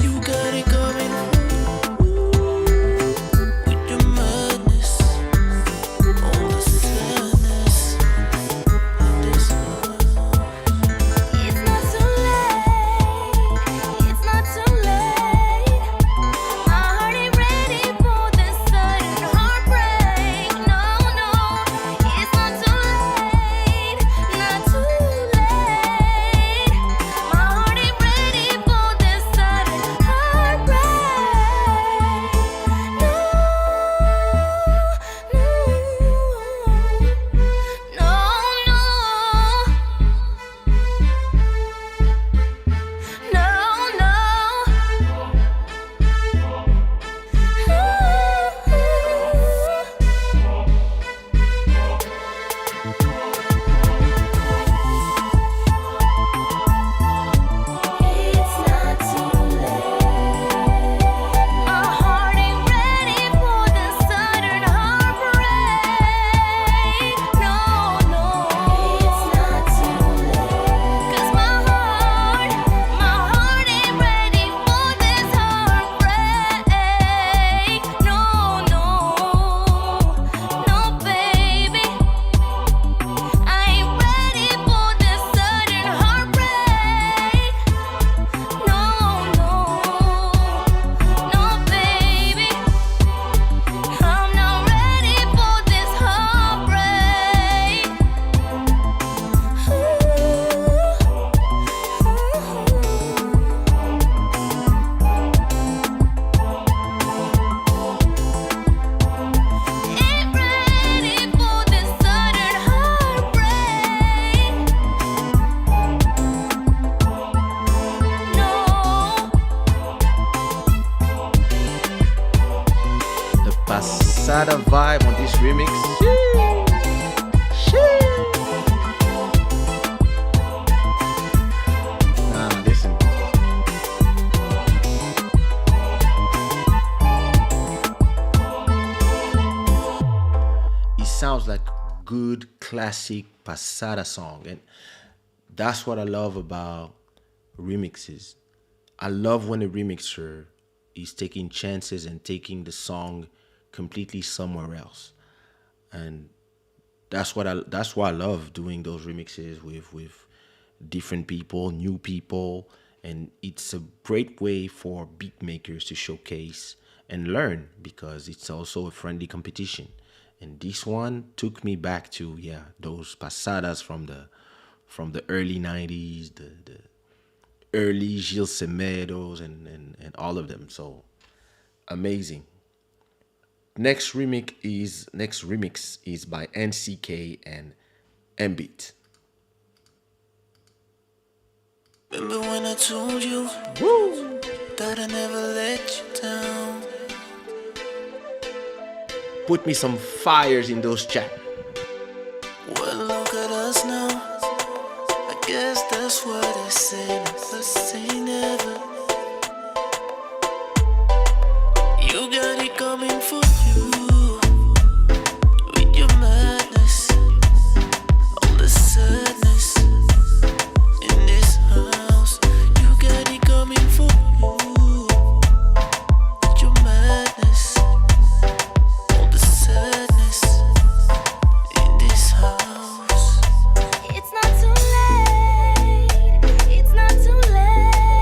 You got it coming for you with your madness, all the sadness in this house. It's not too late. It's not too late. My heart ain't ready for this sudden heartbreak. No, no. It's not too late. Not too late. My heart ain't ready for this sudden heartbreak. No, no. It's not too late. My heart ain't ready for this sudden heartbreak. No, no. It's not too late. 'Cause my heart ain't ready for this heartbreak. No, no. No, baby. I ain't ready for this sudden heartbreak. No, no. No, baby. I'm not ready for this heartbreak. Ain't ready for this sudden heartbreak. No. The Passada vibe on this remix. Nah, listen. like good classic passada song, and that's what I love about remixes. I love when a remixer is taking chances and taking the song completely somewhere else, and that's why I love doing those remixes with different people, new people, and it's a great way for beat makers to showcase and learn because it's also a friendly competition. And this one took me back to those pasadas from the early '90s, the early Gil Semedos and all of them. So amazing. Next remix is by NCK and Mbit. Remember when I told you that I never let you down? Put me some fires in those chat. Well, look at us now. I guess that's what I say. Never say never. You got it coming for you with your madness, all the sadness in this house. You got it coming for you with your madness, all the sadness in this house. It's not too late. It's not too late.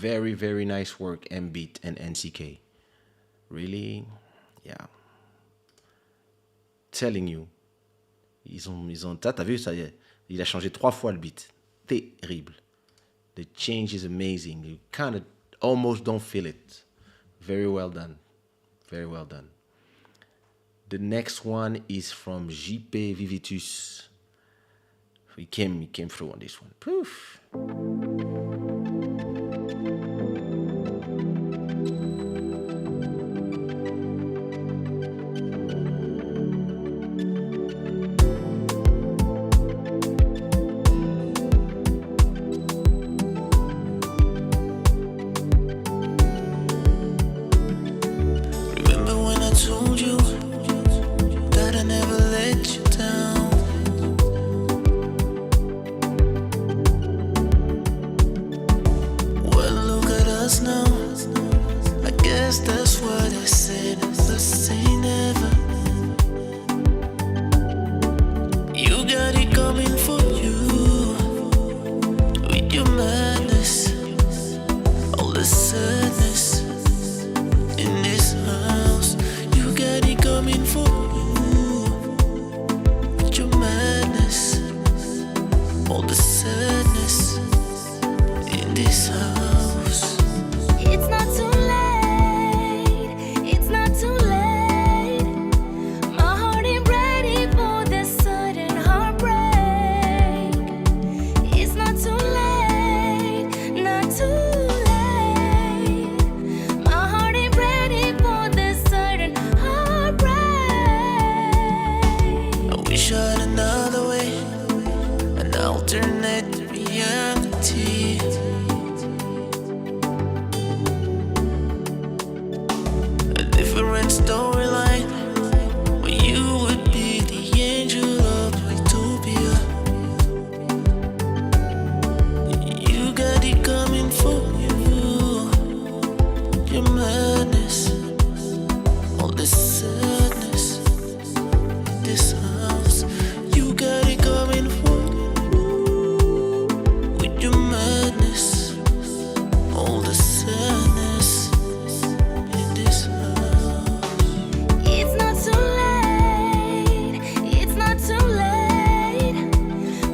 Very, very nice work, M Beat and NCK. Really, yeah. Telling you. T'as vu ça? Il a changé 3 fois le beat. Terrible. The change is amazing. You kind of almost don't feel it. Very well done. Very well done. The next one is from JP Vivitus. He came through on this one. Poof. Remember when I told you that I never let you down? Well, look at us now. I guess that's what I said, but say never. You got it coming for you with your madness, all the sadness in this house. You got it coming for you with your madness, all the sadness in this house. It's not too late. It's not too late. My heart ain't ready for this sudden heartbreak. It's not too late. Not too late. My heart ain't ready for this sudden heartbreak. I wish I had another way, an alternate reality. A different storyline where you would be the angel of utopia. You got it coming for you, your madness, all the sadness in this house. You got it coming for you with your madness, all the sadness in this house. It's not too late. It's not too late.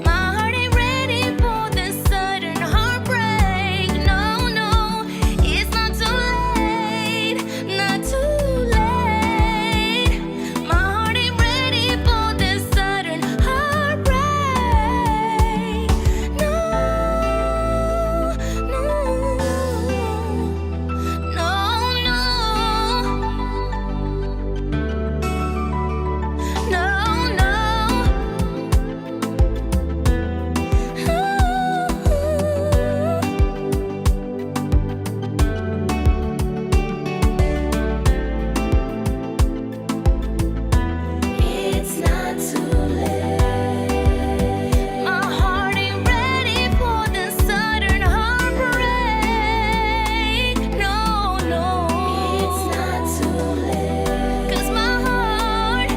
My heart ain't ready for this sudden heartbreak. No, no. It's not too late. Not too late. My heart ain't ready for this sudden heartbreak. No, no, no, it's not too late. My heart ain't ready for this sudden heartbreak. No, no, it's not too late. 'Cause my heart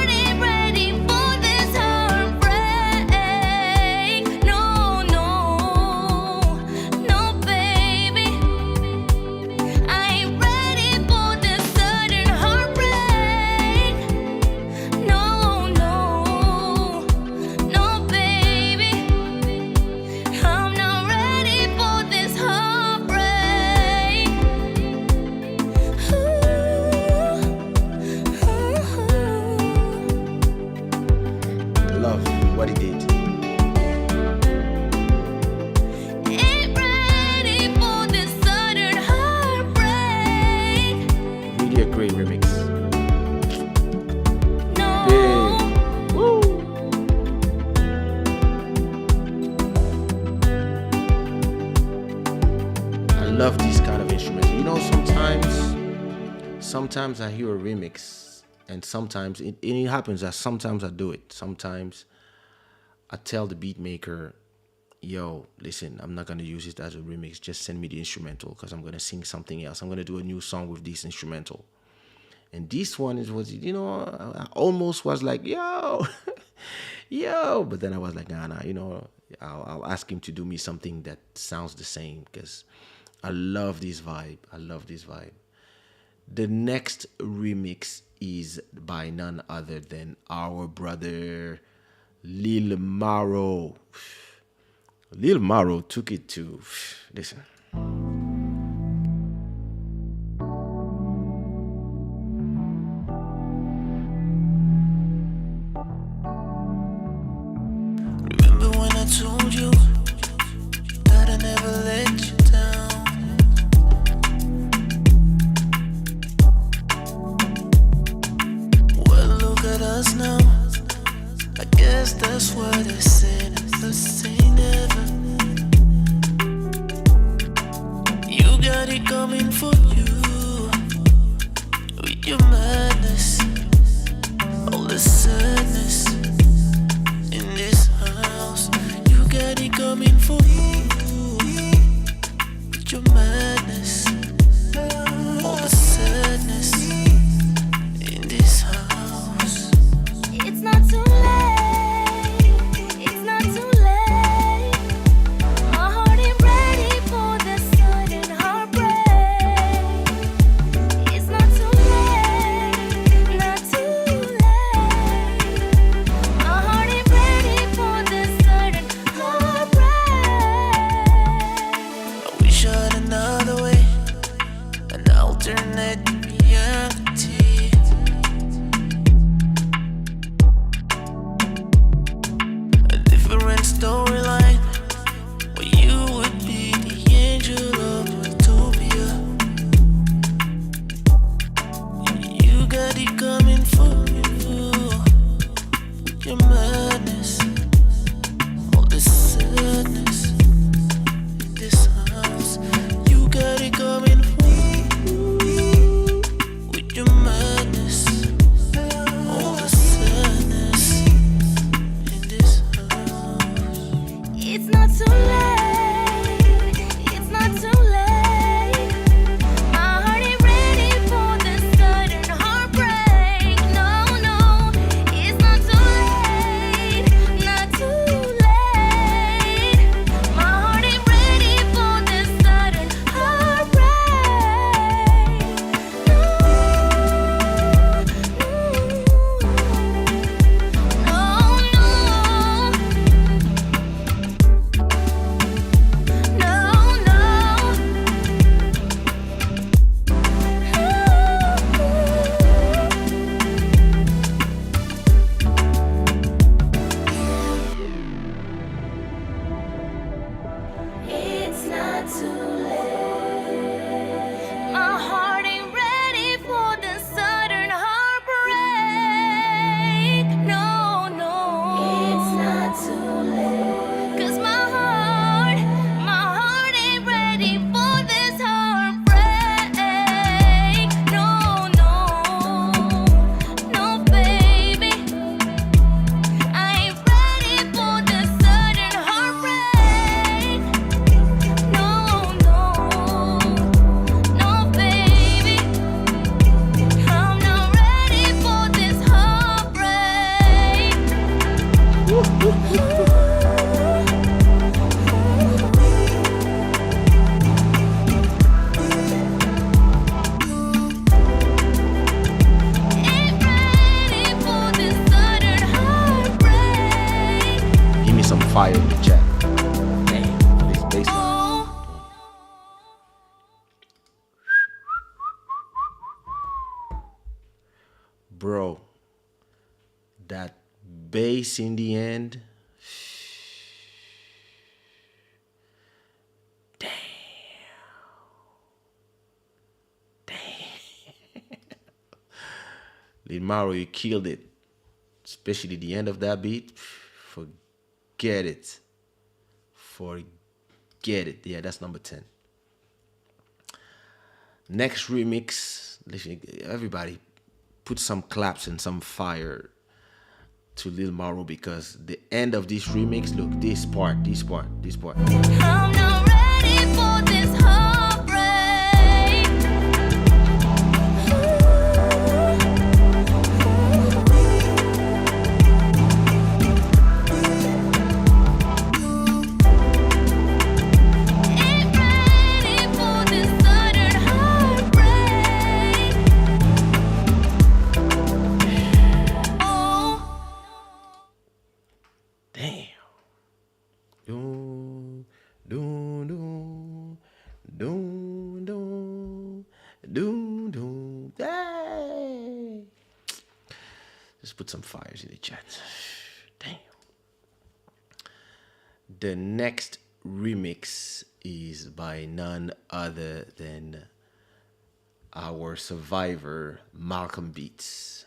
ain't ready for this heartbreak. No, no, no, baby. I ain't ready for this sudden heartbreak. No, no, no, baby. I'm not ready for this heartbreak. Love what he did. Ain't ready for this sudden heartbreak. Really a great remix. No. I love these kind of instruments. You know, sometimes I hear a remix, and sometimes it happens that sometimes I do it. Sometimes I tell the beat maker, yo, listen, I'm not gonna use it as a remix. Just send me the instrumental because I'm gonna sing something else. I'm gonna do a new song with this instrumental. And this one was, I almost was like, yo, yo. But then I was like, nah, I'll ask him to do me something that sounds the same because I love this vibe. I love this vibe. The next remix is by none other than our brother Lil Maro. Lil Maro took it to, listen. Remember when I told you that I never let you down? Well, look at us now. I guess that's why they say never say never. You got it coming for you with your madness, all the sadness in this house. You got it coming for you with your madness, all the sadness in this house. It's not too late. It's not too late. My heart ain't ready for this sudden heartbreak. It's not too late. Not too late. My heart ain't ready for this sudden heartbreak. I wish I had another way, an alternate reality. A different storyline where you would be the angel of utopia. You got it coming for you, your madness, all the sadness in this house. You got it coming for you with your madness, all the sadness in this house. It's not too late. It's not too late. My heart ain't ready for this sudden heartbreak. No, no. It's not too late. Not too late. My heart ain't ready for this sudden heartbreak. No, it's not too late. My heart ain't ready for the sudden heartbreak. No, no. It's not too late. 'Cause my heart ain't ready for this heartbreak. No, no. No, baby. I ain't ready for the sudden heartbreak. No, no, no, baby. I'm not ready for this heartbreak. Ain't ready for this sudden heartbreak. Give me some fire in the chat. Damn, this bass line. Oh. Bro, that bass in the end. Damn. Lil Maro, you killed it. Especially the end of that beat. Forget it. Forget it. Yeah, that's number 10. Next remix. Listen, everybody put some claps and some fire to Lil Maro because the end of this remix, look, this part. I'm not ready for this heartbreak. put some fires in the chat. Damn. The next remix is by none other than our survivor, Malcolm Beats.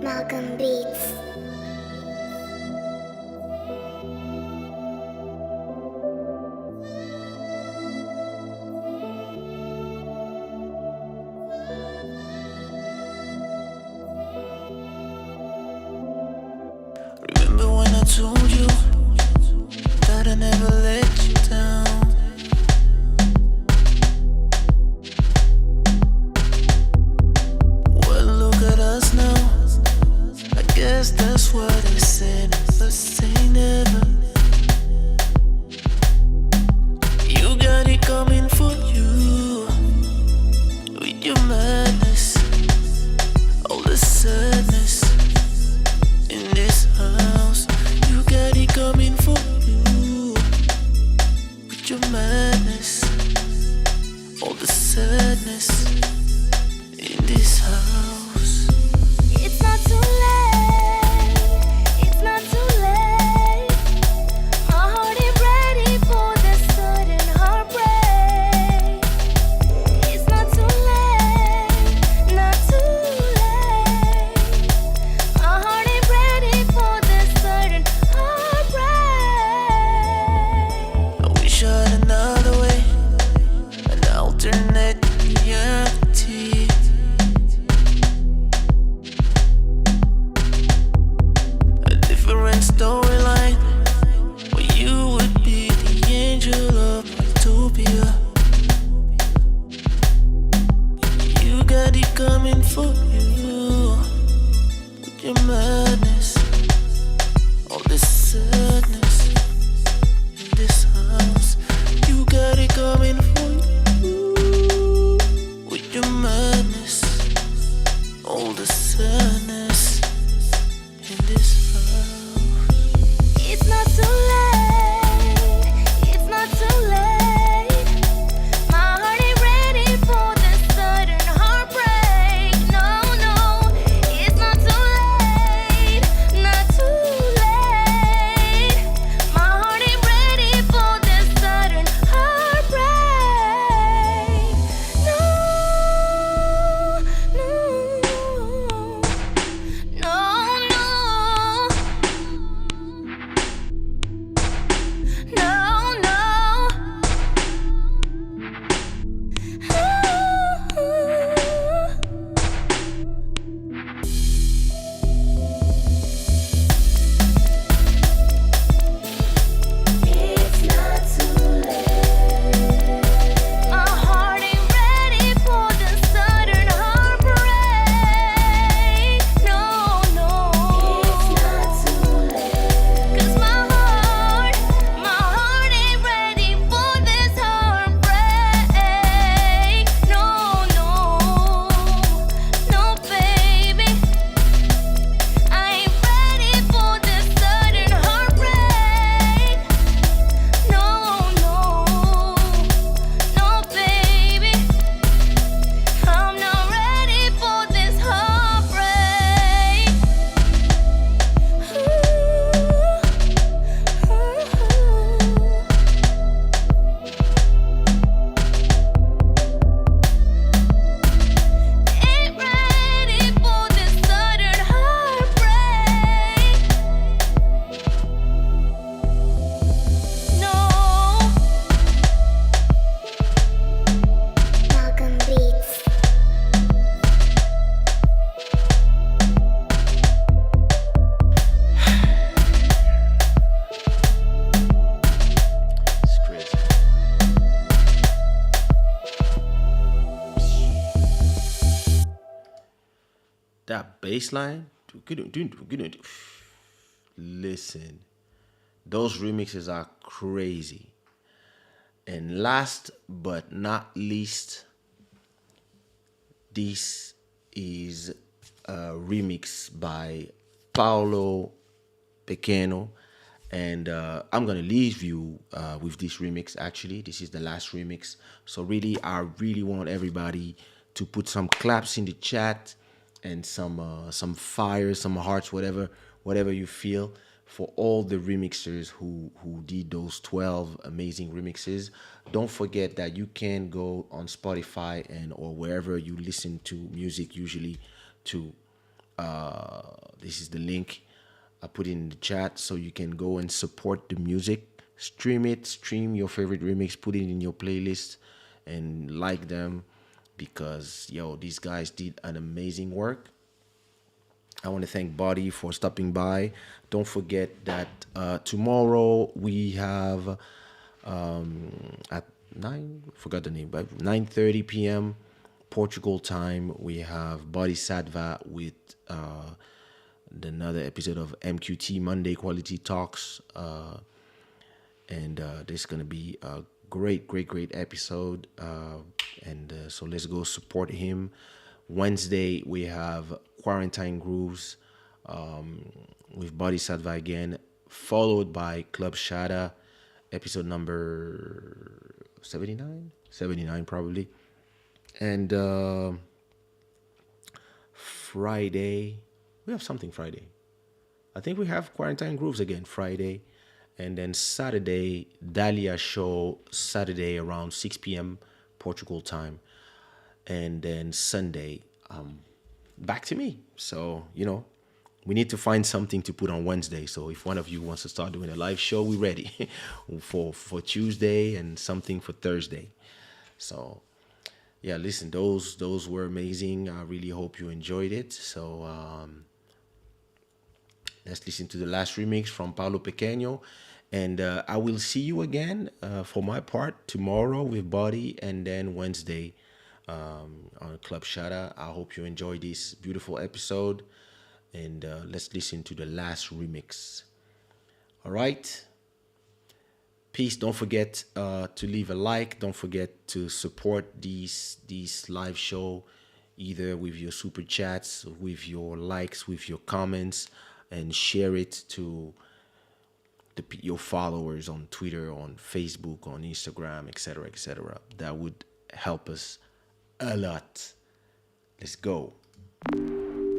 Malcolm Beats. Remember when I told you that I never let you down? Well, look at us now. I guess that's what they said, but say never. You got it coming for you with your madness, all the sadness in this house. You got it coming for you with your madness, all the sadness in this house. It's not too late. It's not too late. My heart is ready for the sudden heartbreak. It's not too late. Not too late. My heart is ready for the sudden heartbreak. I wish I had another way, an alternate reality. A different storyline where you would be the angel of utopia. You got it coming for you with your madness, all this sadness in this house. You got it coming for you with your madness, all the sadness in this house. It's not too late. It's not too late. My heart is ready for the sudden heartbreak. No, no, it's not too late. Not too late. My heart is ready for the sudden heartbreak. No, no, no, no. No, no. It's not too late. My heart ain't ready for the sudden heartbreak. No, no. It's not too late. 'Cause my heart ain't ready for this heartbreak. No, no, no, baby. I ain't ready for this sudden heartbreak. No, no, no, baby. I'm not ready for this heartbreak. Ain't ready for this sudden heartbreak. No. Malcolm Beats. It's crazy. That bass line, listen, those remixes are crazy. And last but not least, this is a remix by Paulo Pequeno And I'm gonna leave you with this remix. Actually, this is the last remix. So really, I really want everybody to put some claps in the chat and some fire, some hearts, whatever you feel for all the remixers who did those 12 amazing remixes. Don't forget that you can go on Spotify and or wherever you listen to music usually to this is the link I put in the chat, so you can go and support the music, stream it, stream your favorite remix, put it in your playlist, and like them because these guys did an amazing work. I want to thank Body for stopping by. Don't forget that tomorrow we have at 9:30 p.m. Portugal time. We have Body Sadva with another episode of MQT Monday Quality Talks, and this is gonna be a great episode. So let's go support him. Wednesday we have Quarantine Grooves with Body Sadva again, followed by Club Shada, episode number 79 probably. And Friday, we have something Friday. I think we have Quarantine Grooves again Friday. And then Saturday, Dahlia show, Saturday around 6 p.m. Portugal time. And then Sunday, back to me. So, we need to find something to put on Wednesday. So if one of you wants to start doing a live show, we're ready for Tuesday and something for Thursday. So yeah, listen, those were amazing. I really hope you enjoyed it. So let's listen to the last remix from Paulo Pequeño. And I will see you again for my part tomorrow with Body, and then Wednesday on Club Shada. I hope you enjoyed this beautiful episode. And let's listen to the last remix. All right. Peace. Don't forget to leave a like. Don't forget to support these live show, either with your super chats, with your likes, with your comments, and share it to your followers on Twitter, on Facebook, on Instagram, etc., etc. That would help us a lot. Let's go. Woo.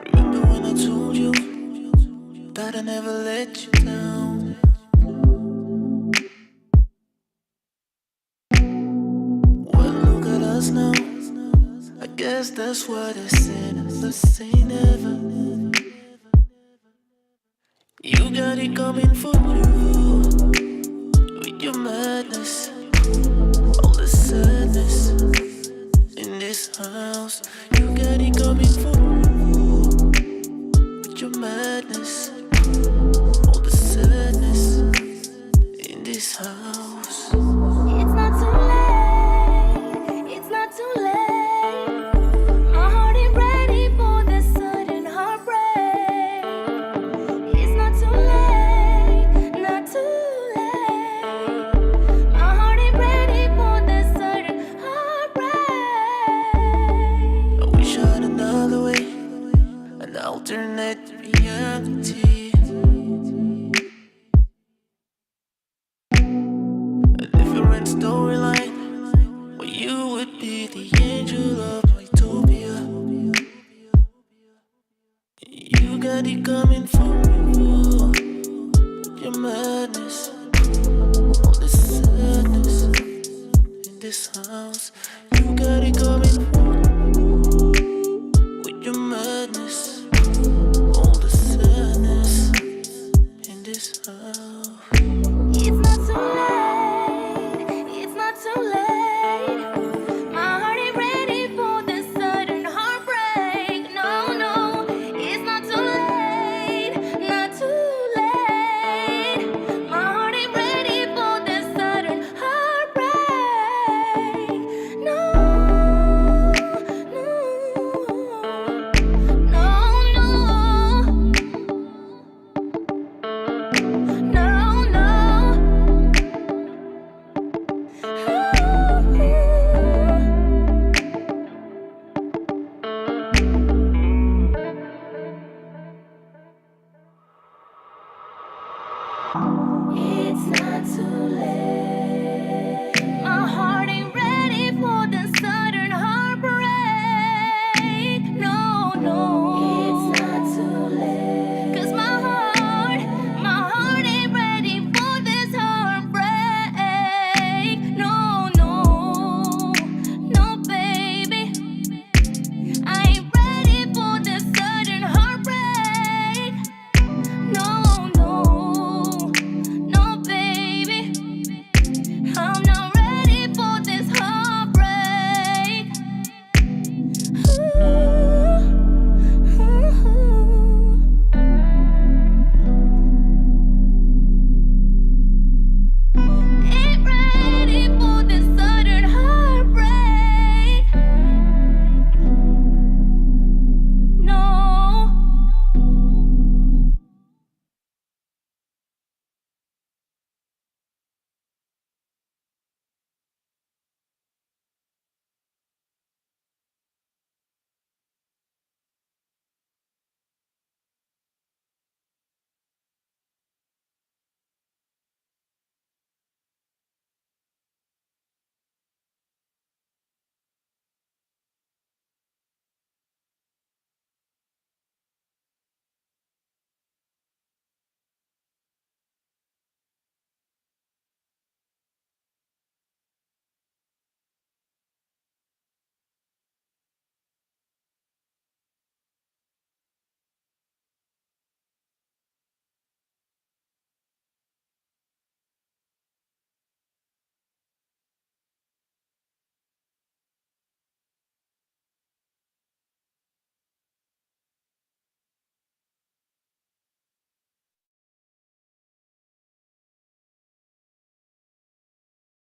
Remember when I told you that I never let you down? Well, look at us now. I guess that's what I said. Let's say never. You got it coming for you with your madness, all the sadness in this house. You got it coming for you with your madness, all the sadness in this house. It's not too late. It's not too late. My heart ain't ready for this sudden heartbreak. It's not too late. Not too late. My heart ain't ready for this sudden heartbreak. I wish I had another way, an alternate reality, a different storyline, where you would be the angel of my utopia. You got it coming